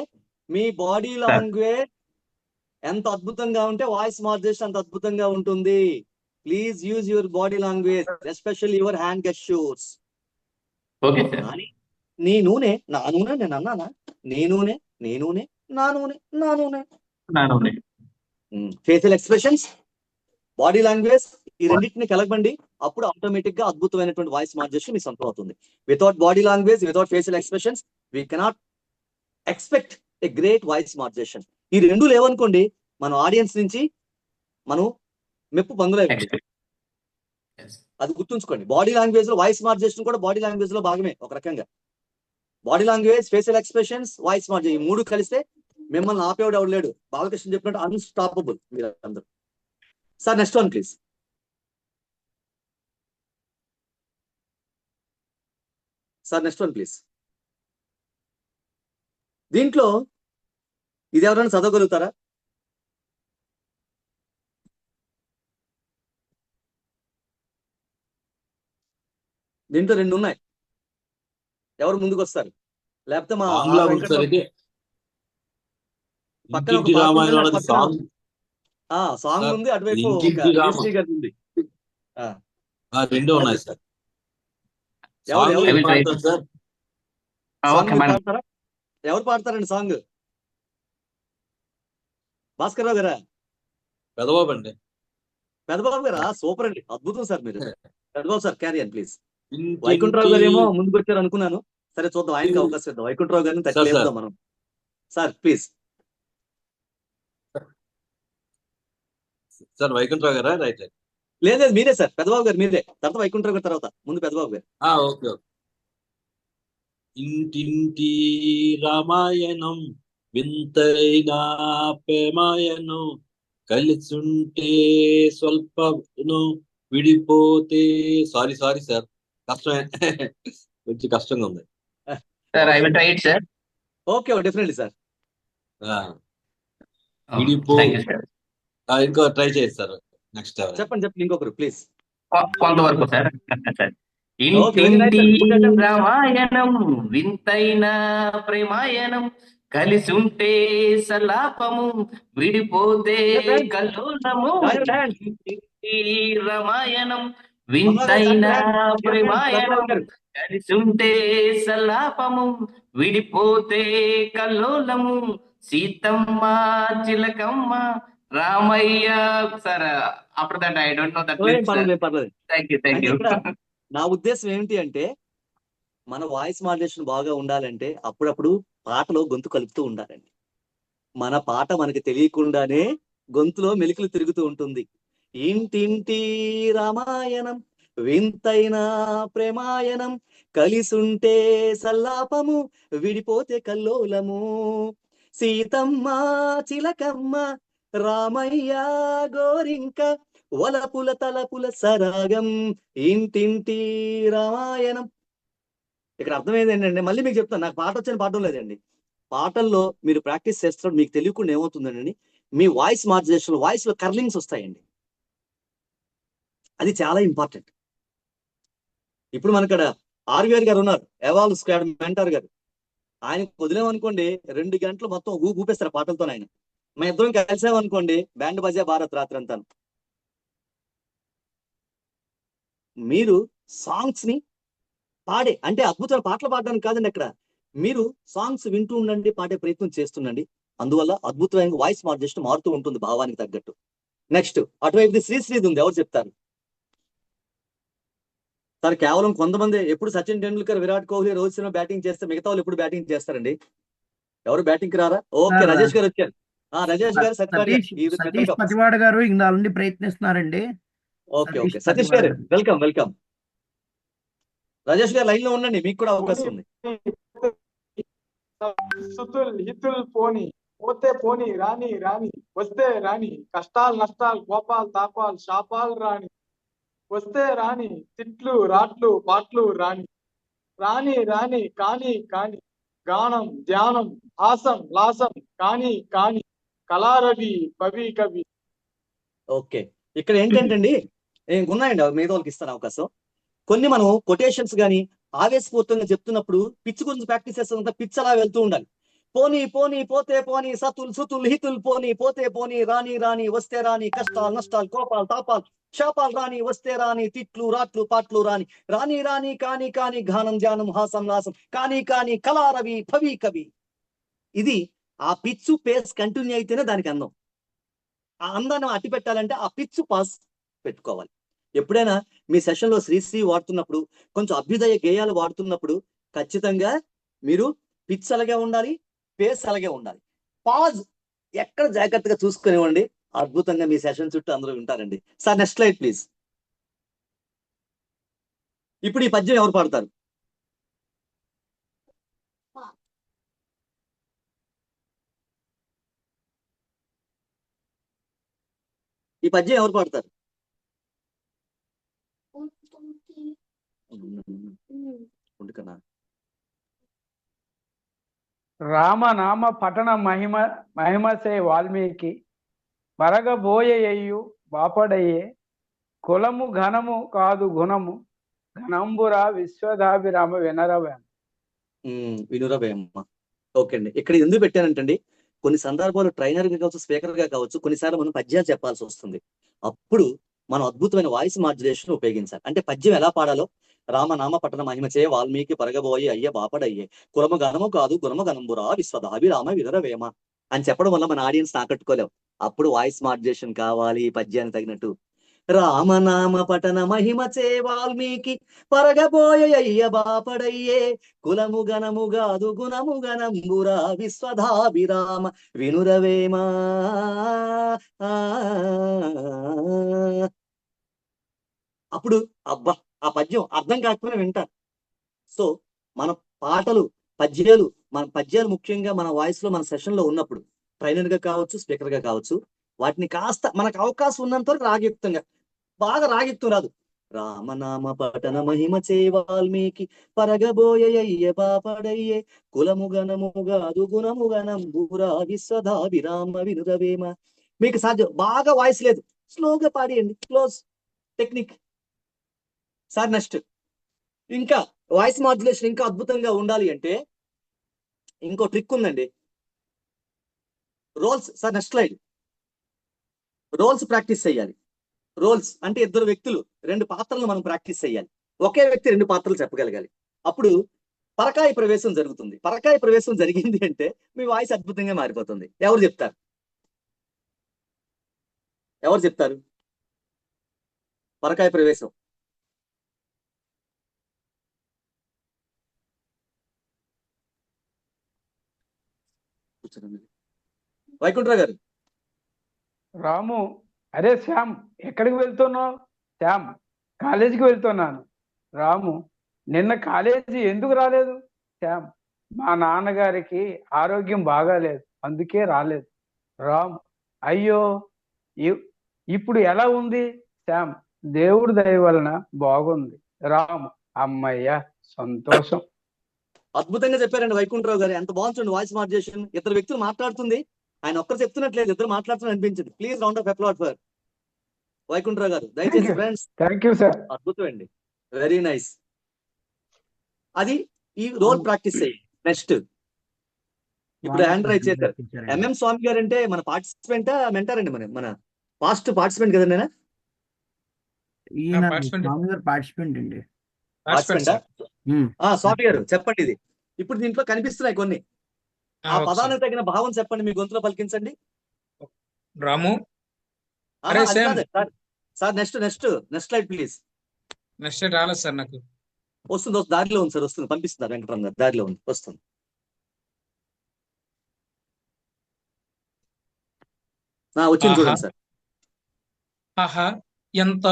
మీ బాడీ లాంగ్వేజ్ ఎంత అద్భుతంగా ఉంటే వాయిస్ మాడ్యులేషన్ అంత అద్భుతంగా ఉంటుంది. Please use your body language, especially your hand gestures. నీ నూనె నా నూనె నేను అన్నానా? నీ నూనె నీ నూనె, నా నూనె నా నూనె. ఫేషియల్ ఎక్స్ప్రెషన్స్, బాడీ లాంగ్వేజ్, ఈ రెండింటిని కలగండి, అప్పుడు ఆటోమేటిక్ గా అద్భుతమైనటువంటి వాయిస్ మాడ్యులేషన్ మీ సొంతం అవుతుంది. Without body language, without facial expressions, we cannot expect a great voice modulation. ఈ రెండు లేవనుకోండి, మన ఆడియన్స్ నుంచి మనం మెప్పు పొందలేము. అది గుర్తుంచుకోండి. బాడీ లాంగ్వేజ్ లో వాయిస్ మాడ్యులేషన్ కూడా బాడీ లాంగ్వేజ్ లో భాగమే ఒక రకంగా. Body language, facial expressions, voice modulation, ఈ మూడు కలిస్తే మిమ్మల్ని ఆపేవాడు ఎవడు లేడు. బాలకృష్ణ చెప్పినట్టు అన్స్టాపబుల్ మీరు అందరూ. Sir next one please. Sir next one please. దీంట్లో ఇది ఎవరైనా చదవగలుగుతారా? దీంట్లో రెండు ఉన్నాయి, ఎవరు ముందుకు వస్తారు? లేకపోతే మా పక్కన సాంగ్ ఉంది, అటువైపు ఉంది. రెండు ఉన్నాయి సార్. ఎవరు పాడతారండి సాంగ్? భాస్కర్రావు గారా? పెదబాబు అండి. పెదబాబు గారా? సూపర్ అండి, అద్భుతం సార్ మీరు. పెదబాబు సార్ క్యారీ అని ప్లీజ్. వైకుంఠరావు గారు ఏమో ముందుకు వచ్చారు అనుకున్నాను. సరే చూద్దాం, ఆయనకి అవకాశం ఇద్దాం. వైకుంఠరావు గారిని తగ్గలేపుదాం మనం. Sir please. సార్ వైకుంఠరావు గారా? రైట్. లేదు మీరే సార్, పెదబాబు గారు మీరే. తర్వాత వైకుంఠరావు గారి తర్వాత ముందు పెదబాబు గారు. Okay okay. ఇంటింటి రామాయణం వింతైనా ప్రేమాయణం, కలిసుంటే స్వల్పను విడిపోతే. సారీ సార్, కష్టమే, కొంచెం కష్టంగా ఉంది sir. I will try it sir. Okay, definitely sir. విడిపో, ఇంకో ట్రై చేస్తారు. నెక్స్ట్ చెప్పండి ఇంకొకరు ప్లీజ్. కొంతవరకు సార్. ఇంటింటి రామాయణం వింతైన ప్రేమాయణం, కలిసుంటే సలాపము విడిపోతే కల్లోలము. ఇంటింటి రామాయణం వింతైన ప్రేమాయణం, కలిసుంటే సలాపము విడిపోతే కల్లోలము. Sitamma Chilakamma Ramayya. Sir after that I don't know that. పర్లేదు. Thank you. నా ఉద్దేశం ఏమిటి అంటే, మన వాయిస్ మాడ్యులేషన్ బాగా ఉండాలంటే అప్పుడప్పుడు పాటలో గొంతు కలుపుతూ ఉండాలండి. మన పాట మనకి తెలియకుండానే గొంతులో మెలికలు తిరుగుతూ ఉంటుంది. ఇంటింటి రామాయణం వింతైన ప్రేమాయణం, కలిసుంటే సల్లాపము విడిపోతే కల్లోలము. సీతమ్మ చిలకమ్మ రామయ్య గోరింక, వలపుల తలపుల సరాగం, ఇంటింటి రామాయణం. ఇక్కడ అర్థమైంది ఏంటంటే, మళ్ళీ మీకు చెప్తాను, నాకు పాట వచ్చని పాడడం లేదండి. పాటల్లో మీరు ప్రాక్టీస్ చేస్తున్నప్పుడు మీకు తెలియకుండా ఏమవుతుందండి, మీ వాయిస్ మాడ్యులేషన్, వాయిస్ లో కర్లింగ్స్ వస్తాయండి. అది చాలా ఇంపార్టెంట్. ఇప్పుడు మనకడ ఆర్వీఆర్ గారు ఉన్నారు, ఎవాల్వ్ స్క్వాడ్ మెంటర్ గారు. ఆయన వదిలేమనుకోండి 2 గంటలు మొత్తం ఊపేస్తారు పాటలతో. ఆయన మా ఇద్దరం కలిసామనుకోండి బ్యాండ్ బజా భారత్ రాత్రి అంతాను. మీరు సాంగ్స్ ని పాడే, అంటే అద్భుతమైన పాటలు పాడడానికి కాదండి అక్కడ, మీరు సాంగ్స్ వింటూ ఉండండి, పాడే ప్రయత్నం చేస్తుండండి. అందువల్ల అద్భుతమైన వాయిస్ మాడ్యులేషన్ మారుతూ ఉంటుంది భావానికి తగ్గట్టు. నెక్స్ట్ అటువైపు శ్రీశ్రీది ఉంది, ఎవరు చెప్తారు సార్? కేవలం కొంతమంది, ఎప్పుడు సచిన్ టెండూల్కర్, విరాట్ కోహ్లీ, రోహిత్ శర్మ బ్యాటింగ్ చేస్తే మిగతా వాళ్ళు ఎప్పుడు బ్యాటింగ్ చేస్తారండి? ఎవరు బ్యాటింగ్ రారా? ఓకే, సార్, రాజేష్ గారు వచ్చారు. రాజేష్ గారు, సతీష్ పతివాడ గారు ఇంకా నుండి ప్రయత్నిస్తున్నారండి. ఓకే ఓకే, సతీష్ గారు వెల్కమ్ వెల్కమ్. రాజేష్ గారు లైన్ లో ఉండండి, మీకు కూడా అవకాశం ఉంది. హితుల్ పోని, పోతే పోని, రాని రాని, వస్తే రాని, కష్టాలు నష్టాలు, కోపాలు తాపాలు, శాపాలు రాని, వస్తే రాని, తిట్లు రాట్లు పాటలు రాని, రాని రాని కాని కాని, గానం ధ్యానం హాసం లాసం కాని కాని, కళారవి కవి కవి. ఓకే, ఇక్కడ ఏంటంటే ఉన్నాయండి, మిగతా వాళ్ళకి ఇస్తాను అవకాశం. కొన్ని మనం కొటేషన్స్ గానీ ఆవేశపూర్తంగా చెప్తున్నప్పుడు పిచ్ గురించి ప్రాక్టీస్ చేస్తున్నంత పిచ్ అలా వెళ్తూ ఉండాలి. పోనీ పోనీ పోతే పోనీ, సతుల్ సుతుల్ హితుల్ పోనీ, పోతే పోనీ, రాని రాని, వస్తే రాని, కష్టాలు నష్టాలు, కోపాలు తాపాలు, శాపాలు రాని, వస్తే రాని, తిట్లు రాట్లు పాటలు రాని, రాని రాని కాని కాని, గానం ధ్యానం హాసం లాసం కాని కాని, కళారవి భవి కవి. ఇది ఆ పిచ్చు పేస్ కంటిన్యూ అయితేనే దానికి అందం. ఆ అందాన్ని అట్టి పెట్టాలంటే ఆ పిచ్చు పాస్ పెట్టుకోవాలి. ఎప్పుడైనా మీ సెషన్లో శ్రీశ్రీ వాడుతున్నప్పుడు, కొంచెం అభ్యుదయ గేయాలు వాడుతున్నప్పుడు ఖచ్చితంగా మీరు పిచ్ అలాగే ఉండాలి, పేస్ అలాగే ఉండాలి. పాజ్ ఎక్కడ జాగ్రత్తగా చూసుకునివ్వండి, అద్భుతంగా మీ సెషన్ చుట్టూ అందరూ వింటారండి. Sir next slide please. ఇప్పుడు ఈ పద్యం ఎవరు పాడతారు? ఈ పద్యం ఎవరు పాడతారు? రామనామ పఠన మహిమసే వాల్మీకి, మరగబోయయ్యు బాపడయ్యే, కులము ఘనము కాదు గుణము, ఘనంబురా విశ్వదాభిరామ వినరవేమ. వినురవేమ. ఓకే అండి, ఇక్కడ ఎందుకు పెట్టానంటండి, కొన్ని సందర్భాలు ట్రైనర్ గా కావచ్చు, స్పీకర్ గా కావచ్చు, కొన్నిసార్లు మనం పద్యాలు చెప్పాల్సి వస్తుంది. అప్పుడు మనం అద్భుతమైన వాయిస్ మాడ్యులేషన్ ఉపయోగించాలి. అంటే పద్యం ఎలా పాడాలో, రామనామ పట్టణ మహిమచే వాల్మీకి పరగబోయి అయ్య బాపడయ్యే, కులము గణము కాదు గుణము గణంబురా విశ్వదాభిరామ వినరవేమ అని చెప్పడం వల్ల మన ఆడియన్స్ తాకట్టుకోలేం. అప్పుడు వాయిస్ మాడ్యులేషన్ కావాలి పద్యానికి తగినట్టు. రామనామ పఠన మహిమచే వాల్మీకి పరగబోయ అయ్య బాపడయ్యే, కులము గణము గాదు గుణము గణంబురా విశ్వదాభిరామ వినురవేమ. అప్పుడు అబ్బా, ఆ పద్యం అర్థం కాకపోయినా వింటారు. సో మన పాటలు, పద్యాలు ముఖ్యంగా మన వాయిస్ లో, మన సెషన్ లో ఉన్నప్పుడు, ట్రైనర్ గా కావచ్చు, స్పీకర్ గా కావచ్చు, వాటిని కాస్త మనకు అవకాశం ఉన్నంత వరకు రాగయుక్తంగా, బాగా రాగయుక్తం రాదు. రామనామ పఠన మహిమచే వాల్మీకి పరగబోయ బాపడయ్యే, కులము గణము గాదు గుణము గణంబురా విశ్వదాభిరామ వినురవేమ. మీకు సాధ్యం, బాగా వాయిస్ లేదు, స్లోగా పాడియండి, క్లోజ్ టెక్నిక్. సార్ నెక్స్ట్, ఇంకా వాయిస్ మాడ్యులేషన్ ఇంకా అద్భుతంగా ఉండాలి అంటే ఇంకో ట్రిక్ ఉందండి. Roles. Sir next slide. Roles practice చేయాలి. రోల్స్ అంటే ఇద్దరు వ్యక్తులు, రెండు పాత్రలు మనం ప్రాక్టీస్ చేయాలి. ఒకే వ్యక్తి రెండు పాత్రలు చెప్పగలగాలి. అప్పుడు పరకాయ ప్రవేశం జరుగుతుంది. పరకాయ ప్రవేశం జరిగింది అంటే మీ వాయిస్ అద్భుతంగా మారిపోతుంది. ఎవరు చెప్తారు? పరకాయ ప్రవేశం. వైకుంఠరావు గారు. రాము, అరే శ్యామ్, ఎక్కడికి వెళ్తున్నావు? శ్యామ్, కాలేజీకి వెళ్తున్నాను. రాము, నిన్న కాలేజీ ఎందుకు రాలేదు? శ్యామ్, మా నాన్నగారికి ఆరోగ్యం బాగాలేదు, అందుకే రాలేదు. రామ్, అయ్యో, ఇప్పుడు ఎలా ఉంది? శ్యామ్, దేవుడి దయ వలన బాగుంది. రామ్, అమ్మయ్య, సంతోషం. అద్భుతంగా చెప్పారండి వైకుంఠరావు గారు. ఎంత బాగుంటుంది వాయిస్ మాడ్యులేషన్. ఇద్దరు వ్యక్తులు మాట్లాడుతుంది, ఆయన ఒక్కరు చెప్తున్నట్లేదు, ఇద్దరు మాట్లాడుతున్నారు అనిపించింది. Please round of applause for Vaikuntharao garu. దయచేసి ఫ్రెండ్స్. Thank you sir. అద్భుతం అండి, వెరీ నైస్. అది ఈ రోల్ ప్రాక్టీస్ చేయండి. నెక్స్ట్ ఇప్పుడు హ్యాండ్ రైజ్ చేశారు. ఎంఎం స్వామి గారు అంటే మన పార్టిసిపెంటా మెంటర్ అండి? మన పాస్ట్ పార్టిసిపెంట్ కదండి ఆయన? ఈయన పార్టిసిపెంట్ స్వామి గారు పార్టిసిపెంట్ అండి. పార్టిసిపెంటా? ఉమ్. స్వామి గారు చెప్పండి ఇది. ఇప్పుడు దీంట్లో కనిపిస్తున్నాయి కొన్ని. ఆ పదానికి తగిన భావం చెప్పండి, మీ గొంతులో పలికించండి. రాము అది కాదు sir. Next slide please. Next రాలేదు సార్ నాకు. వస్తుంది దారిలో ఉంది సార్, వస్తుంది, పంపిస్తున్నారు వెంకటరామ్ గారు, దారిలో ఉంది, వస్తుంది. వచ్చింది చూడండి సార్. ఆహా, ఎంత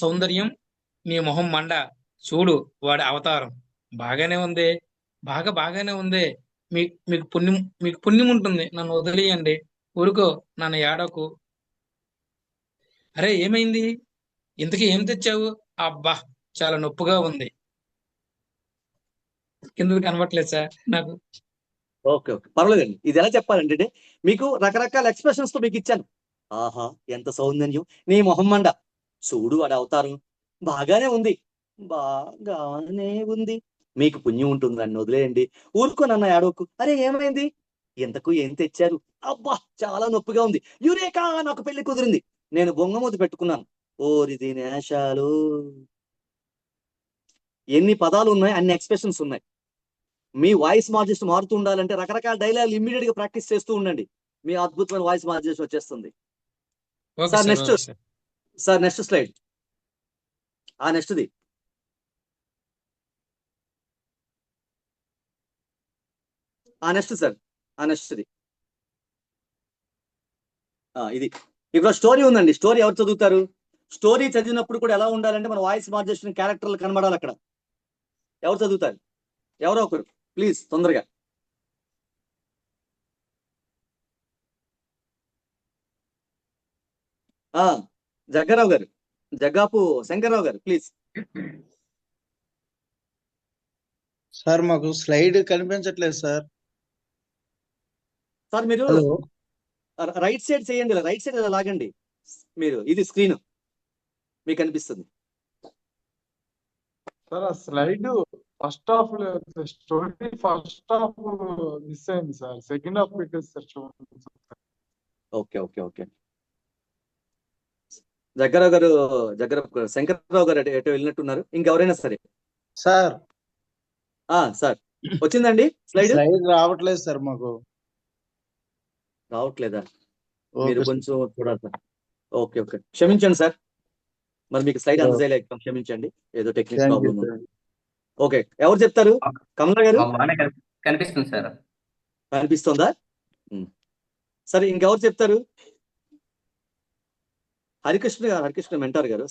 సౌందర్యం నీ మొహం మండ, చూడు వాడి అవతారం. బాగానే ఉంది, బాగానే ఉంది. మీకు పుణ్యం ఉంటుంది, నన్ను వదిలేయండి. ఊరుకో, నన్ను ఏడకు. అరే ఏమైంది? ఇంతకీ ఏం తెచ్చావు? అబ్బా, చాలా నొప్పిగా ఉంది. కింద కనబట్లేదు సార్ నాకు. ఓకే పర్వాలేదండి. ఇది ఎలా చెప్పాలంటే మీకు రకరకాల ఎక్స్ప్రెషన్స్ తో మీకు ఇచ్చాను. ఆహా ఎంత సౌందర్యం నీ మొహం మండ, చూడు వాడి అవతారం. బాగానే ఉంది. మీకు పుణ్యం ఉంటుంది, నన్ను వదిలేయండి. ఊరుకో, నన్ను ఏడవకు. అరే ఏమైంది? ఎంతకు ఏం తెచ్చారు? అబ్బా చాలా నొప్పిగా ఉంది. యురేకా, నాకు పెళ్లి కుదిరింది. నేను బొంగమూతి పెట్టుకున్నాను. ఓరిది నేషాలు. ఎన్ని పదాలు ఉన్నాయి, అన్ని ఎక్స్ప్రెషన్స్ ఉన్నాయి. మీ వాయిస్ మాడ్యులేషన్ మారుతూ ఉండాలంటే రకరకాల డైలాగులు ఇమ్మీడియట్ గా ప్రాక్టీస్ చేస్తూ ఉండండి. మీ అద్భుతమైన వాయిస్ మాడ్యులేషన్ వచ్చేస్తుంది. Sir next slide. నెక్స్ట్ది. Next sir. నెక్స్ట్ది. ఇది ఇప్పుడు స్టోరీ ఉందండి. స్టోరీ ఎవరు చదువుతారు? స్టోరీ చదివినప్పుడు కూడా ఎలా ఉండాలంటే మన వాయిస్ మాడ్యులేషన్ క్యారెక్టర్లు కనబడాలి అక్కడ. ఎవరు చదువుతారు? ఎవరో ఒకరు ప్లీజ్ తొందరగా. జగ్గారావు గారు, జగ్గాపు శంకర్రావు గారు ప్లీజ్. సార్ మాకు స్లైడ్ కనిపించట్లేదు సార్. సార్ మీరు రైట్ సైడ్ చేయండి, రైట్ సైడ్ లాగండి మీరు. ఇది స్క్రీన్ మీకు కనిపిస్తుంది సార్. ఆ slide first half story first half miss అయింది సార్. సెకండ్ హాఫ్ పెట్టేసి సార్ చూడండి. ఓకే. శంకర్రావు గారు ఎటు వెళ్ళినట్టున్నారు. ఇంకెవరైనా సరే సార్. సార్ వచ్చిందండి స్లైడ్. రావట్లేదు సార్, మాకు రావట్లేదా? మీరు కొంచెం చూడాలి సార్. ఓకే క్షమించండి సార్, మరి మీకు స్లైడ్ అందజేయలేక క్షమించండి, ఏదో టెక్నిక్ ప్రాబ్లం ఉంది. ఓకే ఎవరు చెప్తారు? కమలా గారు. కనిపిస్తుంది సార్. కనిపిస్తుందా? సరే ఇంకెవరు చెప్తారు? హరికృష్ణ మెంటార్ గారు.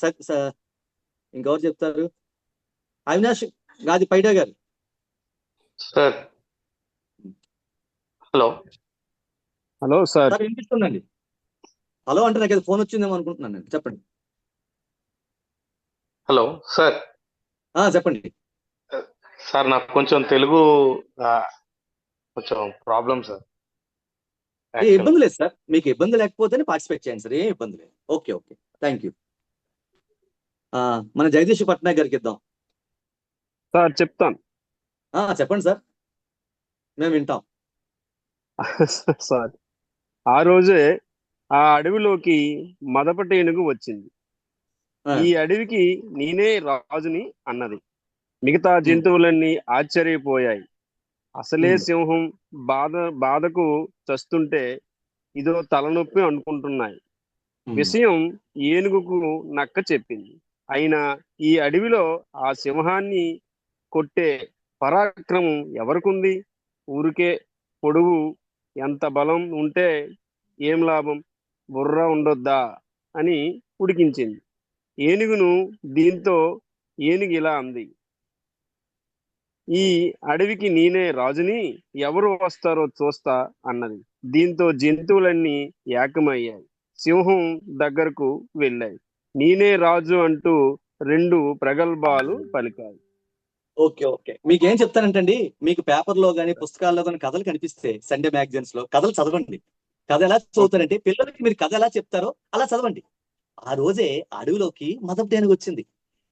ఇంకెవరు చెప్తారు? అవినాష్ గాది పైడా గారు. Sir hello sir. వినిపిస్తుందండి. హలో అంటే నాకు ఫోన్ వచ్చిందేమో అనుకుంటున్నాను నేను. చెప్పండి. Hello sir. చెప్పండి సార్ నాకు కొంచెం తెలుగు కొంచెం ప్రాబ్లం సార్. ఇబ్బంది లేదు సార్, మీకు ఇబ్బంది లేకపోతేనే పార్టిసిపేట్ చేయండి సార్, ఏం ఇబ్బంది లేదు. Okay thank you. మన జగదీష్ పట్నాయక్ గారికి ఇద్దాం సార్. చెప్తాను. చెప్పండి సార్, మేము వింటాం. సార్, ఆ రోజే ఆ అడవిలోకి మదపటి ఏనుగు వచ్చింది. ఈ అడవికి నేనే రాజుని అన్నది. మిగతా జంతువులన్నీ ఆశ్చర్యపోయాయి. అసలే సింహం బాధకు చస్తుంటే ఇదో తలనొప్పి అనుకుంటున్నాయి. విషయం ఏనుగుకు నక్క చెప్పింది. అయినా ఈ అడవిలో ఆ సింహాన్ని కొట్టే పరాక్రమం ఎవరికుంది? ఊరికే పొడుగు ఎంత బలం ఉంటే ఏం లాభం, బుర్ర ఉండొద్దా అని ఉడికించింది ఏనుగును. దీంతో ఏనుగు ఇలా అంది, ఈ అడవికి నేనే రాజుని, ఎవరు వస్తారో చూస్తా అన్నది. దీంతో జంతువులన్నీ ఏకమయ్యాయి, సింహం దగ్గరకు వెళ్ళాయి. నేనే రాజు అంటూ రెండు ప్రగల్భాలు పలికాయి. ఓకే మీకేం చెప్తానంటండి, మీకు పేపర్లో కానీ పుస్తకాల్లో కానీ కథలు కనిపిస్తే సండే మ్యాగజైన్స్ లో కథలు చదవండి. కథ ఎలా చదువుతారంటే పిల్లలకి మీరు కథ ఎలా చెప్తారో అలా చదవండి. ఆ రోజే అడవిలోకి మదపటి ఏనుగు వచ్చింది.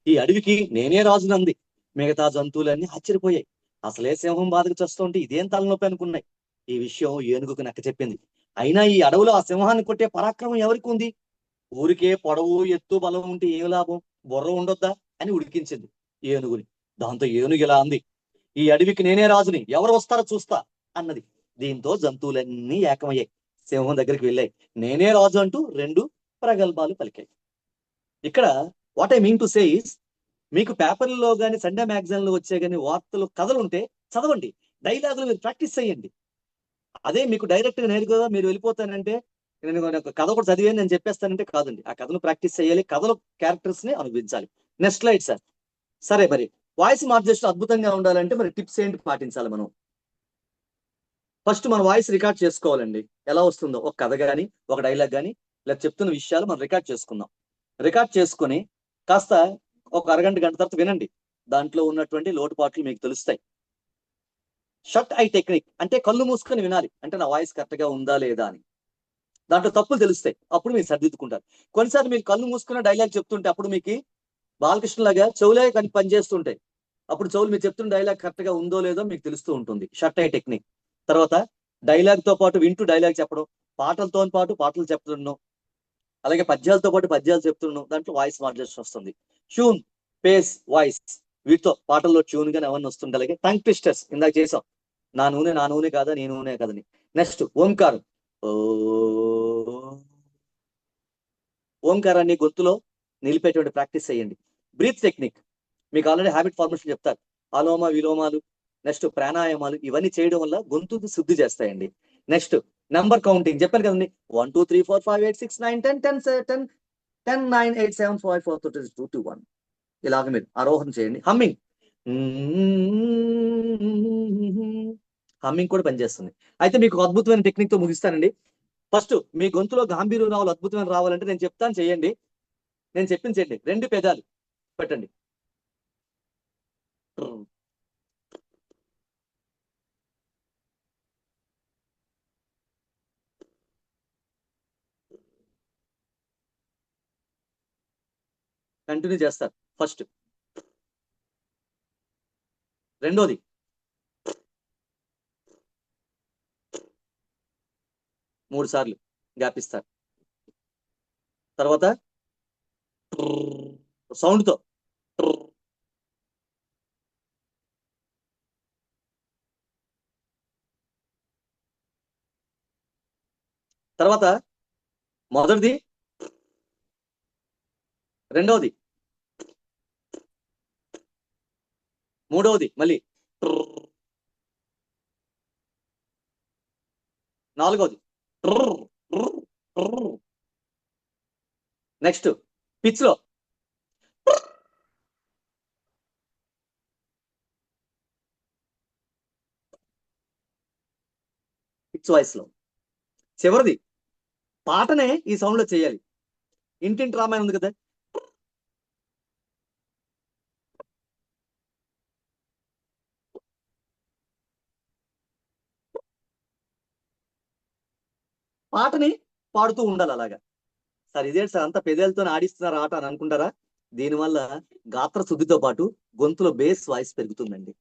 ఈ అడవికి నేనే రాజునంది. మిగతా జంతువులన్నీ ఆశ్చర్యపోయాయి. అసలే సింహం బాధకు చస్తుంటే ఇదేం తలనొప్పి అనుకున్నాయి. ఈ విషయం ఏనుగుకు నక్క చెప్పింది. అయినా ఈ అడవిలో ఆ సింహాన్ని కొట్టే పరాక్రమం ఎవరికి ఉంది? ఊరికే పొడవు ఎత్తు బలం ఉంటే ఏం లాభం, బుర్ర ఉండొద్దా అని ఉడికించింది ఏనుగుని. దాంతో ఏనుగు ఇలా అంది, ఈ అడవికి నేనే రాజుని, ఎవరు వస్తారో చూస్తా అన్నది. దీంతో జంతువులన్నీ ఏకమయ్యాయి, సింహం దగ్గరికి వెళ్ళాయి. నేనే రాజు అంటూ 2 ప్రగల్భాలు పలికాయి. ఇక్కడ what I mean to say is, మీకు పేపర్లలో కానీ సండే మ్యాగజైన్లో వచ్చే కానీ వార్తలు కథలు ఉంటే చదవండి, డైలాగులు మీరు ప్రాక్టీస్ చేయండి. అదే మీకు డైరెక్ట్ గా నేరుగా మీరు వెళ్ళిపోతానంటే నేను ఒక కథ కూడా చదివాను నేను చెప్పేస్తానంటే కాదండి. ఆ కథను ప్రాక్టీస్ చేయాలి, కథలో క్యారెక్టర్స్ ని అనుభవించాలి. Next slide sir. సరే, మరి వాయిస్ మాడ్యులేషన్ అద్భుతంగా ఉండాలంటే మరి టిప్స్ ఏంటి పాటించాలి మనం? ఫస్ట్ మన వాయిస్ రికార్డ్ చేసుకోవాలండి. ఎలా వస్తుందో ఒక కథ కానీ ఒక డైలాగ్ కానీ ఇలా చెప్తున్న విషయాలు మనం రికార్డ్ చేసుకుందాం. రికార్డ్ చేసుకుని కాస్త ఒక అరగంట గంట తర్వాత వినండి. దాంట్లో ఉన్నటువంటి లోటుపాట్లు మీకు తెలుస్తాయి. షట్ ఐ టెక్నిక్ అంటే కళ్ళు మూసుకొని వినాలి. అంటే నా వాయిస్ కరెక్ట్ గా ఉందా లేదా అని. దాంట్లో తప్పులు తెలుస్తాయి, అప్పుడు మీరు సర్దిద్దుకుంటారు. కొన్నిసార్లు మీరు కళ్ళు మూసుకున్న డైలాగ్ చెప్తుంటే అప్పుడు మీకు బాలకృష్ణ లాగా చెవులే కానీ పనిచేస్తుంటాయి. అప్పుడు చెవులు మీరు చెప్తున్న డైలాగ్ కరెక్ట్ గా ఉందో లేదో మీకు తెలుస్తూ ఉంటుంది. Shut I technique. తర్వాత డైలాగ్ తో పాటు వింటూ డైలాగ్ చెప్పడం, పాటలతో పాటు పాటలు చెప్తున్నాం, అలాగే పద్యాలతో పాటు పద్యాలు చెప్తున్నాం. దాంట్లో వాయిస్ మాడ్యులేషన్ వస్తుంది. ట్యూన్, పేస్, వాయిస్, వీటితో పాటల్లో ట్యూన్ గానీ అవన్నీ వస్తుంది. అలాగే టంగ్ ట్విస్టర్స్ ఇందాక చేసాం, నా నూనె కాదా నీ నూనె కదని. నెక్స్ట్ ఓంకారం, ఓంకారాన్ని గొంతులో నిలిపేటువంటి ప్రాక్టీస్ చేయండి. బ్రీత్ టెక్నిక్ మీకు ఆల్రెడీ హ్యాబిట్ ఫార్మేషన్ చెప్తారు. అలోమ విలోమాలు, నెక్స్ట్ ప్రాణాయామాలు, ఇవన్నీ చేయడం వల్ల గొంతుకు శుద్ధి చేస్తాయండి. నెక్స్ట్ నంబర్ కౌంటింగ్ చెప్పాను కదండి, 1 2 3 4 5 8 6 9 10 10 10 9 8 7 5 4 3 2 2 1 ఇలాగ మీరు ఆరోహణ చేయండి. హమ్మింగ్, హమ్మింగ్ కూడా పనిచేస్తుంది. అయితే మీకు అద్భుతమైన టెక్నిక్ తో ముగిస్తానండి. ఫస్ట్ మీ గొంతులో గాంభీర్యం రావాలి, అద్భుతమైన రావాలంటే నేను చెప్తాను చేయండి. నేను చెప్పింది చేయండి. 2 పెదాలు పెట్టండి. కంటిన్యూ చేస్తారు. ఫస్ట్, రెండోది, మూడు సార్లు గ్యాప్ ఇస్తారు. తర్వాత సౌండ్ తో తర్వాత మొదటిది, రెండవది, మూడవది, మళ్ళీ నాలుగవది. నెక్స్ట్ పిచ్ లో పిచ్ వాయిస్ లో. చివరిది పాటనే ఈ సౌండ్ లో చేయాలి. ఇంటింటి రామాయణం ఉంది కదా, పాటని పాడుతూ ఉండాలి అలాగా. సార్ ఇదేంటి సార్ అంత పెదేలతో ఆడిస్తున్నారు ఆట అని అనుకుంటారా? దీనివల్ల గాత్ర శుద్ధితో పాటు గొంతులో బేస్ వాయిస్ పెరుగుతుందండి.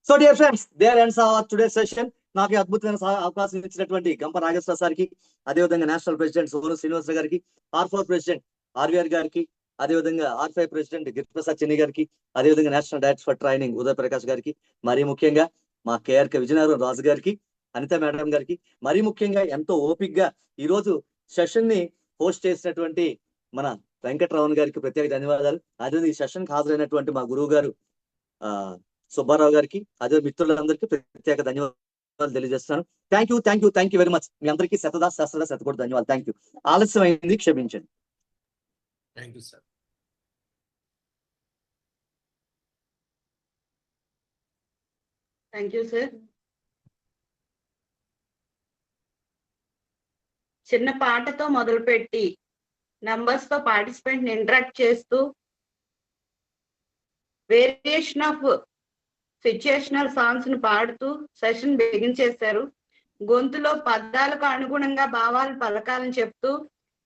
So dear friends, there ends our today session. నాకు అద్భుతమైన అవకాశం ఇచ్చినటువంటి గంప నాగేశ్వర సార్కి, అదేవిధంగా నేషనల్ ప్రెసిడెంట్ సోను శ్రీనివాస గారికి, R4 ప్రెసిడెంట్ ఆర్వీఆర్ గారికి, అదేవిధంగా R5 ప్రెసిడెంట్ గిరిప్రసాద్ చెన్ని గారికి, అదేవిధంగా national director for training Uday Prakash గారికి, మరీ ముఖ్యంగా మా KRK విజయనగరం రాజు గారికి, అనిత మేడం గారికి, మరీ ముఖ్యంగా ఎంతో ఓపిక్గా ఈరోజు సెషన్ ని హోస్ట్ చేసినటువంటి మన వెంకటరామన్ గారికి ప్రత్యేక ధన్యవాదాలు. అదే ఈ సెషన్ కి హాజరైనటువంటి మా గురువు గారు సుబ్బారావు గారికి, అదే మిత్రులందరికీ ప్రత్యేక ధన్యవాదాలు తెలియజేస్తాను. Thank you very much. మీ అందరికీ శతకోటి ధన్యవాదాలు. Thank you. ఆలస్యం అయింది, క్షమించండి. Thank you sir. Thank you sir. చిన్న పాటతో మొదలుపెట్టి నంబర్స్ తో పార్టిసిపెంట్ ఇంటరాక్ట్ చేస్తూ వేరియేషన్ ఆఫ్ సిచ్యుయేషనల్ సాంగ్స్ ను పాడుతూ సెషన్ బిగించేశారు. గొంతులో పదాలకు అనుగుణంగా భావాలు పలకాలని చెప్తూ,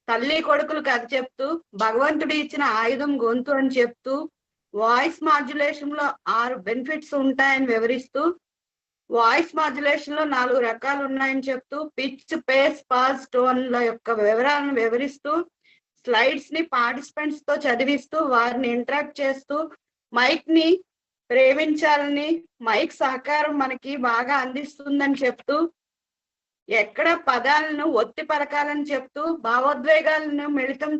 తల్లి కొడుకులు కథ చెప్తూ, భగవంతుడు ఇచ్చిన ఆయుధం గొంతు అని చెప్తూ, వాయిస్ మాడ్యులేషన్ లో 6 బెనిఫిట్స్ ఉంటాయని వివరిస్తూ, వాయిస్ మాడ్యులేషన్ లో 4 రకాలు ఉన్నాయని చెప్తూ పిచ్, పేస్, పాజ్, టోన్ల యొక్క వివరాలను వివరిస్తూ స్లైడ్స్ ని పార్టిసిపెంట్స్ తో చదివిస్తూ వారిని ఇంటరాక్ట్ చేస్తూ మైక్ ని ప్రేమించాలని, మైక్ సహకారం మనకి బాగా అందిస్తుందని చెప్తూ ఎక్కడ పదాలను ఒత్తి పలకాలని చెప్తూ భావోద్వేగాలను మిళితం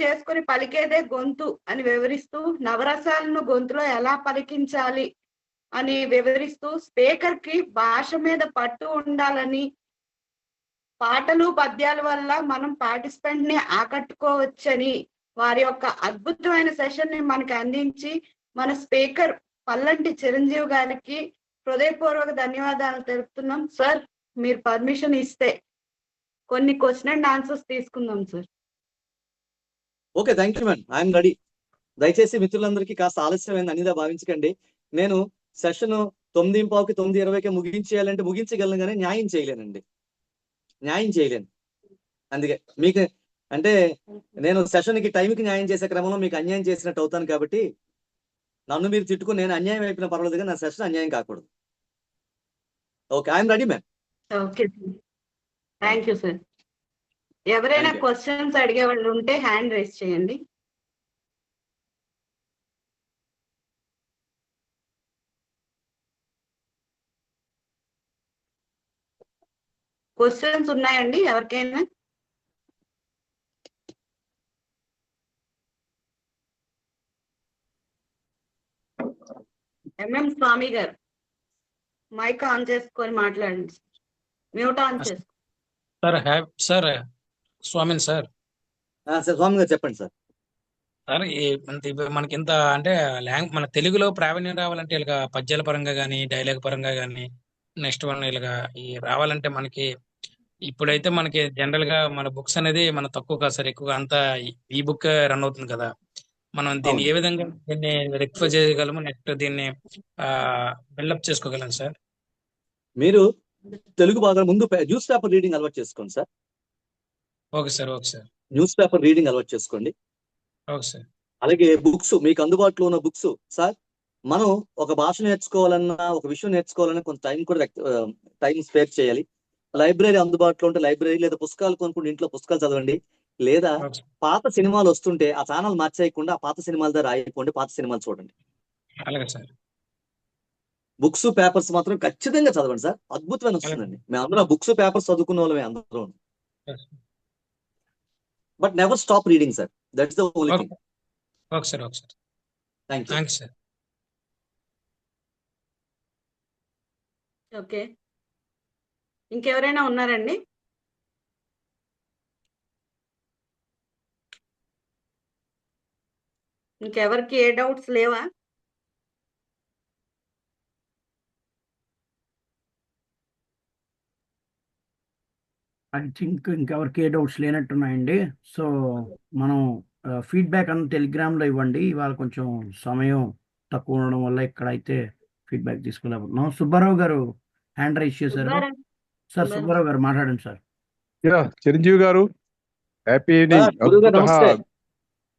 చేసుకుని పలికేదే గొంతు అని వివరిస్తూ నవరసాలను గొంతులో ఎలా పలికించాలి అని వివరిస్తూ స్పీకర్ కి భాష మీద పట్టు ఉండాలని, పాటలు పద్యాల వల్ల మనం పార్టిసిపెంట్ ని ఆకట్టుకోవచ్చని వారి యొక్క అద్భుతమైన సెషన్ ని మనకి అందించి మన స్పీకర్ పల్లంటి చిరంజీవి గారికి హృదయపూర్వక ధన్యవాదాలు తెలుపుతున్నాం. సార్, మీరు పర్మిషన్ ఇస్తే కొన్ని క్వశ్చన్ అండ్ ఆన్సర్స్ తీసుకుందాం sir. Okay, thank you ma'am, I'm ready. దయచేసి మిత్రులందరికీ కాస్త ఆలస్యమైంది అనిదా భావించకండి. నేను సెషన్ 9:15కి 9:20కి ముగించేయాలంటే ముగించగలను, కానీ న్యాయం చేయలేను. అందుకే మీకు అంటే నేను సెషన్కి టైంకి న్యాయం చేసే క్రమంలో మీకు అన్యాయం చేసినట్టు అవుతాను. కాబట్టి నన్ను మీరు తిట్టుకుని నేను అన్యాయం అయిపోయినా పర్వాలేదు, కానీ నా సెషన్ అన్యాయం కాకూడదు. Okay, I'm ready ma'am. Okay, thank you sir. ఎవరైనా క్వశ్చన్స్ అడిగే వాళ్ళు ఉంటే హ్యాండ్ రైజ్ చేయండి. క్వశ్చన్స్ ఉన్నాయండి ఎవరికైనా? ఎంఎం స్వామి గారు మైక్ ఆన్ చేసుకొని మాట్లాడండి. మ్యూట్ ఆన్ చేసుకో. సార్ స్వామిన్ సార్. స్వామి గారు చెప్పండి సార్. సార్ మనకి ఇంత అంటే మన తెలుగులో ప్రావీణ్యం రావాలంటే ఇలాగ పద్యాల పరంగా కానీ డైలాగ్ పరంగా కానీ నెక్స్ట్ వన్ ఇలాగా ఈ రావాలంటే మనకి ఇప్పుడైతే మనకి జనరల్ గా మన బుక్స్ అనేది మన తక్కువ కాదు సార్, ఎక్కువగా అంతా ఈ బుక్ రన్ అవుతుంది కదా. మనం దీన్ని ఏ విధంగా దీన్ని రెక్టిఫై చేయగలము, నెక్స్ట్ దీన్ని బిల్డప్ చేసుకోగలం సార్? మీరు తెలుగు బాగా ముందు న్యూస్ పేపర్ రీడింగ్ అలవాటు చేసుకోండి sir. Okay sir. Okay sir. News paper reading అలవాటు చేసుకోండి. Okay sir. అలాగే బుక్స్, మీకు అందుబాటులో ఉన్న బుక్స్ సార్. మనం ఒక భాష నేర్చుకోవాలన్నా, ఒక విషయం నేర్చుకోవాలన్నా కొంత టైం స్పేర్ చేయాలి. లైబ్రరీ అందుబాటులో ఉంటే లైబ్రరీ, లేదా పుస్తకాలు కొనుక్కుంటే ఇంట్లో పుస్తకాలు చదవండి. లేదా పాత సినిమాలు వస్తుంటే ఆ ఛానల్ మార్చేయకుండా ఆ పాత సినిమాల ద్వారా రాయకుండా పాత సినిమాలు చూడండి. అలాగే సార్. బుక్స్ పేపర్స్ మాత్రం ఖచ్చితంగా చదవండి సార్, అద్భుతమైన వస్తుందండి. మేము అందరం బుక్స్ పేపర్స్ చదువుకున్న వాళ్ళమే అందరం. But never stop reading sir, that's the only thing. Okay sir. Okay sir. Thank you sir. Okay, ఇంకెవరైనా ఉన్నారండి? ఇంకెవరికి ఏ డౌట్స్ లేవా? ఐ థింక్ ఇంకెవరికి ఏ డౌట్స్ లేనట్టున్నాయండి. సో మనం ఫీడ్బ్యాక్ అన్న టెలిగ్రామ్లో ఇవ్వండి. ఇవాళ కొంచెం సమయం తక్కువ ఉండడం వల్ల ఇక్కడైతే ఫీడ్బ్యాక్ తీసుకోలేకపోతున్నాం. సుబ్బారావు గారు హ్యాండ్ రైజ్ చేశారు సార్. సుబ్బారావు గారు మాట్లాడండి sir. Chiranjeevi garu, happy evening.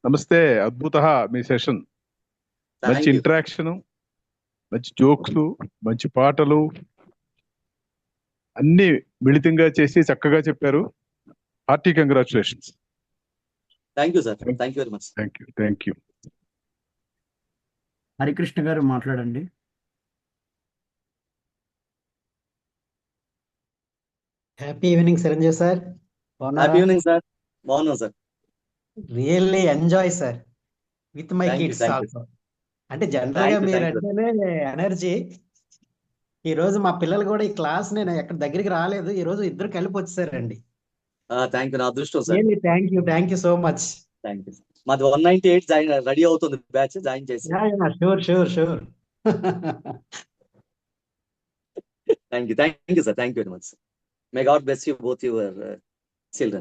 నమస్తే. అద్భుత మీ సెషన్, మంచి ఇంటరాక్షన్, మంచి జోక్స్, మంచి పాటలు అన్ని మిళితంగా చేసి చక్కగా చెప్పారు. Hearty congratulations. Thank you sir. Thank you very much. Thank you. Harikrishna garu మాట్లాడండి. Happy evening Chiranjeevi sir. Happy evening sir. బాగున్నాం sir. Really enjoy sir with my kids also. అంటే జనరల్ గా మీరు అంటేనే ఎనర్జీ. ఈ రోజు మా పిల్లలు కూడా ఈ క్లాస్ నేను ఎక్కడ దగ్గరికి రాలేదు, ఈ రోజు ఇద్దరు కలిపి వచ్చేసారండి. థ్యాంక్ యూ, నా అదృష్టం sir. Thank you so much. Thank you. మాది 198 జాయిన్ రెడీ అవుతుంది, బ్యాచ్ జాయిన్ చేసి. Sure. Thank you sir. Thank you very much. May God bless you both your children.